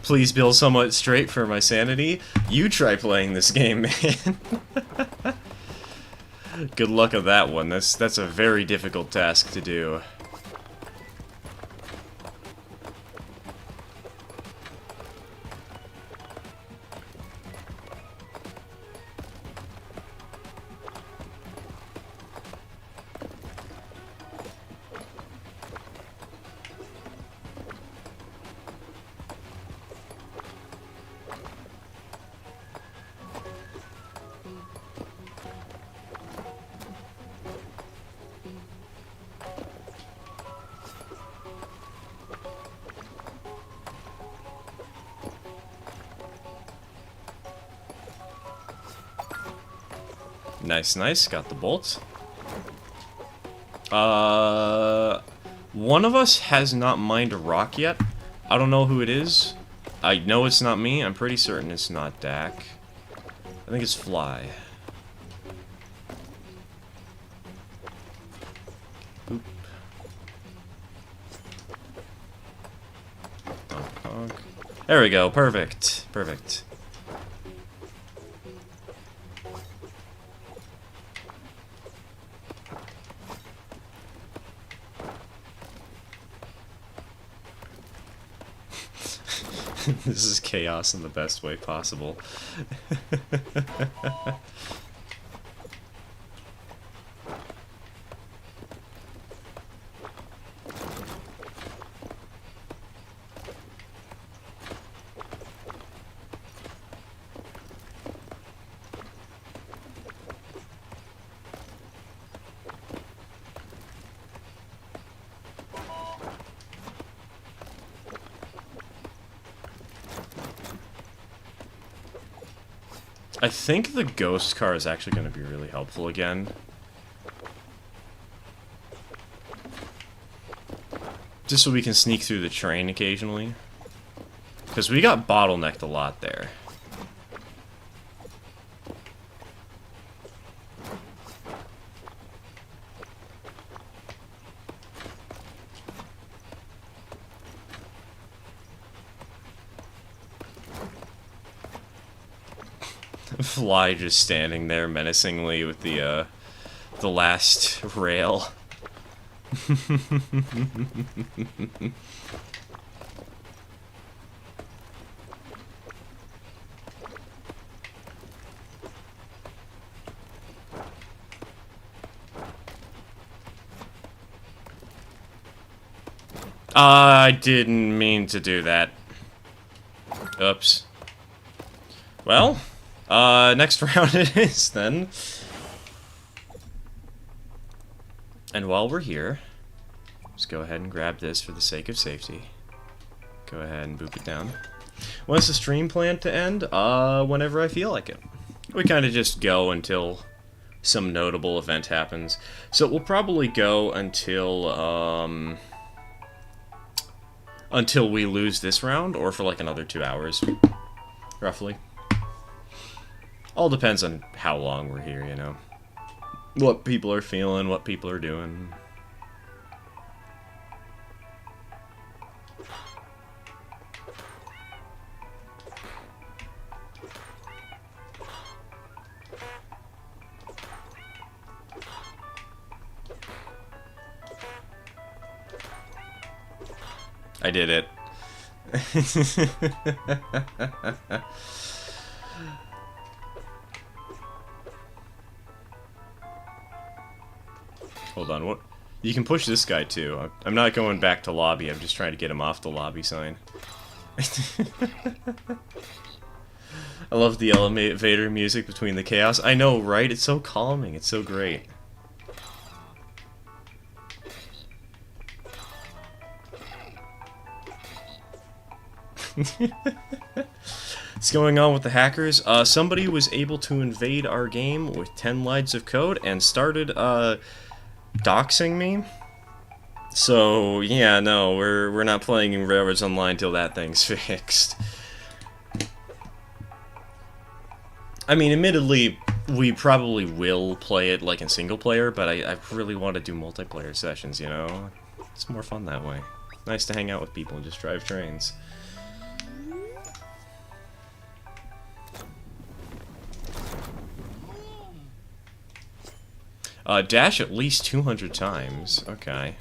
Please build somewhat straight for my sanity. You try playing this game, man. Good luck on that one. That's a very difficult task to do. Nice, nice. Got the bolt. One of us has not mined a rock yet. I don't know who it is. I know it's not me. I'm pretty certain it's not Dak. I think it's Fly. Oop. Honk, honk. There we go. Perfect. Perfect. This is chaos in the best way possible. I think the ghost car is actually going to be really helpful again. Just so we can sneak through the train occasionally. Because we got bottlenecked a lot there. Fly just standing there menacingly with the last rail. I didn't mean to do that. Oops. Well, next round it is, then. And while we're here, just go ahead and grab this for the sake of safety. Go ahead and boop it down. When's the stream planned to end? Whenever I feel like it. We kind of just go until some notable event happens. So we'll probably go until we lose this round, or for like another 2 hours, roughly. All depends on how long we're here, you know. What people are feeling, what people are doing. I did it. Hold on, what? You can push this guy too. I'm not going back to lobby, I'm just trying to get him off the lobby sign. I love the elevator music between the chaos. I know, right? It's so calming, it's so great. What's going on with the hackers? Somebody was able to invade our game with 10 lines of code and started doxing me. So yeah, no, we're not playing in Railroads Online till that thing's fixed. I mean, admittedly, we probably will play it like in single player, but I really want to do multiplayer sessions, you know? It's more fun that way. Nice to hang out with people and just drive trains. Dash at least 200 times. Okay.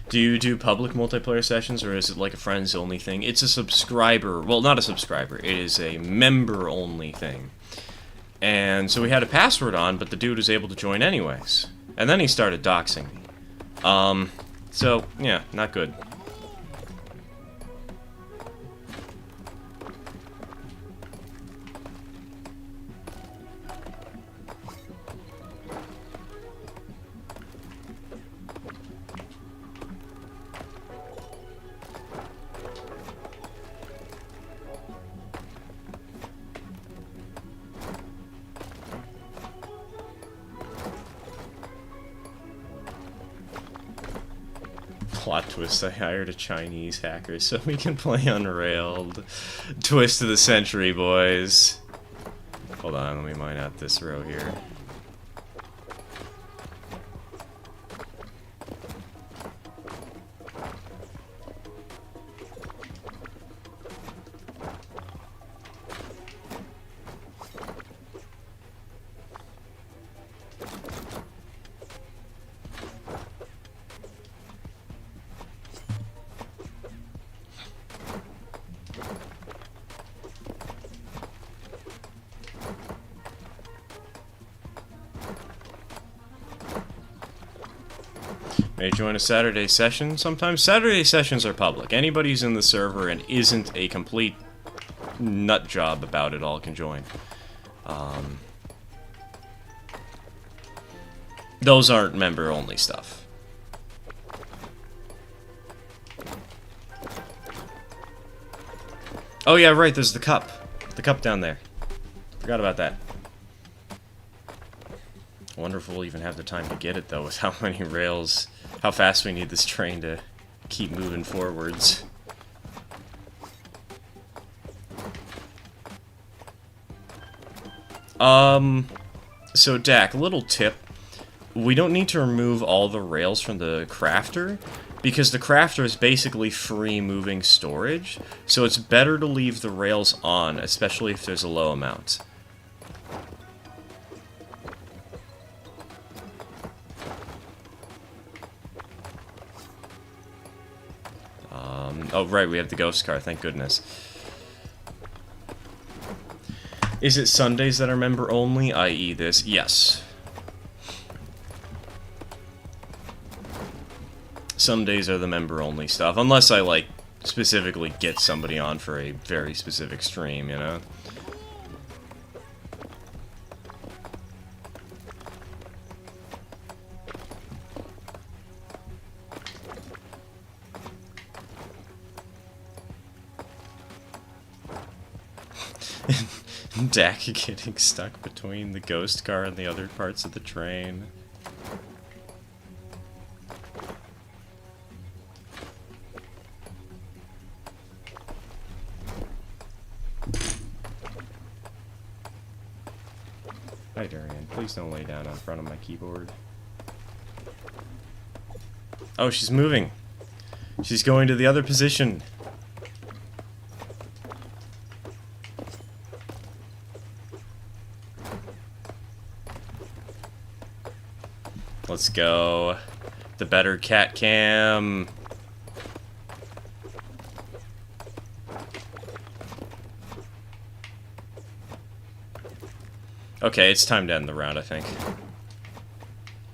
Do you do public multiplayer sessions, or is it like a friends-only thing? It's a subscriber... Well, not a subscriber. It is a member-only thing. And so we had a password on, but the dude was able to join anyways. And then he started doxing me. So, yeah, not good. Plot twist, I hired a Chinese hacker so we can play Unrailed. Twist of the century, boys. Hold on, let me mine out this row here. May join a Saturday session. Sometimes Saturday sessions are public. Anybody who's in the server and isn't a complete nut job about it all can join. Those aren't member-only stuff. Oh yeah, right, there's the cup. The cup down there. Forgot about that. I wonder if we'll even have the time to get it, though, with how many rails... How fast we need this train to keep moving forwards. So Dak, little tip. We don't need to remove all the rails from the crafter, because the crafter is basically free moving storage, so it's better to leave the rails on, especially if there's a low amount. Oh right, we have the ghost car, thank goodness. Is it Sundays that are member only, i.e. this? Yes. Some days are the member-only stuff, unless I, like, specifically get somebody on for a very specific stream, you know? Dak getting stuck between the ghost car and the other parts of the train. Hi, Durian. Please don't lay down in front of my keyboard. Oh, she's moving. She's going to the other position. Let's go. The better cat cam. Okay, it's time to end the round, I think.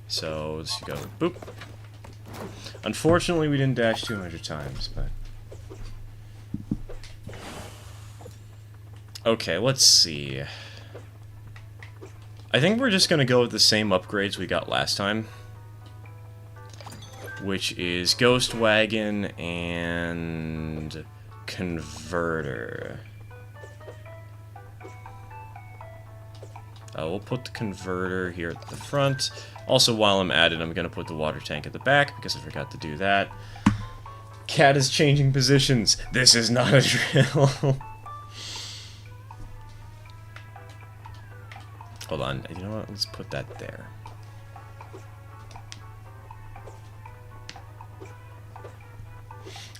So, let's go. Boop. Unfortunately, we didn't dash 200 times, but... Okay, let's see. I think we're just gonna go with the same upgrades we got last time. Which is Ghost Wagon and... Converter. We'll put the converter here at the front. Also, while I'm at it, I'm going to put the water tank at the back, because I forgot to do that. Cat is changing positions. This is not a drill. Hold on. You know what? Let's put that there.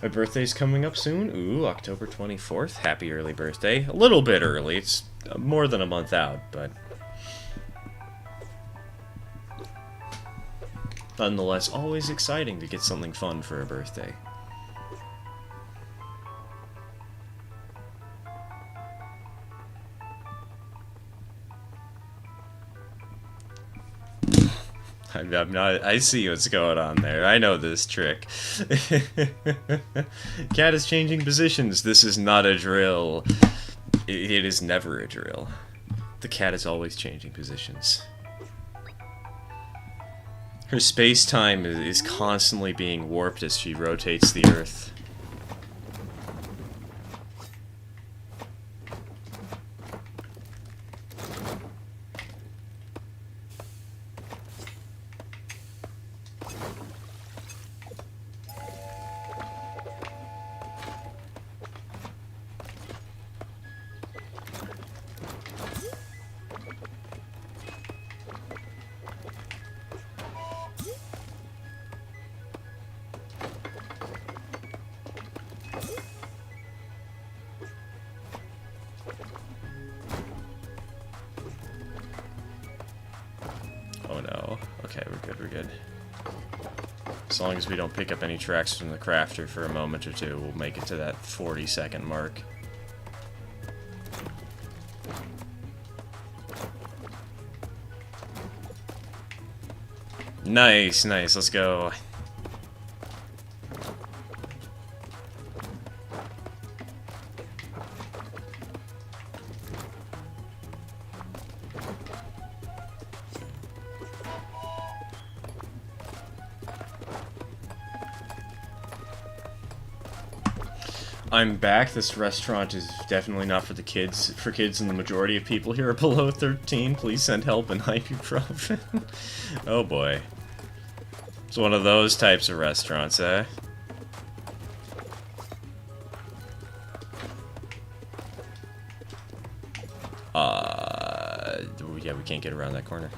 My birthday's coming up soon. Ooh, October 24th. Happy early birthday. A little bit early. It's more than a month out, but... nonetheless, always exciting to get something fun for a birthday. I'm not, I see what's going on there. I know this trick. Cat is changing positions. This is not a drill. It is never a drill. The cat is always changing positions. Her space-time is constantly being warped as she rotates the Earth. Oh no. Okay, we're good, we're good. As long as we don't pick up any tracks from the crafter for a moment or two, we'll make it to that 40-second mark. Nice, nice, let's go. I'm back. This restaurant is definitely not for the kids. For kids, and the majority of people here are below 13. Please send help and ibuprofen. Oh boy. It's one of those types of restaurants, eh? Yeah, we can't get around that corner.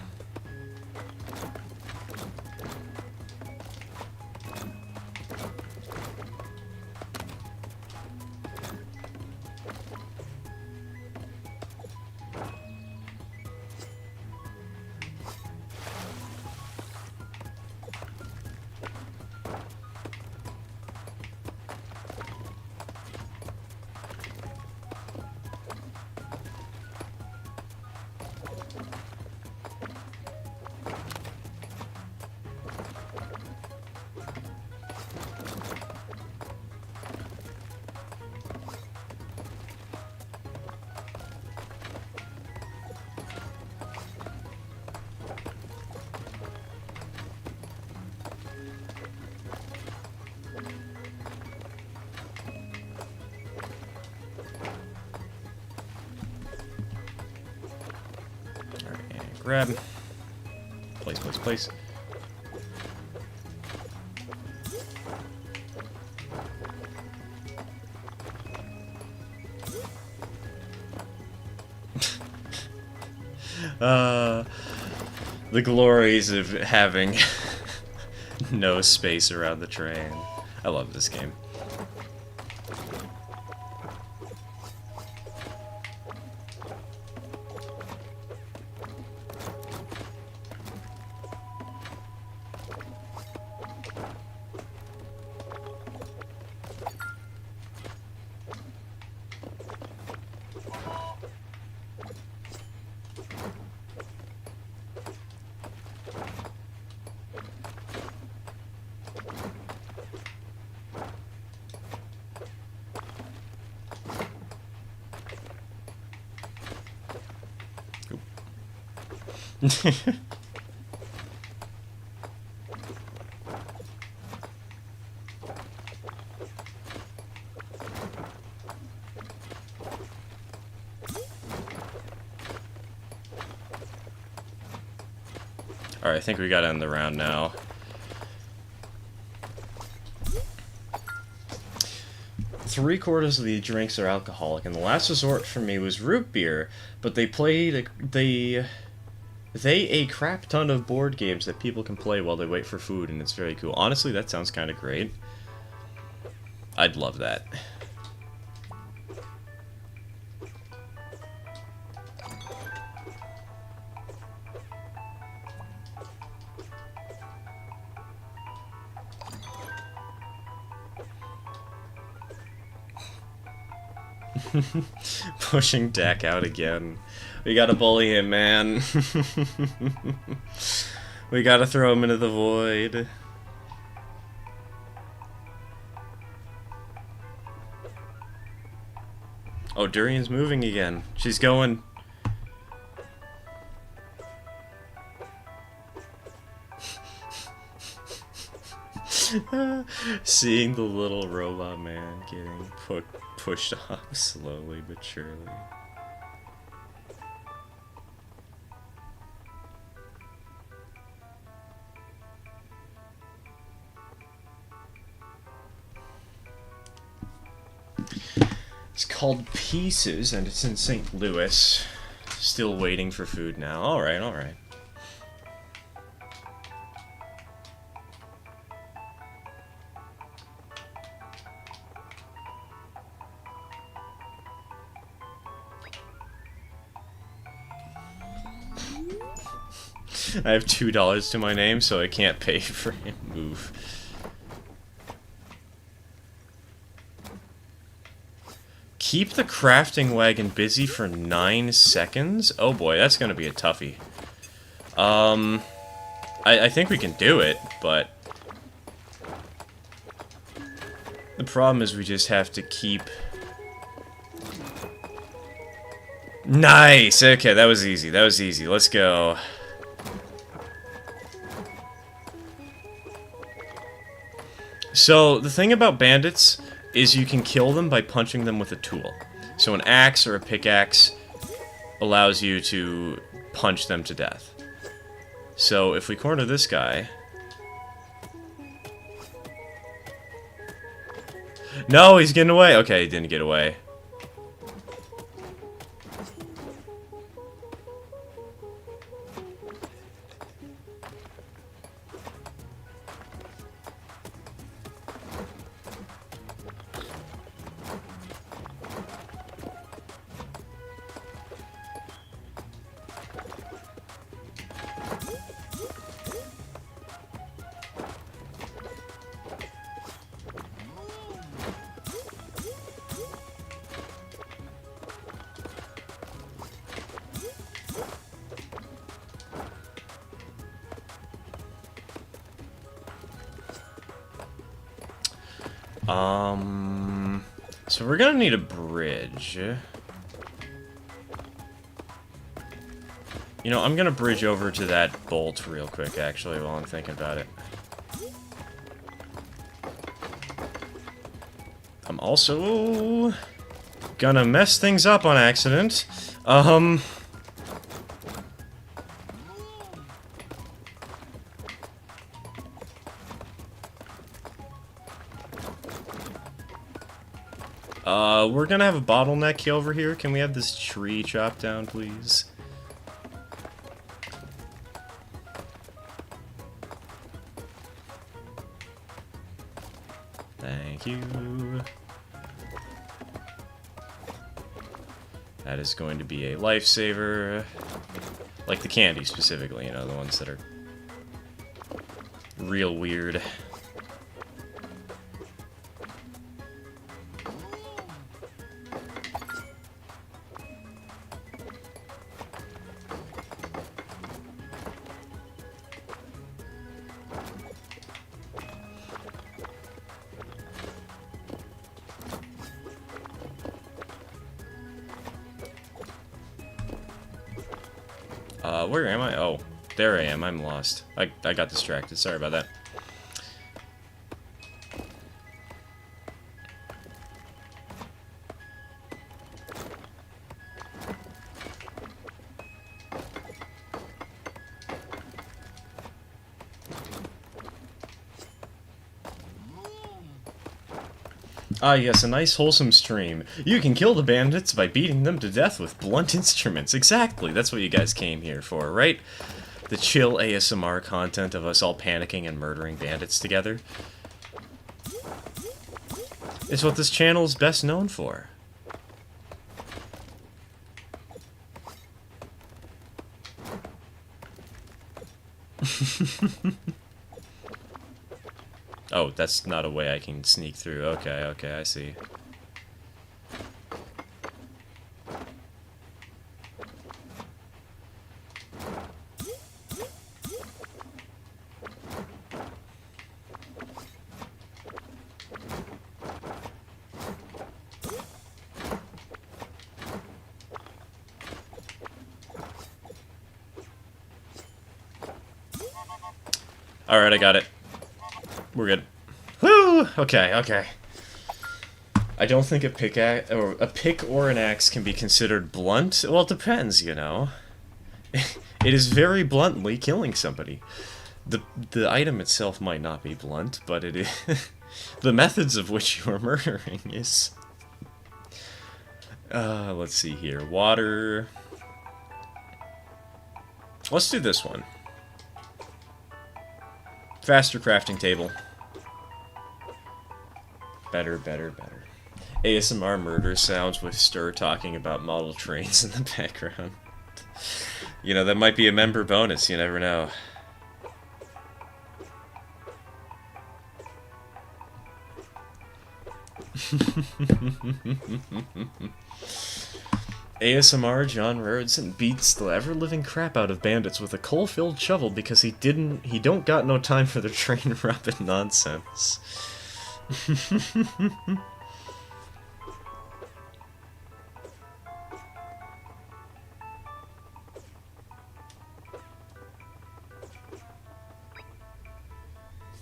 Grab. Place, place, place. The glories of having no space around the train. I love this game. Alright, I think we gotta end the round now. Three-quarters of the drinks are alcoholic, and the last resort for me was root beer, but they a crap ton of board games that people can play while they wait for food, and it's very cool. Honestly, that sounds kind of great. I'd love that. Pushing Dak out again. We gotta bully him, man. We gotta throw him into the void. Oh, Durian's moving again. She's going. Seeing the little robot man getting pushed off slowly but surely. It's called Pieces, and it's in St. Louis. Still waiting for food now. Alright, alright. I have $2 to my name, so I can't pay for him to move. Keep the crafting wagon busy for 9 seconds? Oh boy, that's gonna be a toughie. I think we can do it, but the problem is we just have to keep... Nice! Okay, that was easy. That was easy. Let's go. So, the thing about bandits is you can kill them by punching them with a tool. So an axe or a pickaxe allows you to punch them to death. So if we corner this guy... No, he's getting away! Okay, he didn't get away. So we're gonna need a bridge. You know, I'm gonna bridge over to that bolt real quick, actually, while I'm thinking about it. I'm also gonna mess things up on accident. We're gonna have a bottleneck over here. Can we have this tree chopped down, please? Thank you. That is going to be a lifesaver. Like the candy, specifically, you know, the ones that are real weird. Where am I? Oh, there I am. I'm lost. I got distracted. Sorry about that. Ah, yes, a nice wholesome stream. You can kill the bandits by beating them to death with blunt instruments. Exactly, that's what you guys came here for, right? The chill ASMR content of us all panicking and murdering bandits together. It's what this channel is best known for. Oh, that's not a way I can sneak through. Okay, okay, I see. Alright, I got it. We're good. Woo! Okay, okay. I don't think a pick or an axe can be considered blunt. Well, it depends, you know. It is very bluntly killing somebody. The item itself might not be blunt, but it is the methods of which you are murdering is. Let's see here. Water. Let's do this one. Faster crafting table. Better, better, better. ASMR murder sounds with Stir talking about model trains in the background. You know, that might be a member bonus, you never know. ASMR John Rhodes beats the ever-living crap out of bandits with a coal-filled shovel because he don't got no time for the train robin nonsense.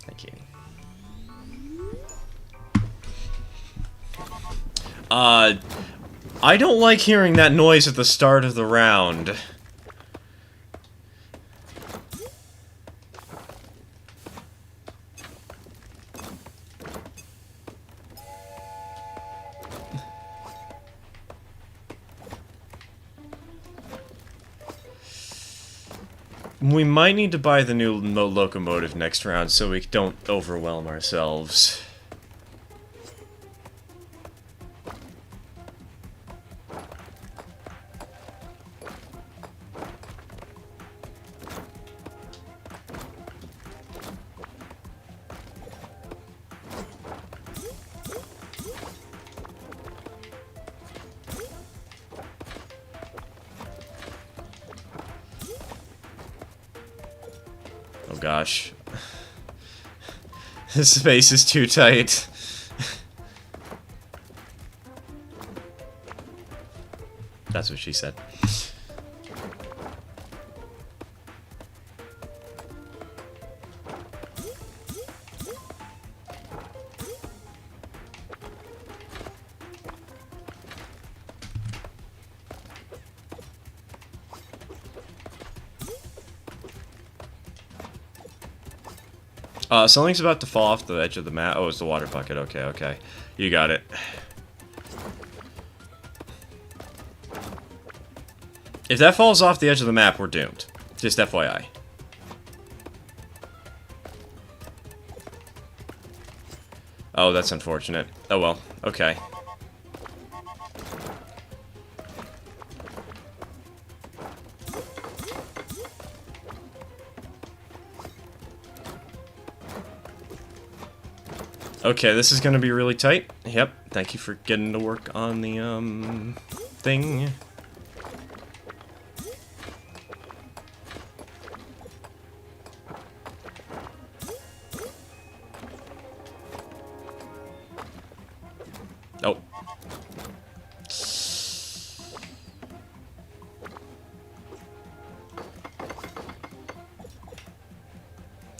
Thank you. I don't like hearing that noise at the start of the round. We might need to buy the new locomotive next round so we don't overwhelm ourselves. Oh gosh. This space is too tight. That's what she said. Something's about to fall off the edge of the map. Oh, it's the water bucket. Okay, okay. You got it. If that falls off the edge of the map, we're doomed. Just FYI. Oh, that's unfortunate. Oh well. Okay. Okay, this is gonna be really tight. Yep, thank you for getting to work on the, thing. Oh.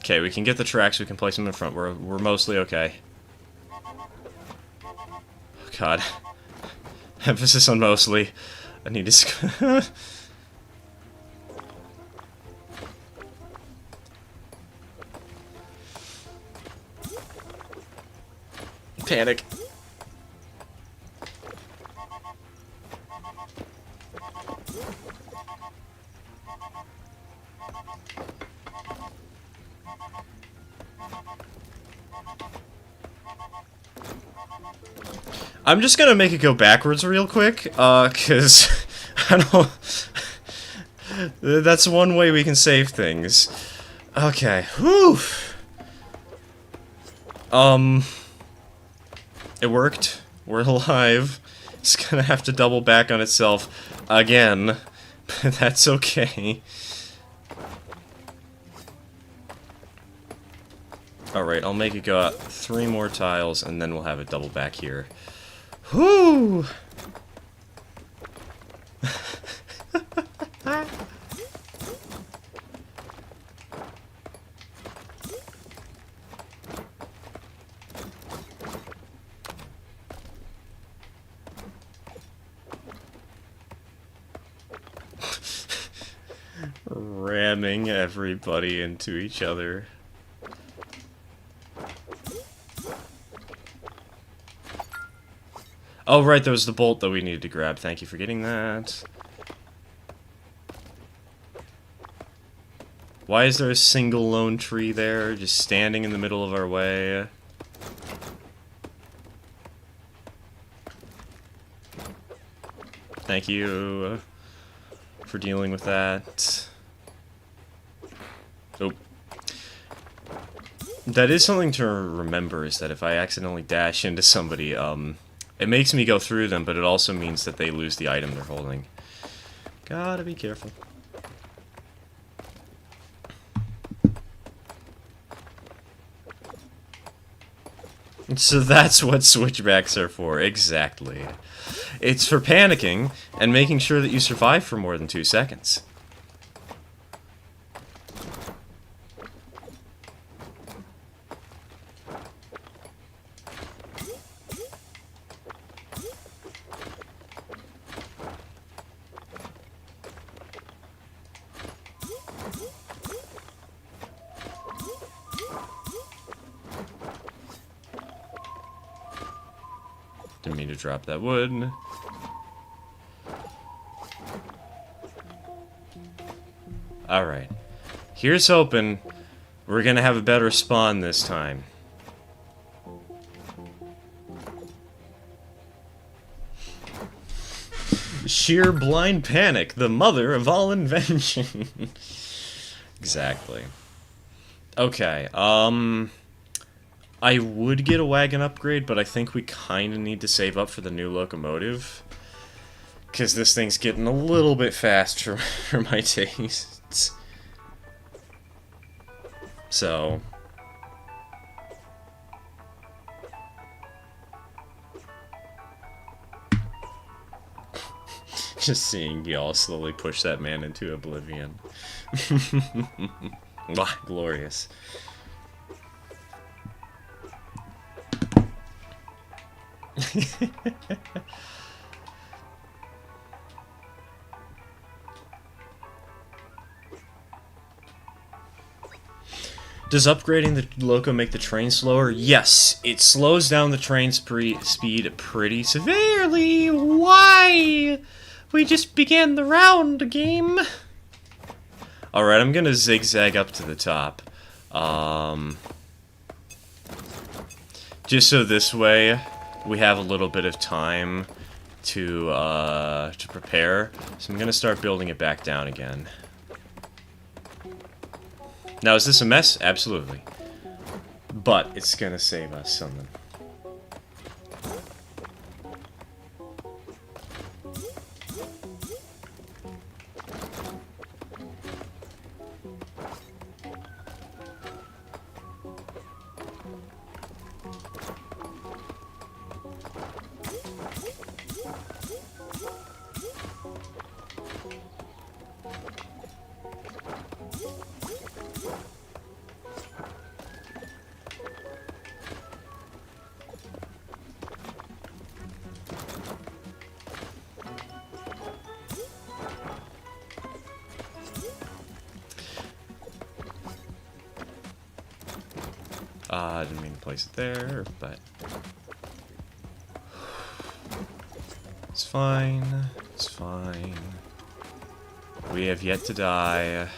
Okay, we can get the tracks, we can place them in front. We're mostly okay. God. Emphasis on mostly. I need to... Panic. I'm just gonna make it go backwards real quick, cause I don't... That's one way we can save things. Okay, whew! It worked. We're alive. It's gonna have to double back on itself again, but that's okay. Alright, I'll make it go out 3 more tiles, and then we'll have it double back here. Whoo! Ramming everybody into each other. Oh, right, there was the bolt that we needed to grab. Thank you for getting that. Why is there a single lone tree there, just standing in the middle of our way? Thank you for dealing with that. Oh. That is something to remember, is that if I accidentally dash into somebody, it makes me go through them, but it also means that they lose the item they're holding. Gotta be careful. So that's what switchbacks are for, exactly. It's for panicking and making sure that you survive for more than 2 seconds. Didn't mean to drop that wood. Alright. Here's hoping we're gonna have a better spawn this time. Sheer blind panic, the mother of all invention. Exactly. Okay, I would get a wagon upgrade, but I think we kinda need to save up for the new locomotive. Because this thing's getting a little bit fast for my tastes. So... just seeing y'all slowly push that man into oblivion. Ah, glorious. Does upgrading the loco make the train slower? Yes, it slows down the train speed pretty severely. Why? We just began the round game. Alright, I'm gonna zigzag up to the top. Just so this way we have a little bit of time to prepare. So I'm gonna start building it back down again. Now, is this a mess? Absolutely. But it's gonna save us something. I didn't mean to place it there, but... it's fine. It's fine. We have yet to die.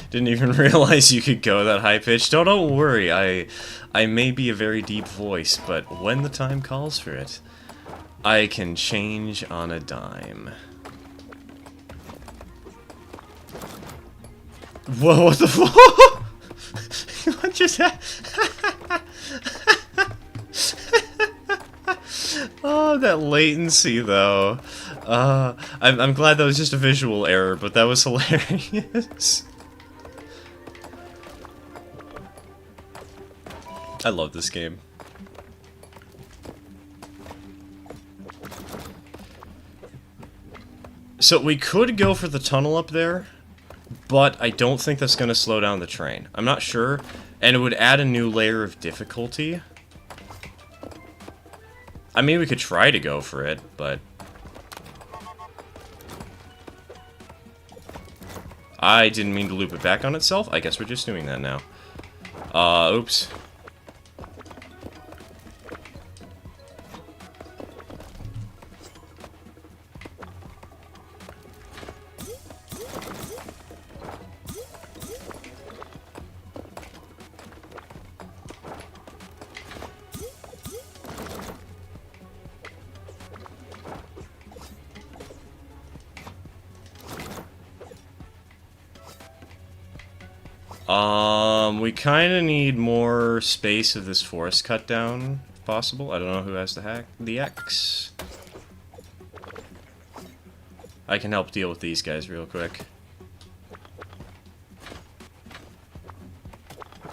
Didn't even realize you could go that high pitched. Oh, don't worry, I may be a very deep voice, but when the time calls for it, I can change on a dime. Whoa, what the fuck? What just happened? Oh, that latency, though. I'm glad that was just a visual error, but that was hilarious. I love this game. So we could go for the tunnel up there, but I don't think that's going to slow down the train. I'm not sure, and it would add a new layer of difficulty. I mean, we could try to go for it, but... I didn't mean to loop it back on itself. I guess we're just doing that now. Oops. We kind of need more space of this forest cut down, if possible. I don't know who has the X. I can help deal with these guys real quick.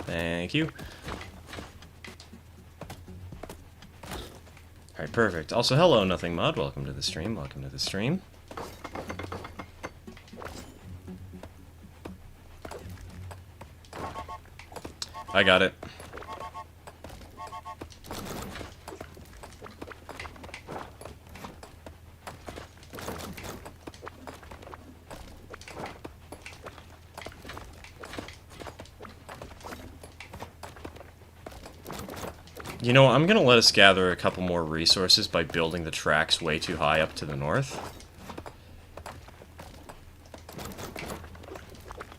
Thank you. Alright, perfect. Also, hello, Nothing Mod. Welcome to the stream. Welcome to the stream. I got it. You know, I'm gonna let us gather a couple more resources by building the tracks way too high up to the north.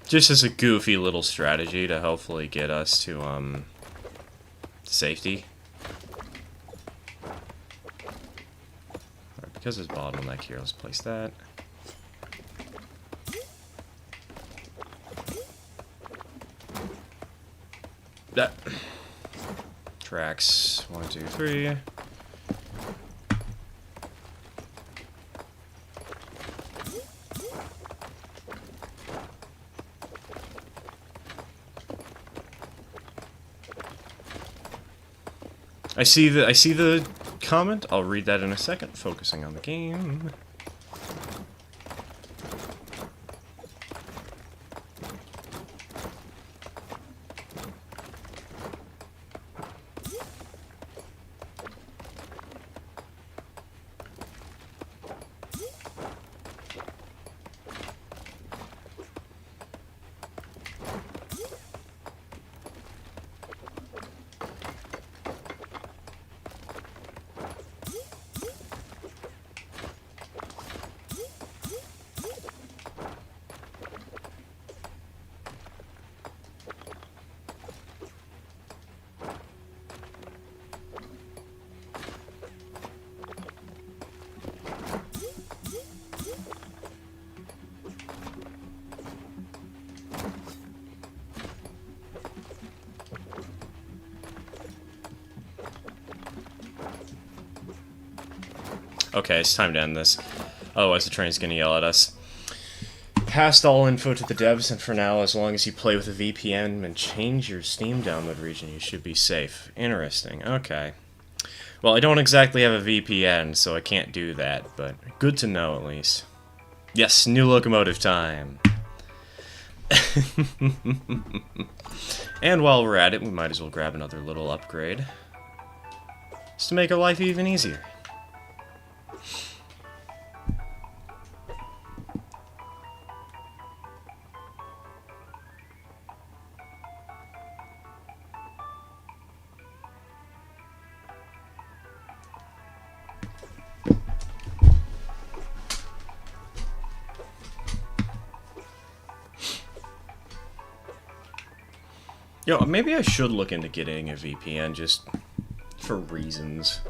Just as a goofy little strategy to hopefully get us to, safety. Alright, because there's a bottleneck here, let's place that. That. Tracks, 1, 2, 3. I see the comment. I'll read that in a second, focusing on the game. Okay, it's time to end this. Otherwise the train's gonna yell at us. Passed all info to the devs, and for now, as long as you play with a VPN and change your Steam download region, you should be safe. Interesting, okay. Well, I don't exactly have a VPN, so I can't do that, but good to know at least. Yes, new locomotive time! And while we're at it, we might as well grab another little upgrade. Just to make our life even easier. Yo, maybe I should look into getting a VPN just for reasons.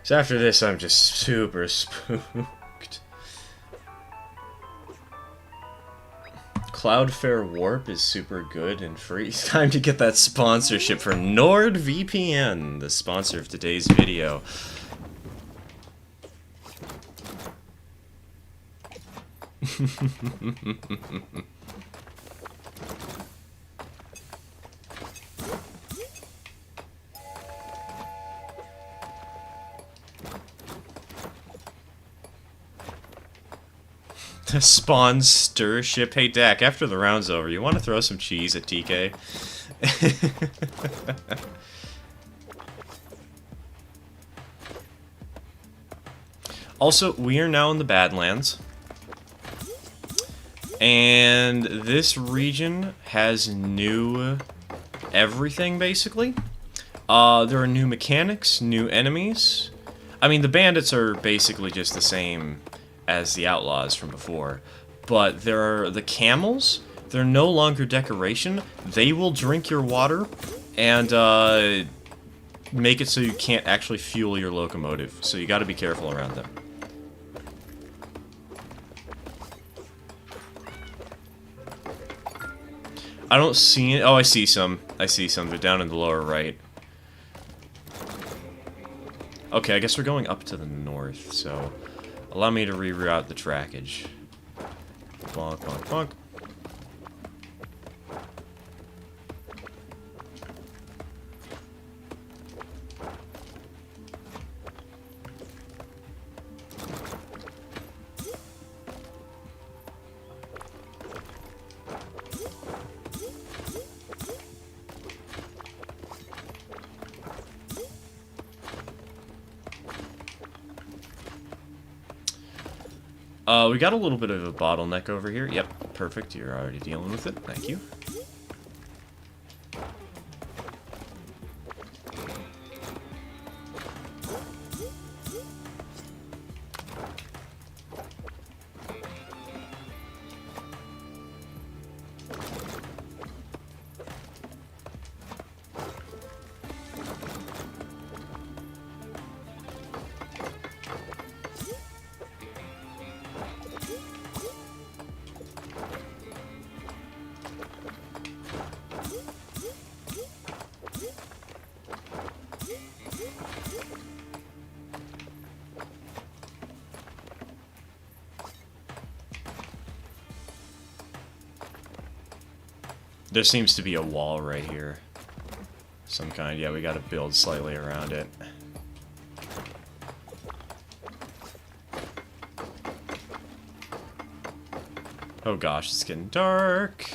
So after this, I'm just super spooked. Cloudflare Warp is super good and free. It's time to get that sponsorship for NordVPN, the sponsor of today's video. The spawn stir ship. Hey Dak, after the round's over, you want to throw some cheese at TK? Also, we are now in the Badlands. And this region has new everything, basically. There are new mechanics, new enemies. I mean, the bandits are basically just the same as the outlaws from before, but there are the camels. They're no longer decoration. They will drink your water and make it so you can't actually fuel your locomotive, so you got to be careful around them. I don't see it. Oh, I see some. They're down in the lower right. Okay, I guess we're going up to the north, so allow me to reroute the trackage. Bonk, bonk, bonk. We got a little bit of a bottleneck over here. Yep, perfect. You're already dealing with it. Thank you. There seems to be a wall right here. Some kind. Yeah, we gotta build slightly around it. Oh gosh, it's getting dark.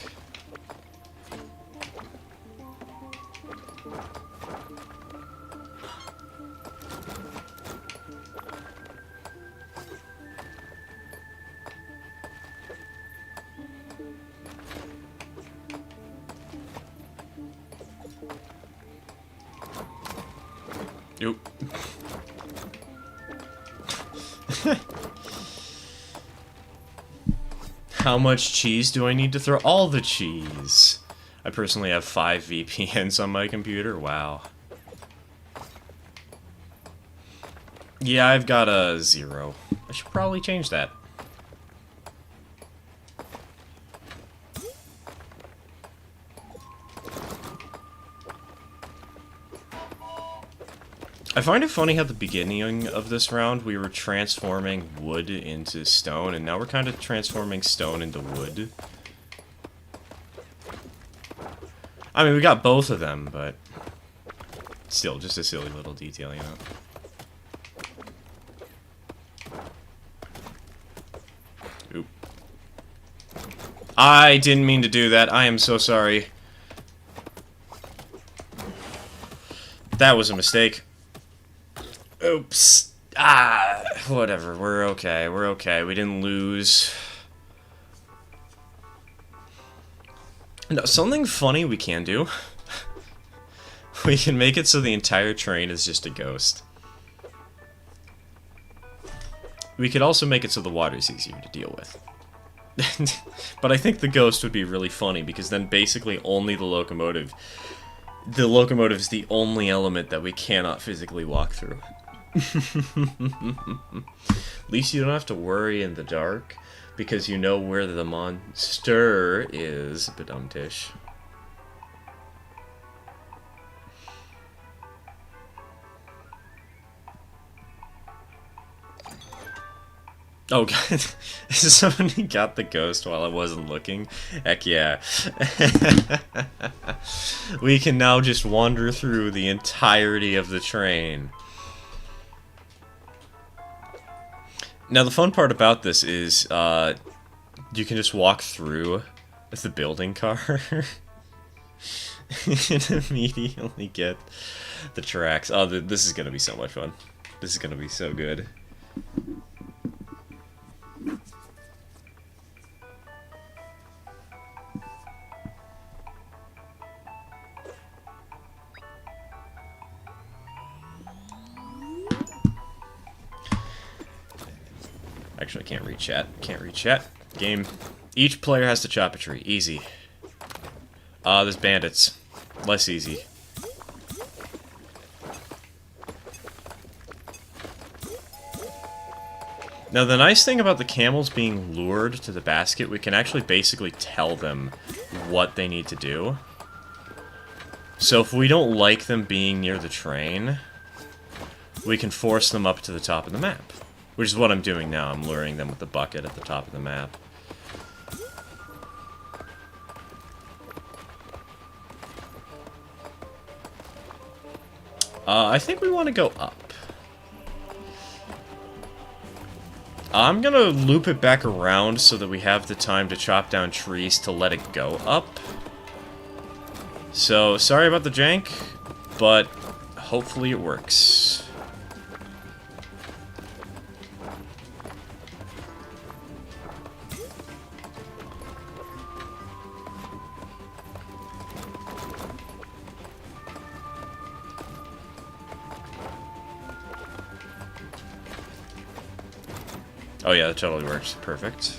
Oop. How much cheese do I need to throw? All the cheese. I personally have 5 VPNs on my computer. Wow. Yeah, I've got a 0. I should probably change that. I find it funny how at the beginning of this round we were transforming wood into stone, and now we're kind of transforming stone into wood. I mean, we got both of them, but still, just a silly little detail, you know? Oop. I didn't mean to do that. I am so sorry. That was a mistake. Oops. Ah, whatever. We're okay. We're okay. We didn't lose. No, something funny we can do. We can make it so the entire train is just a ghost. We could also make it so the water's easier to deal with. But I think the ghost would be really funny, because then basically only the locomotive... The locomotive is the only element that we cannot physically walk through. At least you don't have to worry in the dark, because you know where the monster is. Badumtish. Oh god, somebody got the ghost while I wasn't looking. Heck yeah. We can now just wander through the entirety of the train. Now the fun part about this is you can just walk through with the building car and immediately get the tracks. Oh, this is gonna be so much fun. This is gonna be so good. Actually, I can't read chat. Can't read chat. Game. Each player has to chop a tree. Easy. There's bandits. Less easy. Now, the nice thing about the camels being lured to the basket, we can actually basically tell them what they need to do. So if we don't like them being near the train, we can force them up to the top of the map. Which is what I'm doing now. I'm luring them with the bucket at the top of the map. I think we want to go up. I'm gonna loop it back around so that we have the time to chop down trees to let it go up. So, sorry about the jank, but hopefully it works. Oh yeah, that totally works. Perfect.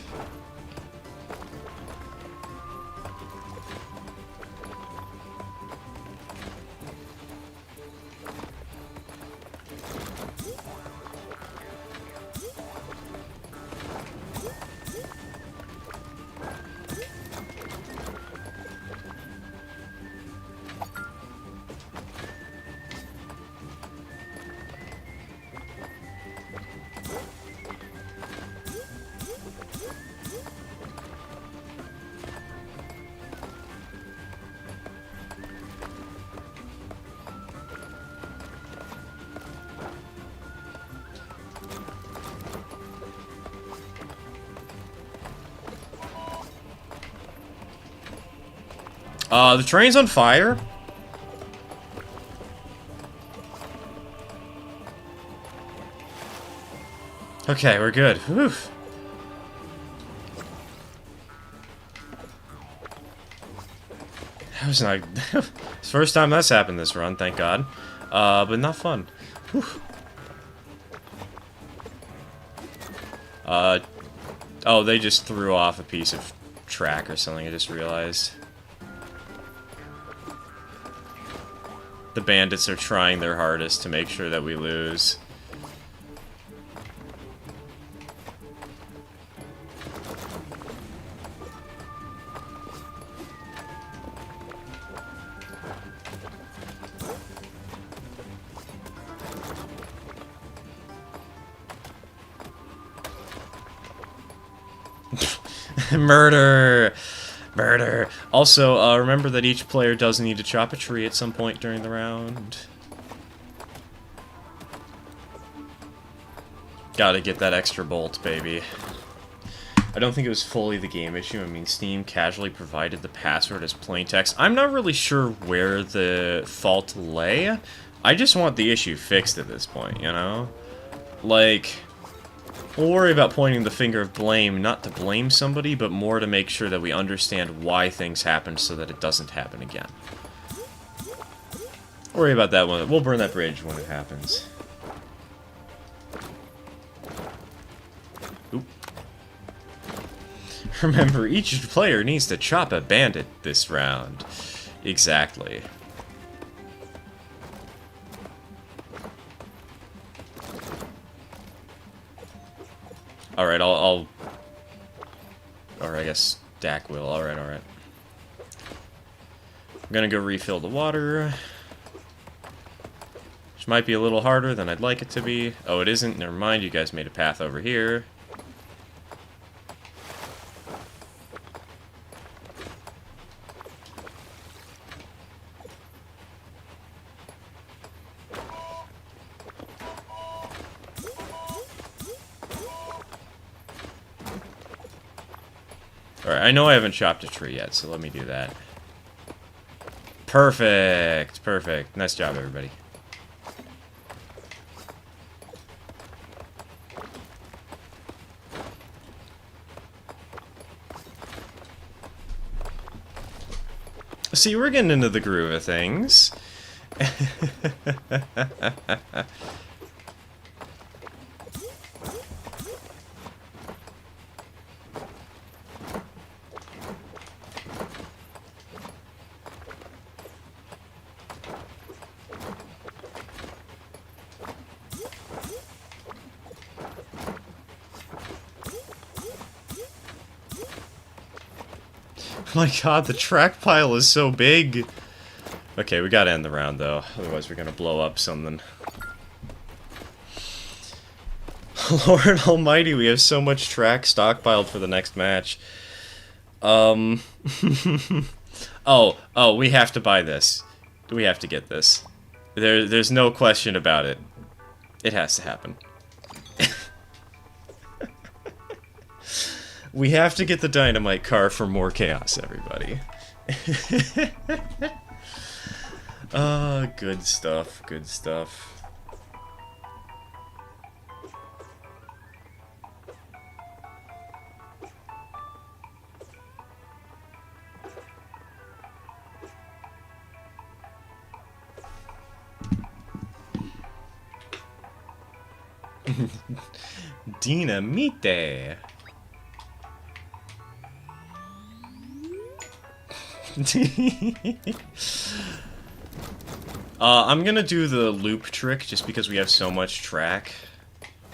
The train's on fire? Okay, we're good. Whew. That was not... It's the first time that's happened this run, thank God. But not fun. Whew. Oh, they just threw off a piece of track or something, I just realized. The bandits are trying their hardest to make sure that we lose. Murder! Murder! Also, remember that each player does need to chop a tree at some point during the round. Gotta get that extra bolt, baby. I don't think it was fully the game issue. I mean, Steam casually provided the password as plain text. I'm not really sure where the fault lay. I just want the issue fixed at this point, you know? Like... We'll worry about pointing the finger of blame, not to blame somebody, but more to make sure that we understand why things happened so that it doesn't happen again. Worry about that one. We'll burn that bridge when it happens. Oop. Remember, each player needs to chop a bandit this round. Exactly. Alright, I'll... Or I guess Dak will. Alright, alright. I'm gonna go refill the water. Which might be a little harder than I'd like it to be. Oh, it isn't. Never mind, you guys made a path over here. Alright, I know I haven't chopped a tree yet, so let me do that. Perfect! Perfect. Nice job, everybody. See, we're getting into the groove of things. Oh my god, the track pile is so big. Okay, we gotta end the round, though. Otherwise, we're gonna blow up something. Lord almighty, we have so much track stockpiled for the next match. Oh, we have to buy this. We have to get this. There's no question about it. It has to happen. We have to get the dynamite car for more chaos, everybody. Good stuff, good stuff. Dinamite. I'm gonna do the loop trick just because we have so much track.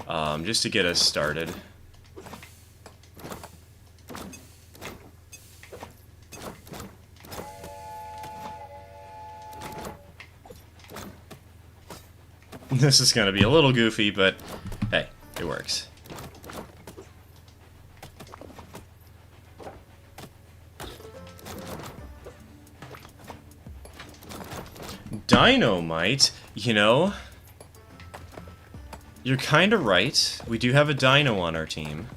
Just to get us started. This is gonna be a little goofy, but hey, it works. Dynamite, you know, you're kinda right. We do have a dino on our team.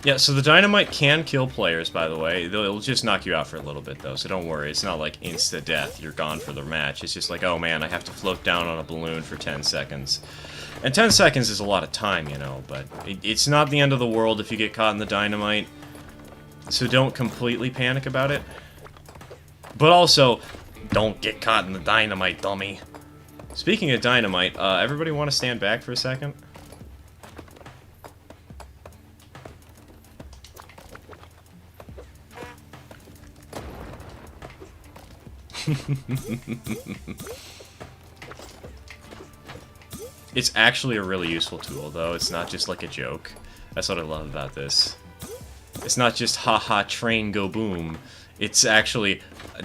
Yeah, so the dynamite can kill players, by the way. It'll just knock you out for a little bit, though, so don't worry. It's not like insta-death. You're gone for the match. It's just like, oh man, I have to float down on a balloon for 10 seconds. And 10 seconds is a lot of time, you know, but it's not the end of the world if you get caught in the dynamite. So don't completely panic about it. But also, don't get caught in the dynamite, dummy. Speaking of dynamite, everybody want to stand back for a second? It's actually a really useful tool, though. It's not just like a joke. That's what I love about this. It's not just haha train go boom. It's actually,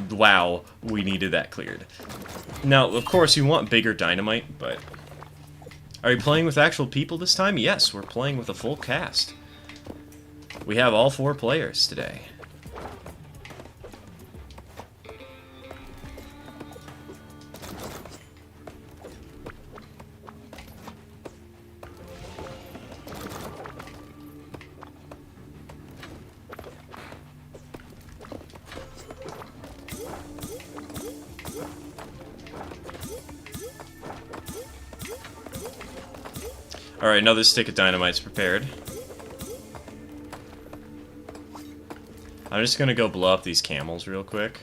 wow, we needed that cleared. Now, of course, you want bigger dynamite, but are you playing with actual people this time? Yes, we're playing with a full cast. We have all 4 players today. Alright, another stick of dynamite's prepared. I'm just gonna go blow up these camels real quick.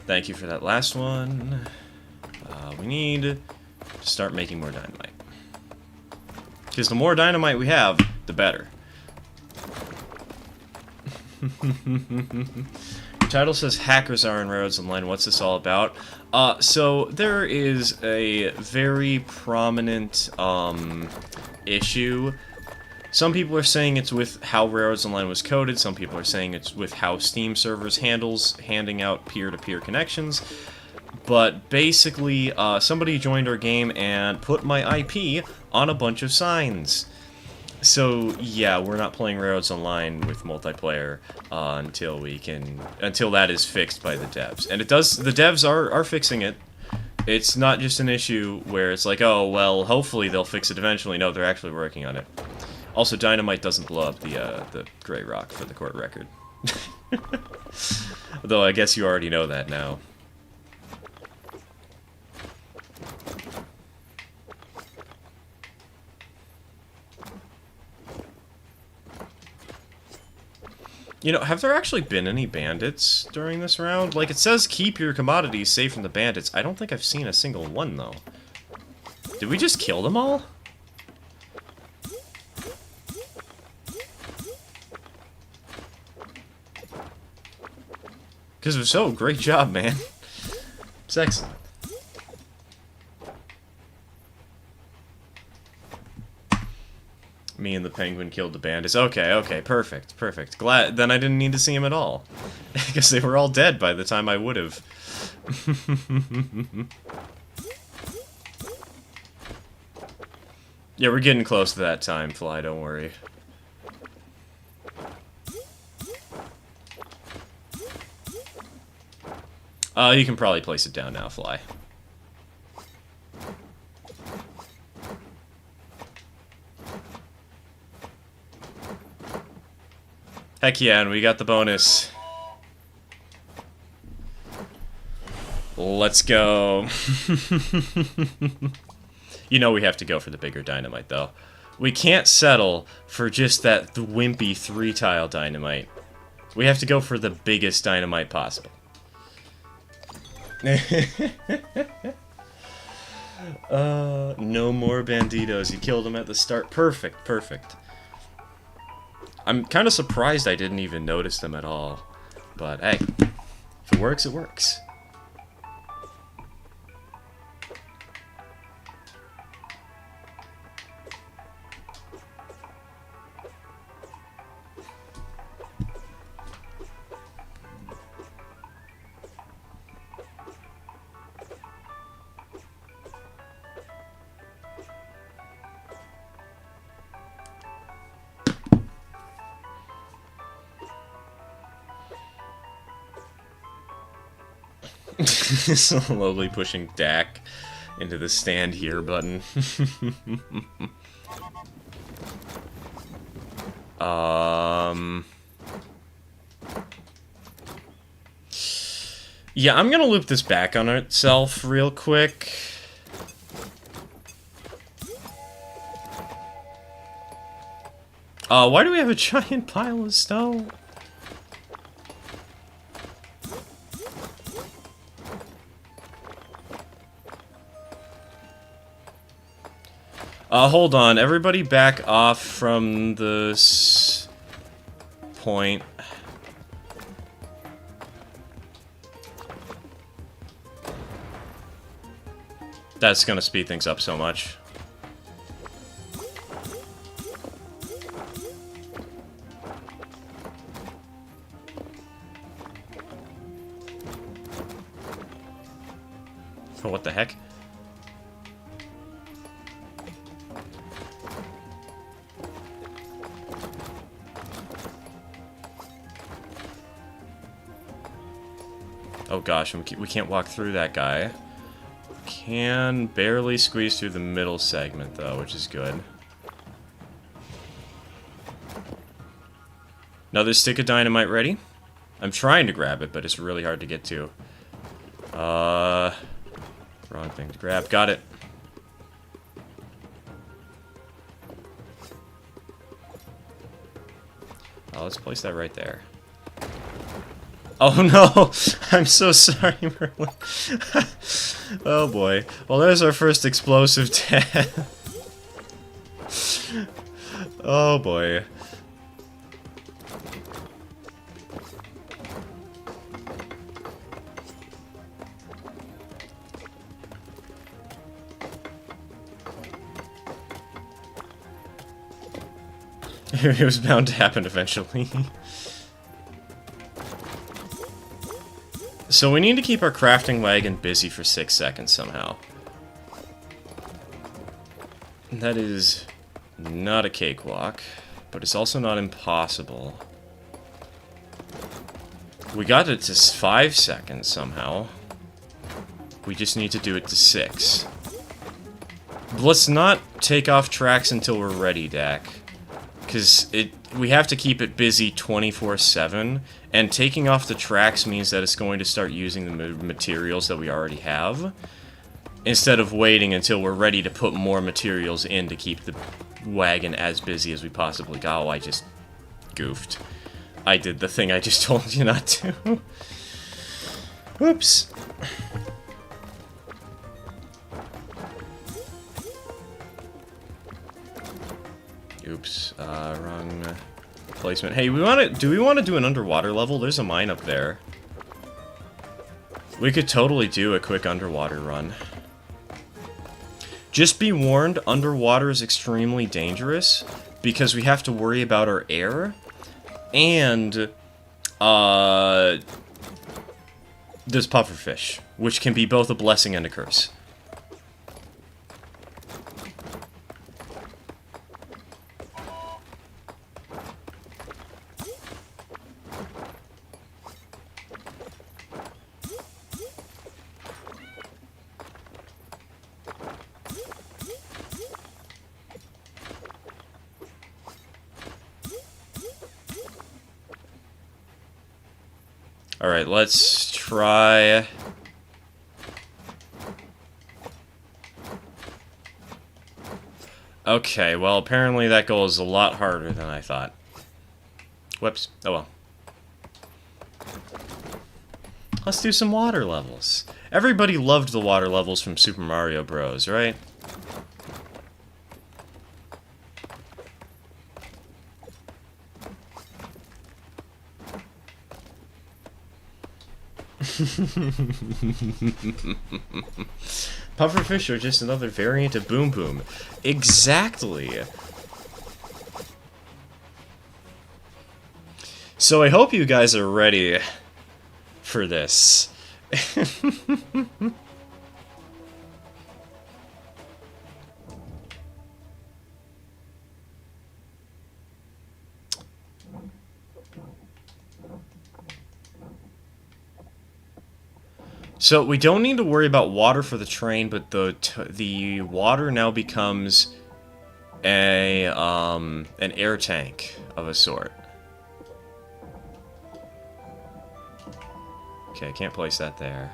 Thank you for that last one. We need to start making more dynamite. Because the more dynamite we have, the better. Your title says hackers are on roads online. What's this all about? So there is a very prominent issue. Some people are saying it's with how Railroads Online was coded. Some people are saying it's with how Steam servers handing out peer-to-peer connections. But basically, somebody joined our game and put my IP on a bunch of signs. So yeah, we're not playing Railroads Online with multiplayer until that is fixed by the devs. And the devs are fixing it. It's not just an issue where it's like, oh well, hopefully they'll fix it eventually. No, they're actually working on it. Also, dynamite doesn't blow up the gray rock, for the court record. Though I guess you already know that now. You know, have there actually been any bandits during this round? Like, it says keep your commodities safe from the bandits. I don't think I've seen a single one, though. Did we just kill them all? Because if so, great job, man. It's excellent. Me and the penguin killed the bandits. Okay, perfect, perfect. Glad, then I didn't need to see him at all. Because they were all dead by the time I would have. Yeah, we're getting close to that time, Fly, don't worry. You can probably place it down now, Fly. Heck yeah, and we got the bonus. Let's go. You know we have to go for the bigger dynamite, though. We can't settle for just that wimpy 3-tile dynamite. We have to go for the biggest dynamite possible. No more banditos. You killed him at the start. Perfect, perfect. I'm kind of surprised I didn't even notice them at all. But hey, if it works, it works. Slowly pushing Dak into the stand here button. Yeah, I'm gonna loop this back on itself real quick. Why do we have a giant pile of snow? Hold on. Everybody back off from this point. That's gonna speed things up so much. Oh, what the heck? Oh gosh, we can't walk through that guy. Can barely squeeze through the middle segment though, which is good. Another stick of dynamite ready. I'm trying to grab it, but it's really hard to get to. Wrong thing to grab. Got it. Oh, let's place that right there. Oh no! I'm so sorry, Merlin. Oh boy. Well, there's our first explosive death. Oh boy. It was bound to happen eventually. So we need to keep our crafting wagon busy for 6 seconds somehow. That is not a cakewalk, but it's also not impossible. We got it to 5 seconds somehow. We just need to do it to 6. Let's not take off tracks until we're ready, Dak. Because we have to keep it busy 24/7, and taking off the tracks means that it's going to start using the materials that we already have, instead of waiting until we're ready to put more materials in to keep the wagon as busy as we possibly got. Oh, I just goofed. I did the thing I just told you not to. Whoops. Oops, wrong placement. Hey, do we want to do an underwater level? There's a mine up there. We could totally do a quick underwater run. Just be warned, underwater is extremely dangerous because we have to worry about our air, and there's pufferfish, which can be both a blessing and a curse. Alright, let's try... Okay, well, apparently that goal is a lot harder than I thought. Whoops. Oh well. Let's do some water levels. Everybody loved the water levels from Super Mario Bros., right? Pufferfish are just another variant of Boom Boom. Exactly. So I hope you guys are ready for this. So we don't need to worry about water for the train, but the water now becomes an air tank of a sort. Okay, I can't place that there.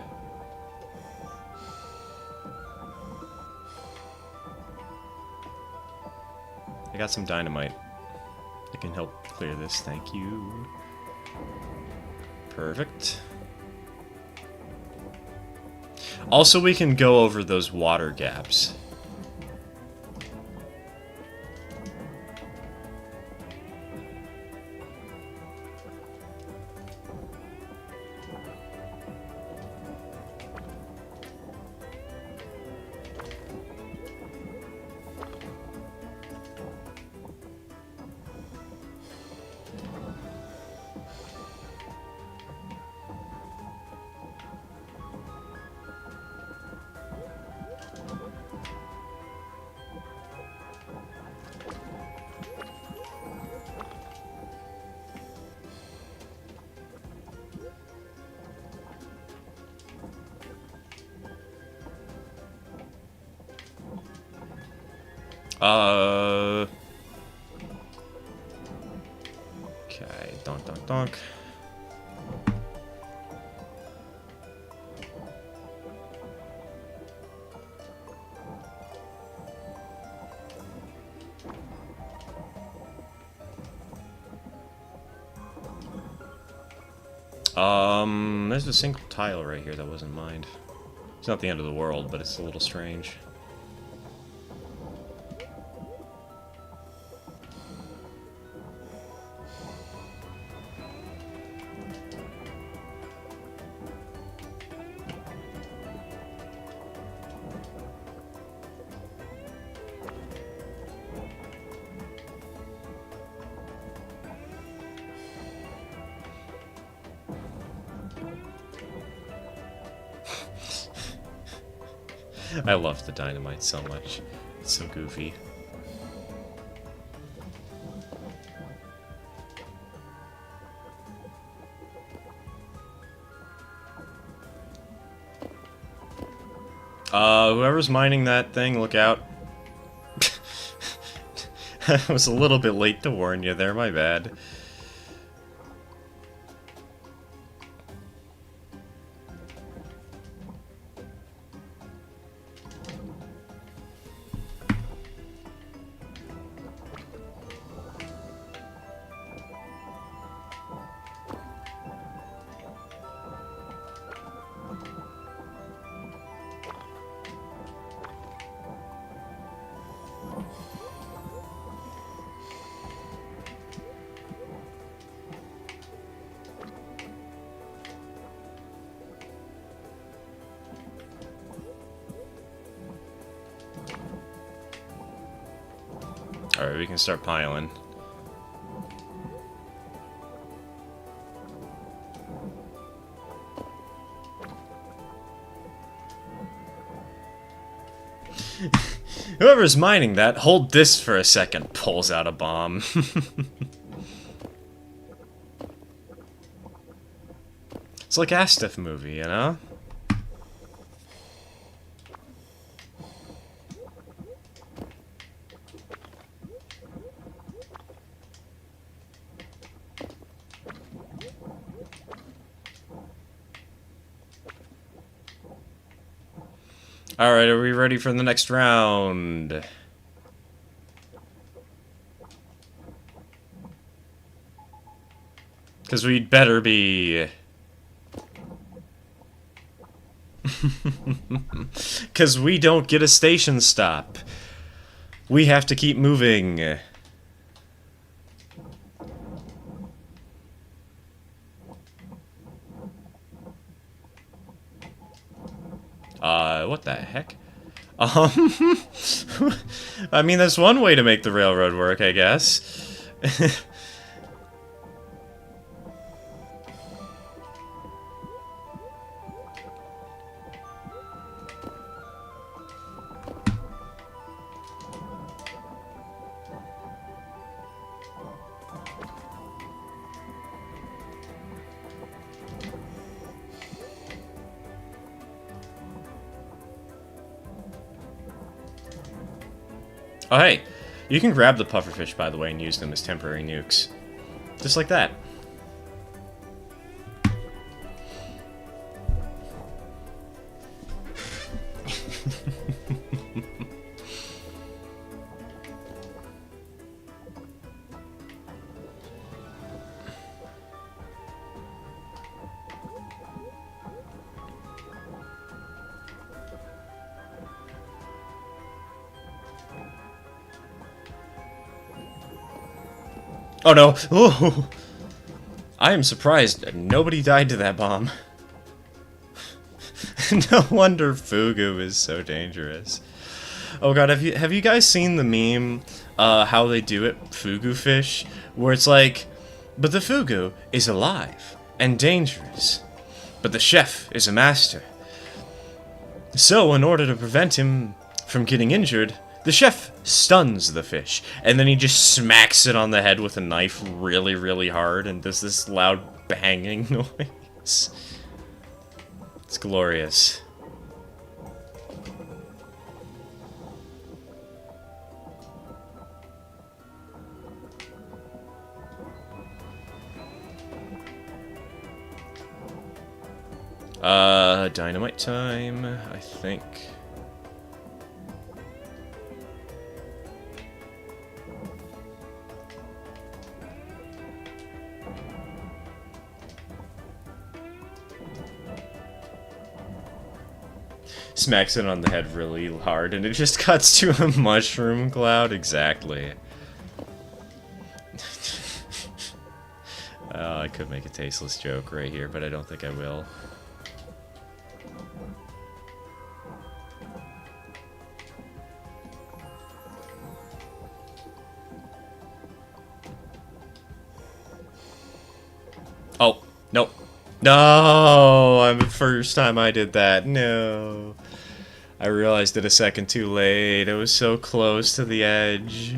I got some dynamite. I can help clear this, thank you. Perfect. Also, we can go over those water gaps. Okay, donk, donk, donk. There's a single tile right here that wasn't mined. It's not the end of the world, but it's a little strange. I love the dynamite so much. It's so goofy. Whoever's mining that thing, look out. I was a little bit late to warn you there, my bad. Alright, we can start piling. Whoever's mining that, hold this for a second, pulls out a bomb. It's like Asteth movie, you know? Alright, are we ready for the next round? Because we'd better be. Because we don't get a station stop. We have to keep moving. What the heck? I mean, that's one way to make the railroad work, I guess. Oh, hey, you can grab the pufferfish, by the way, and use them as temporary nukes. Just like that. Oh no! Ooh. I am surprised nobody died to that bomb. No wonder Fugu is so dangerous. Oh god, have you guys seen the meme, how they do it, Fugu fish? Where it's like, but the Fugu is alive and dangerous, but the chef is a master. So, in order to prevent him from getting injured, the chef stuns the fish, and then he just smacks it on the head with a knife really, really hard, and does this loud banging noise. It's glorious. Dynamite time, I think. Smacks it on the head really hard, and it just cuts to a mushroom cloud. Exactly. I could make a tasteless joke right here, but I don't think I will. Oh, nope. No, the first time I did that. No. I realized it a second too late. It was so close to the edge.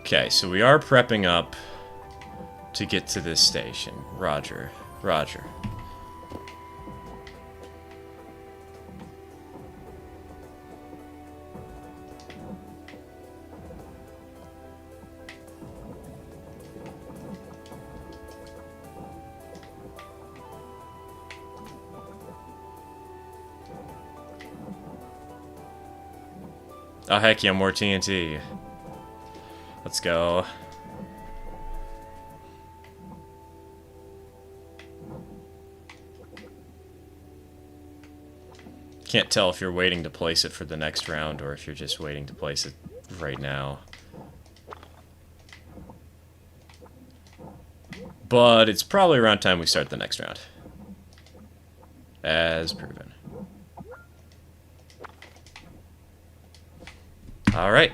Okay, so we are prepping up to get to this station. Roger. Roger. Oh, heck yeah, more TNT. Let's go. Can't tell if you're waiting to place it for the next round or if you're just waiting to place it right now. But it's probably around time we start the next round. As proven. Alright.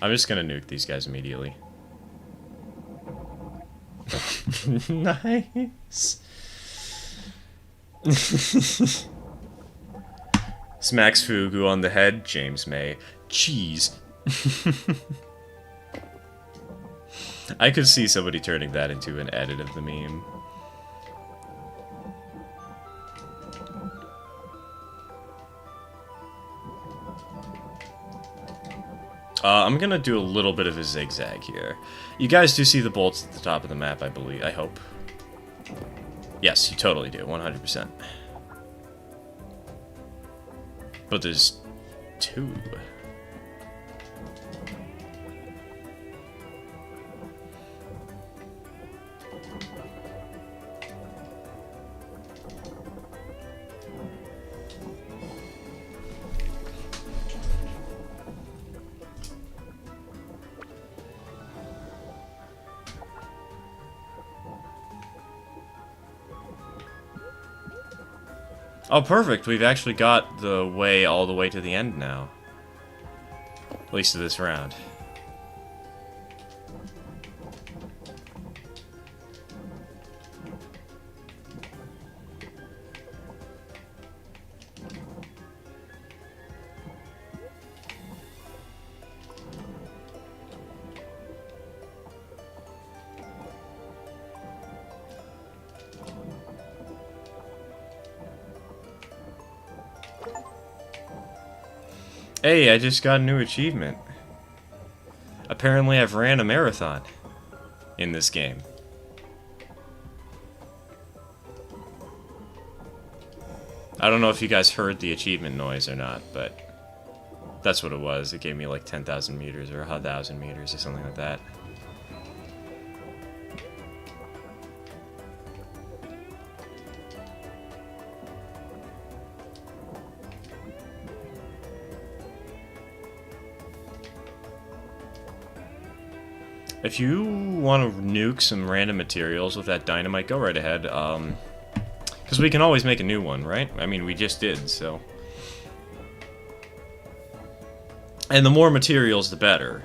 I'm just gonna nuke these guys immediately. Nice. Smacks Fugu on the head, James May. Cheese. I could see somebody turning that into an edit of the meme. I'm gonna do a little bit of a zigzag here. You guys do see the bolts at the top of the map, I believe. I hope. Yes, you totally do, 100%. But there's 2. Oh, perfect. We've actually got the way all the way to the end now. At least to this round. Hey, I just got a new achievement. Apparently I've ran a marathon in this game. I don't know if you guys heard the achievement noise or not, but that's what it was. It gave me like 10,000 meters or 1,000 meters or something like that. If you want to nuke some random materials with that dynamite, go right ahead. Because we can always make a new one, right? I mean, we just did, so. And the more materials, the better.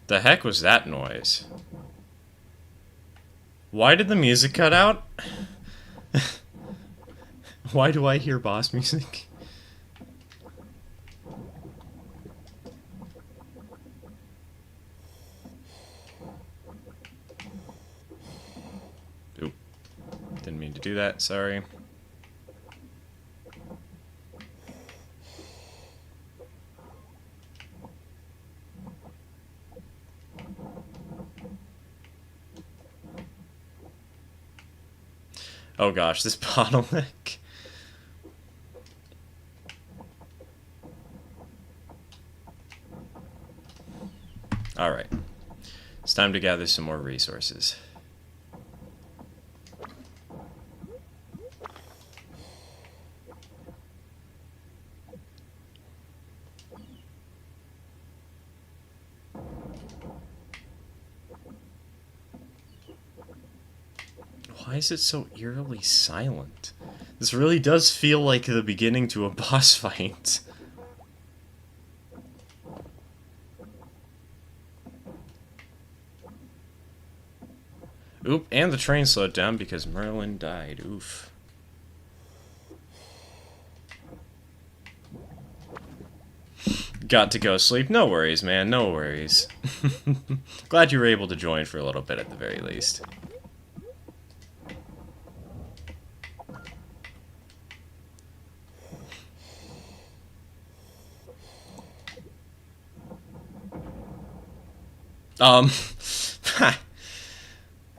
The heck was that noise? Why did the music cut out? Why do I hear boss music? Oop. Didn't mean to do that, sorry. Oh gosh, this bottleneck. Alright. It's time to gather some more resources. Why is it so eerily silent? This really does feel like the beginning to a boss fight. Oop, and the train slowed down because Merlin died. Oof. Got to go sleep? No worries, man, no worries. Glad you were able to join for a little bit at the very least.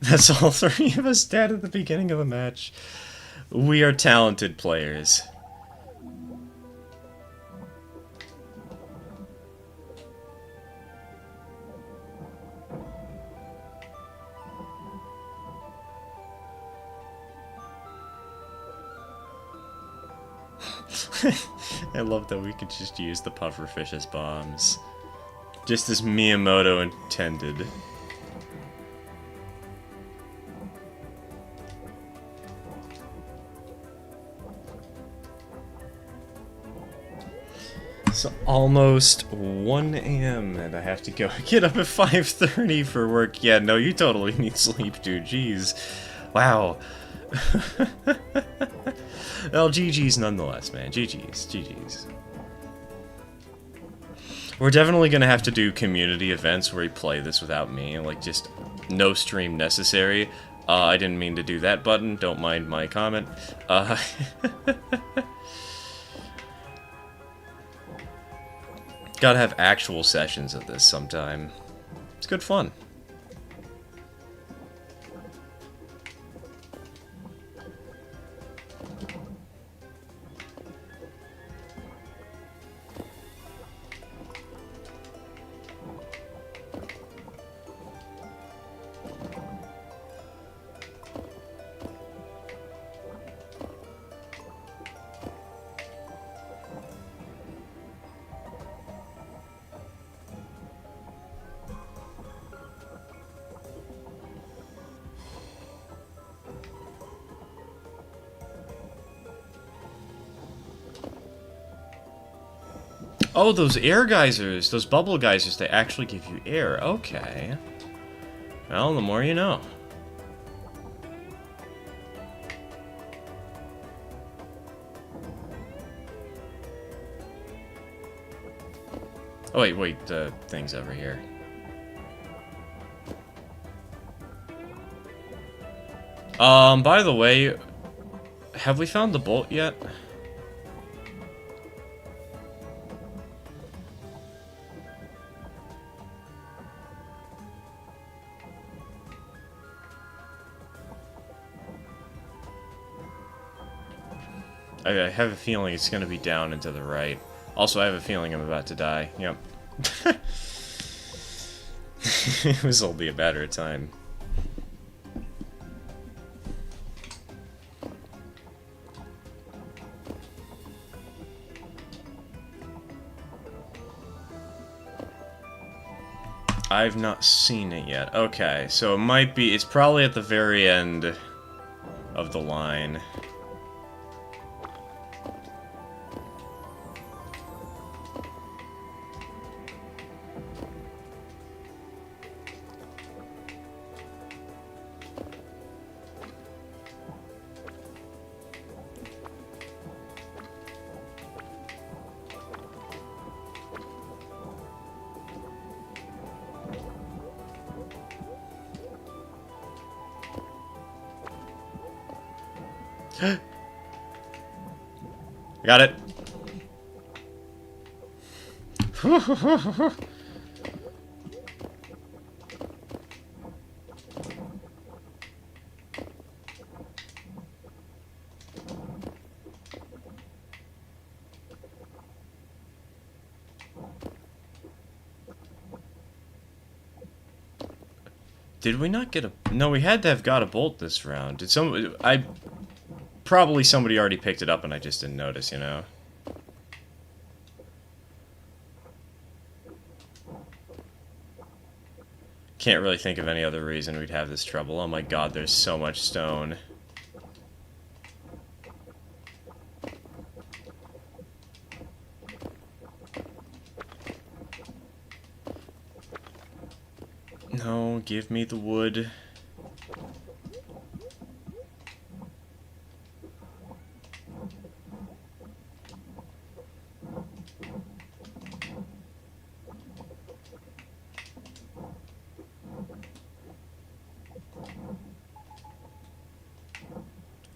That's all 3 of us dead at the beginning of the match. We are talented players. I love that we could just use the pufferfish as bombs. Just as Miyamoto intended. It's almost 1 a.m. and I have to go get up at 5:30 for work. Yeah, no, you totally need sleep, dude. Jeez. Wow. Well, GG's nonetheless, man. GG's. We're definitely gonna have to do community events where we play this without me, like just no stream necessary. I didn't mean to do that button, don't mind my comment. Gotta have actual sessions of this sometime. It's good fun. Oh, those air geysers, those bubble geysers, they actually give you air. Okay. Well, the more you know. Oh, wait, the thing's over here. By the way, have we found the bolt yet? I have a feeling it's going to be down and to the right. Also, I have a feeling I'm about to die. Yep. This will be a better time. I've not seen it yet. Okay, so it might be... It's probably at the very end of the line. Got it. Did we not get a... No, we had to have got a bolt this round. Did some... Probably somebody already picked it up and I just didn't notice, you know? Can't really think of any other reason we'd have this trouble. Oh my god, there's so much stone. No, give me the wood.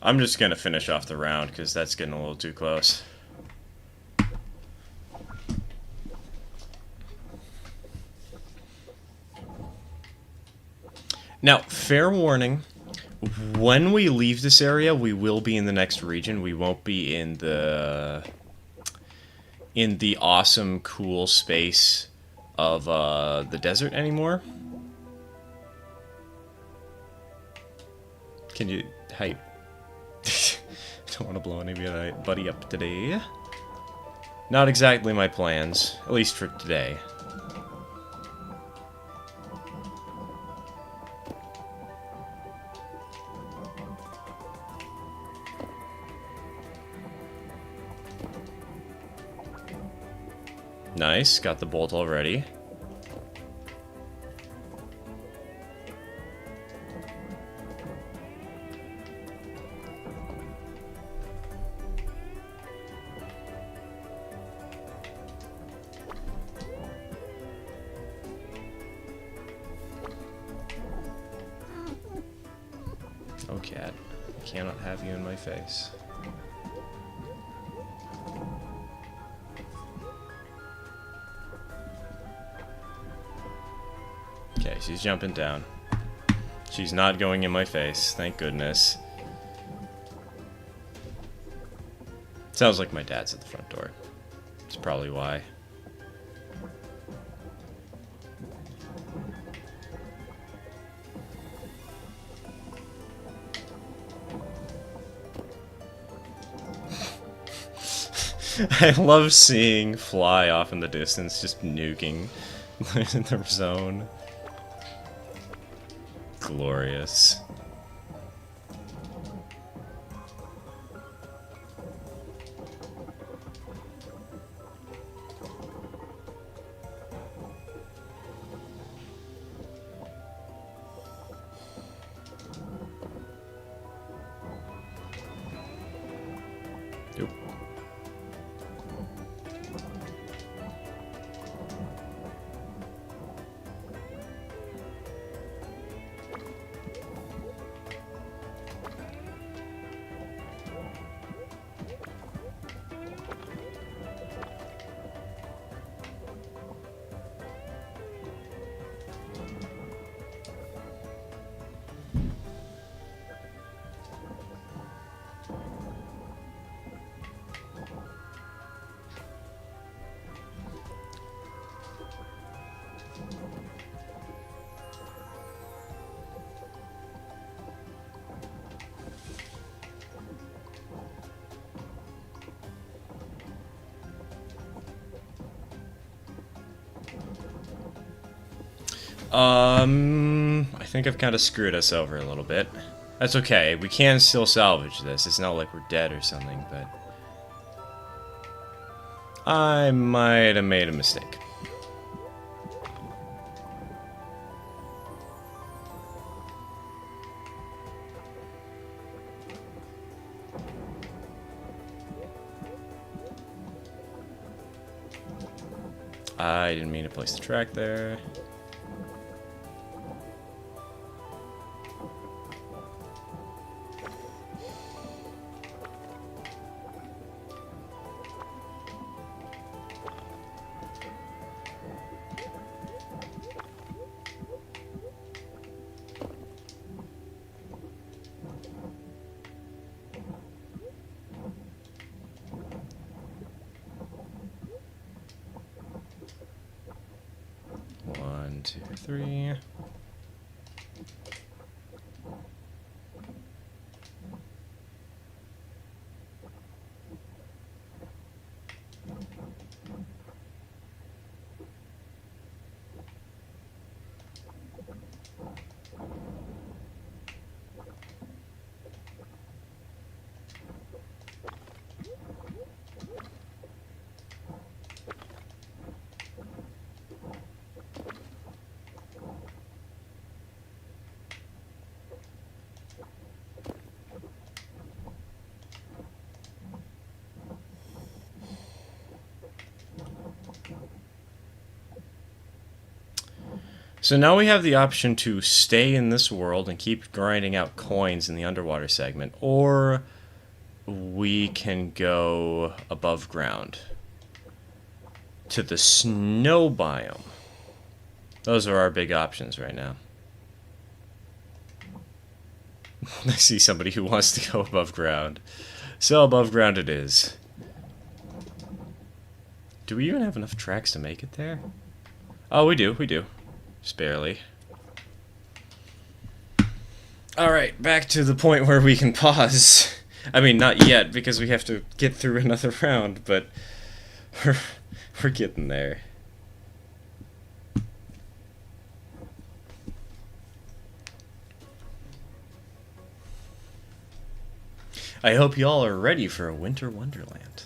I'm just gonna finish off the round, because that's getting a little too close. Now, fair warning, when we leave this area, we will be in the next region. We won't be in the awesome, cool space of the desert anymore. Can you... Hey. Don't want to blow anybody up today. Not exactly my plans, at least for today. Nice, got the bolt already. Oh, cat. I cannot have you in my face. Okay, she's jumping down. She's not going in my face, thank goodness. Sounds like my dad's at the front door. That's probably why. I love seeing Fly off in the distance, just nuking the zone. Glorious. Yep. I think I've kind of screwed us over a little bit. That's okay, we can still salvage this. It's not like we're dead or something, but... I might have made a mistake. I didn't mean to place the track there. One, two, three. So now we have the option to stay in this world and keep grinding out coins in the underwater segment, or we can go above ground to the snow biome. Those are our big options right now. I see somebody who wants to go above ground. So above ground it is. Do we even have enough tracks to make it there? Oh, we do, we do. Just barely. Alright, back to the point where we can pause. I mean, not yet, because we have to get through another round, but we're getting there. I hope y'all are ready for a winter wonderland.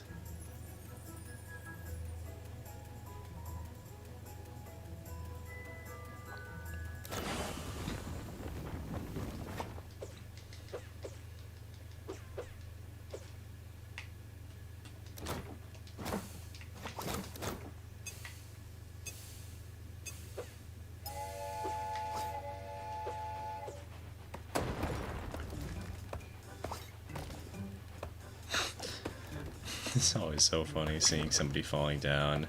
It's always so funny seeing somebody falling down.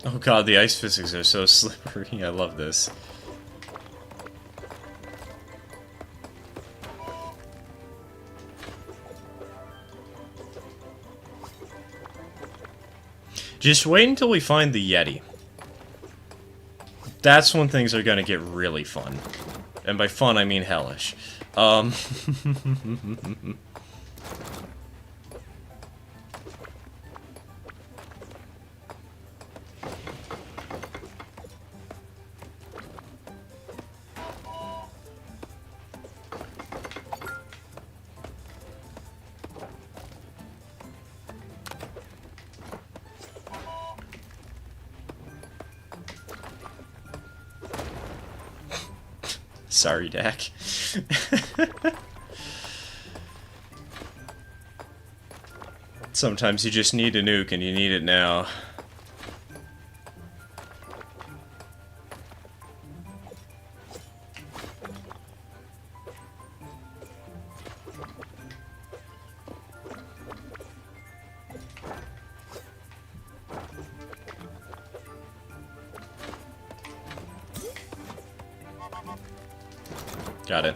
Oh god, the ice physics are so slippery. I love this. Just wait until we find the Yeti. That's when things are gonna get really fun. And by fun, I mean hellish. Sorry, Dak. Sometimes you just need a nuke and you need it now. Got it.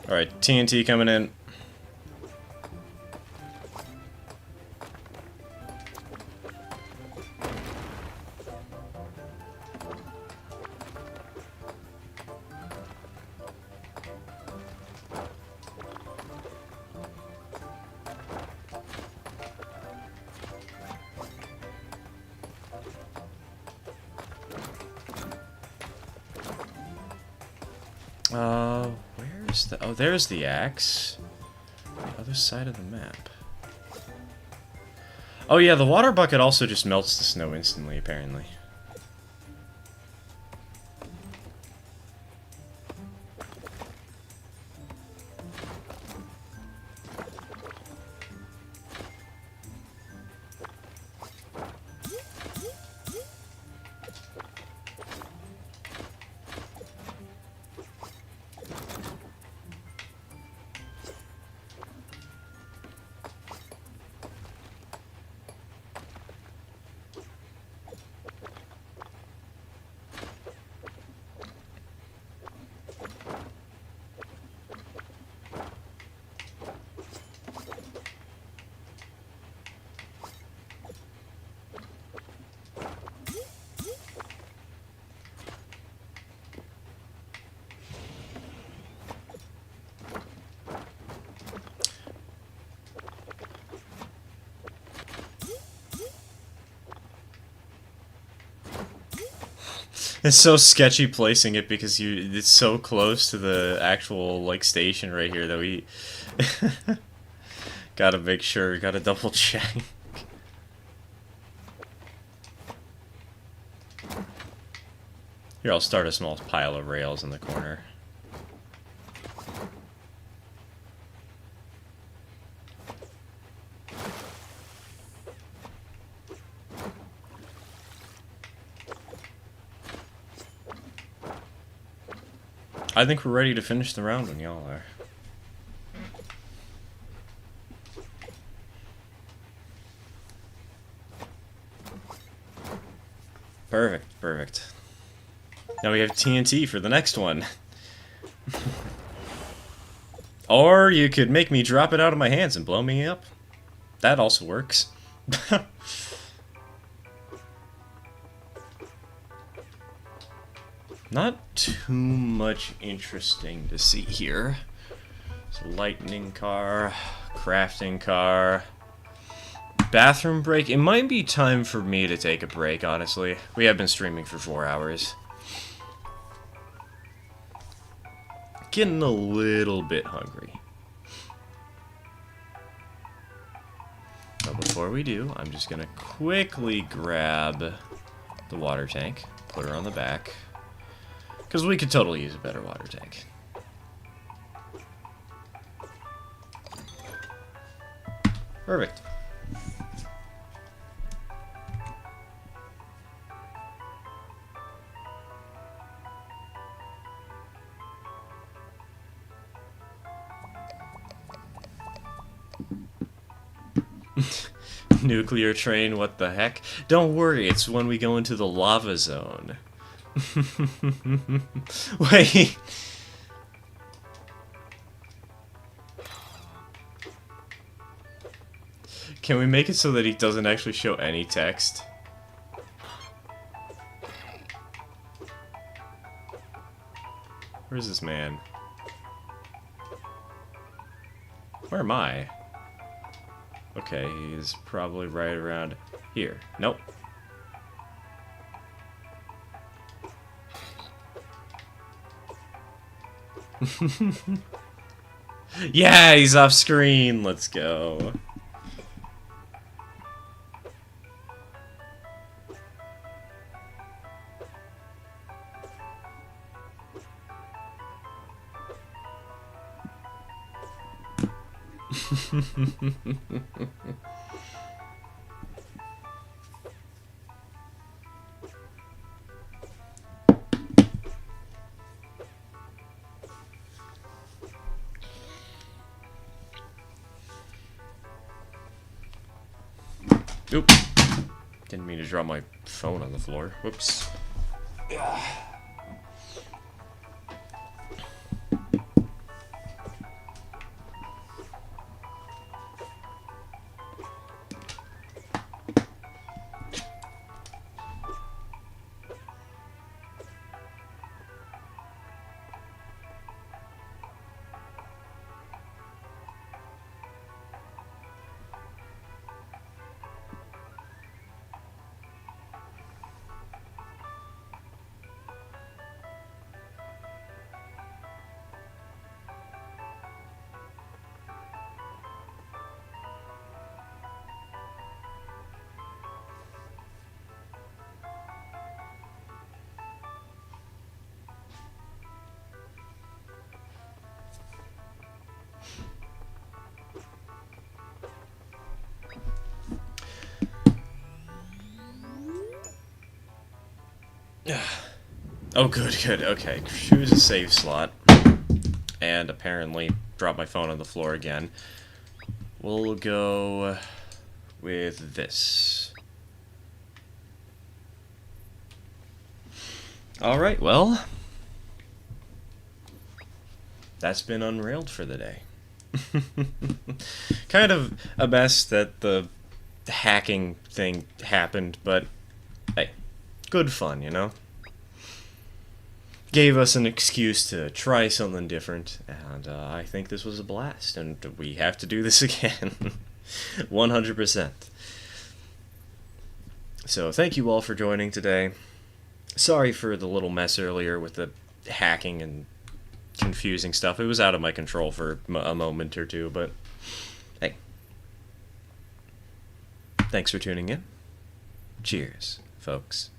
Alright, TNT coming in. Where's the... Oh, there's the axe. The other side of the map. Oh yeah, the water bucket also just melts the snow instantly, apparently. It's so sketchy placing it because it's so close to the actual like station right here that we gotta make sure, gotta double check. Here, I'll start a small pile of rails in the corner. I think we're ready to finish the round when y'all are. Perfect, perfect. Now we have TNT for the next one. Or you could make me drop it out of my hands and blow me up. That also works. Not too much interesting to see here. So lightning car, crafting car, bathroom break. It might be time for me to take a break, honestly. We have been streaming for 4 hours. Getting a little bit hungry. But before we do, I'm just gonna quickly grab the water tank, put her on the back, because we could totally use a better water tank. Perfect. Nuclear train, what the heck? Don't worry, it's when we go into the lava zone. Wait. Can we make it so that he doesn't actually show any text? Where's this man? Where am I? Okay, he's probably right around here. Nope. Yeah, he's off screen. Let's go. Oop. Didn't mean to drop my phone on the floor. Whoops. Oh, good, good. Okay, choose a save slot. And apparently drop my phone on the floor again. We'll go with this. Alright, well, that's been Unrailed for the day. Kind of a mess that the hacking thing happened, but hey, good fun, you know? Gave us an excuse to try something different, and I think this was a blast, and we have to do this again. 100%. So thank you all for joining today. Sorry for the little mess earlier with the hacking and confusing stuff. It was out of my control for a moment or two, but hey. Thanks for tuning in. Cheers, folks.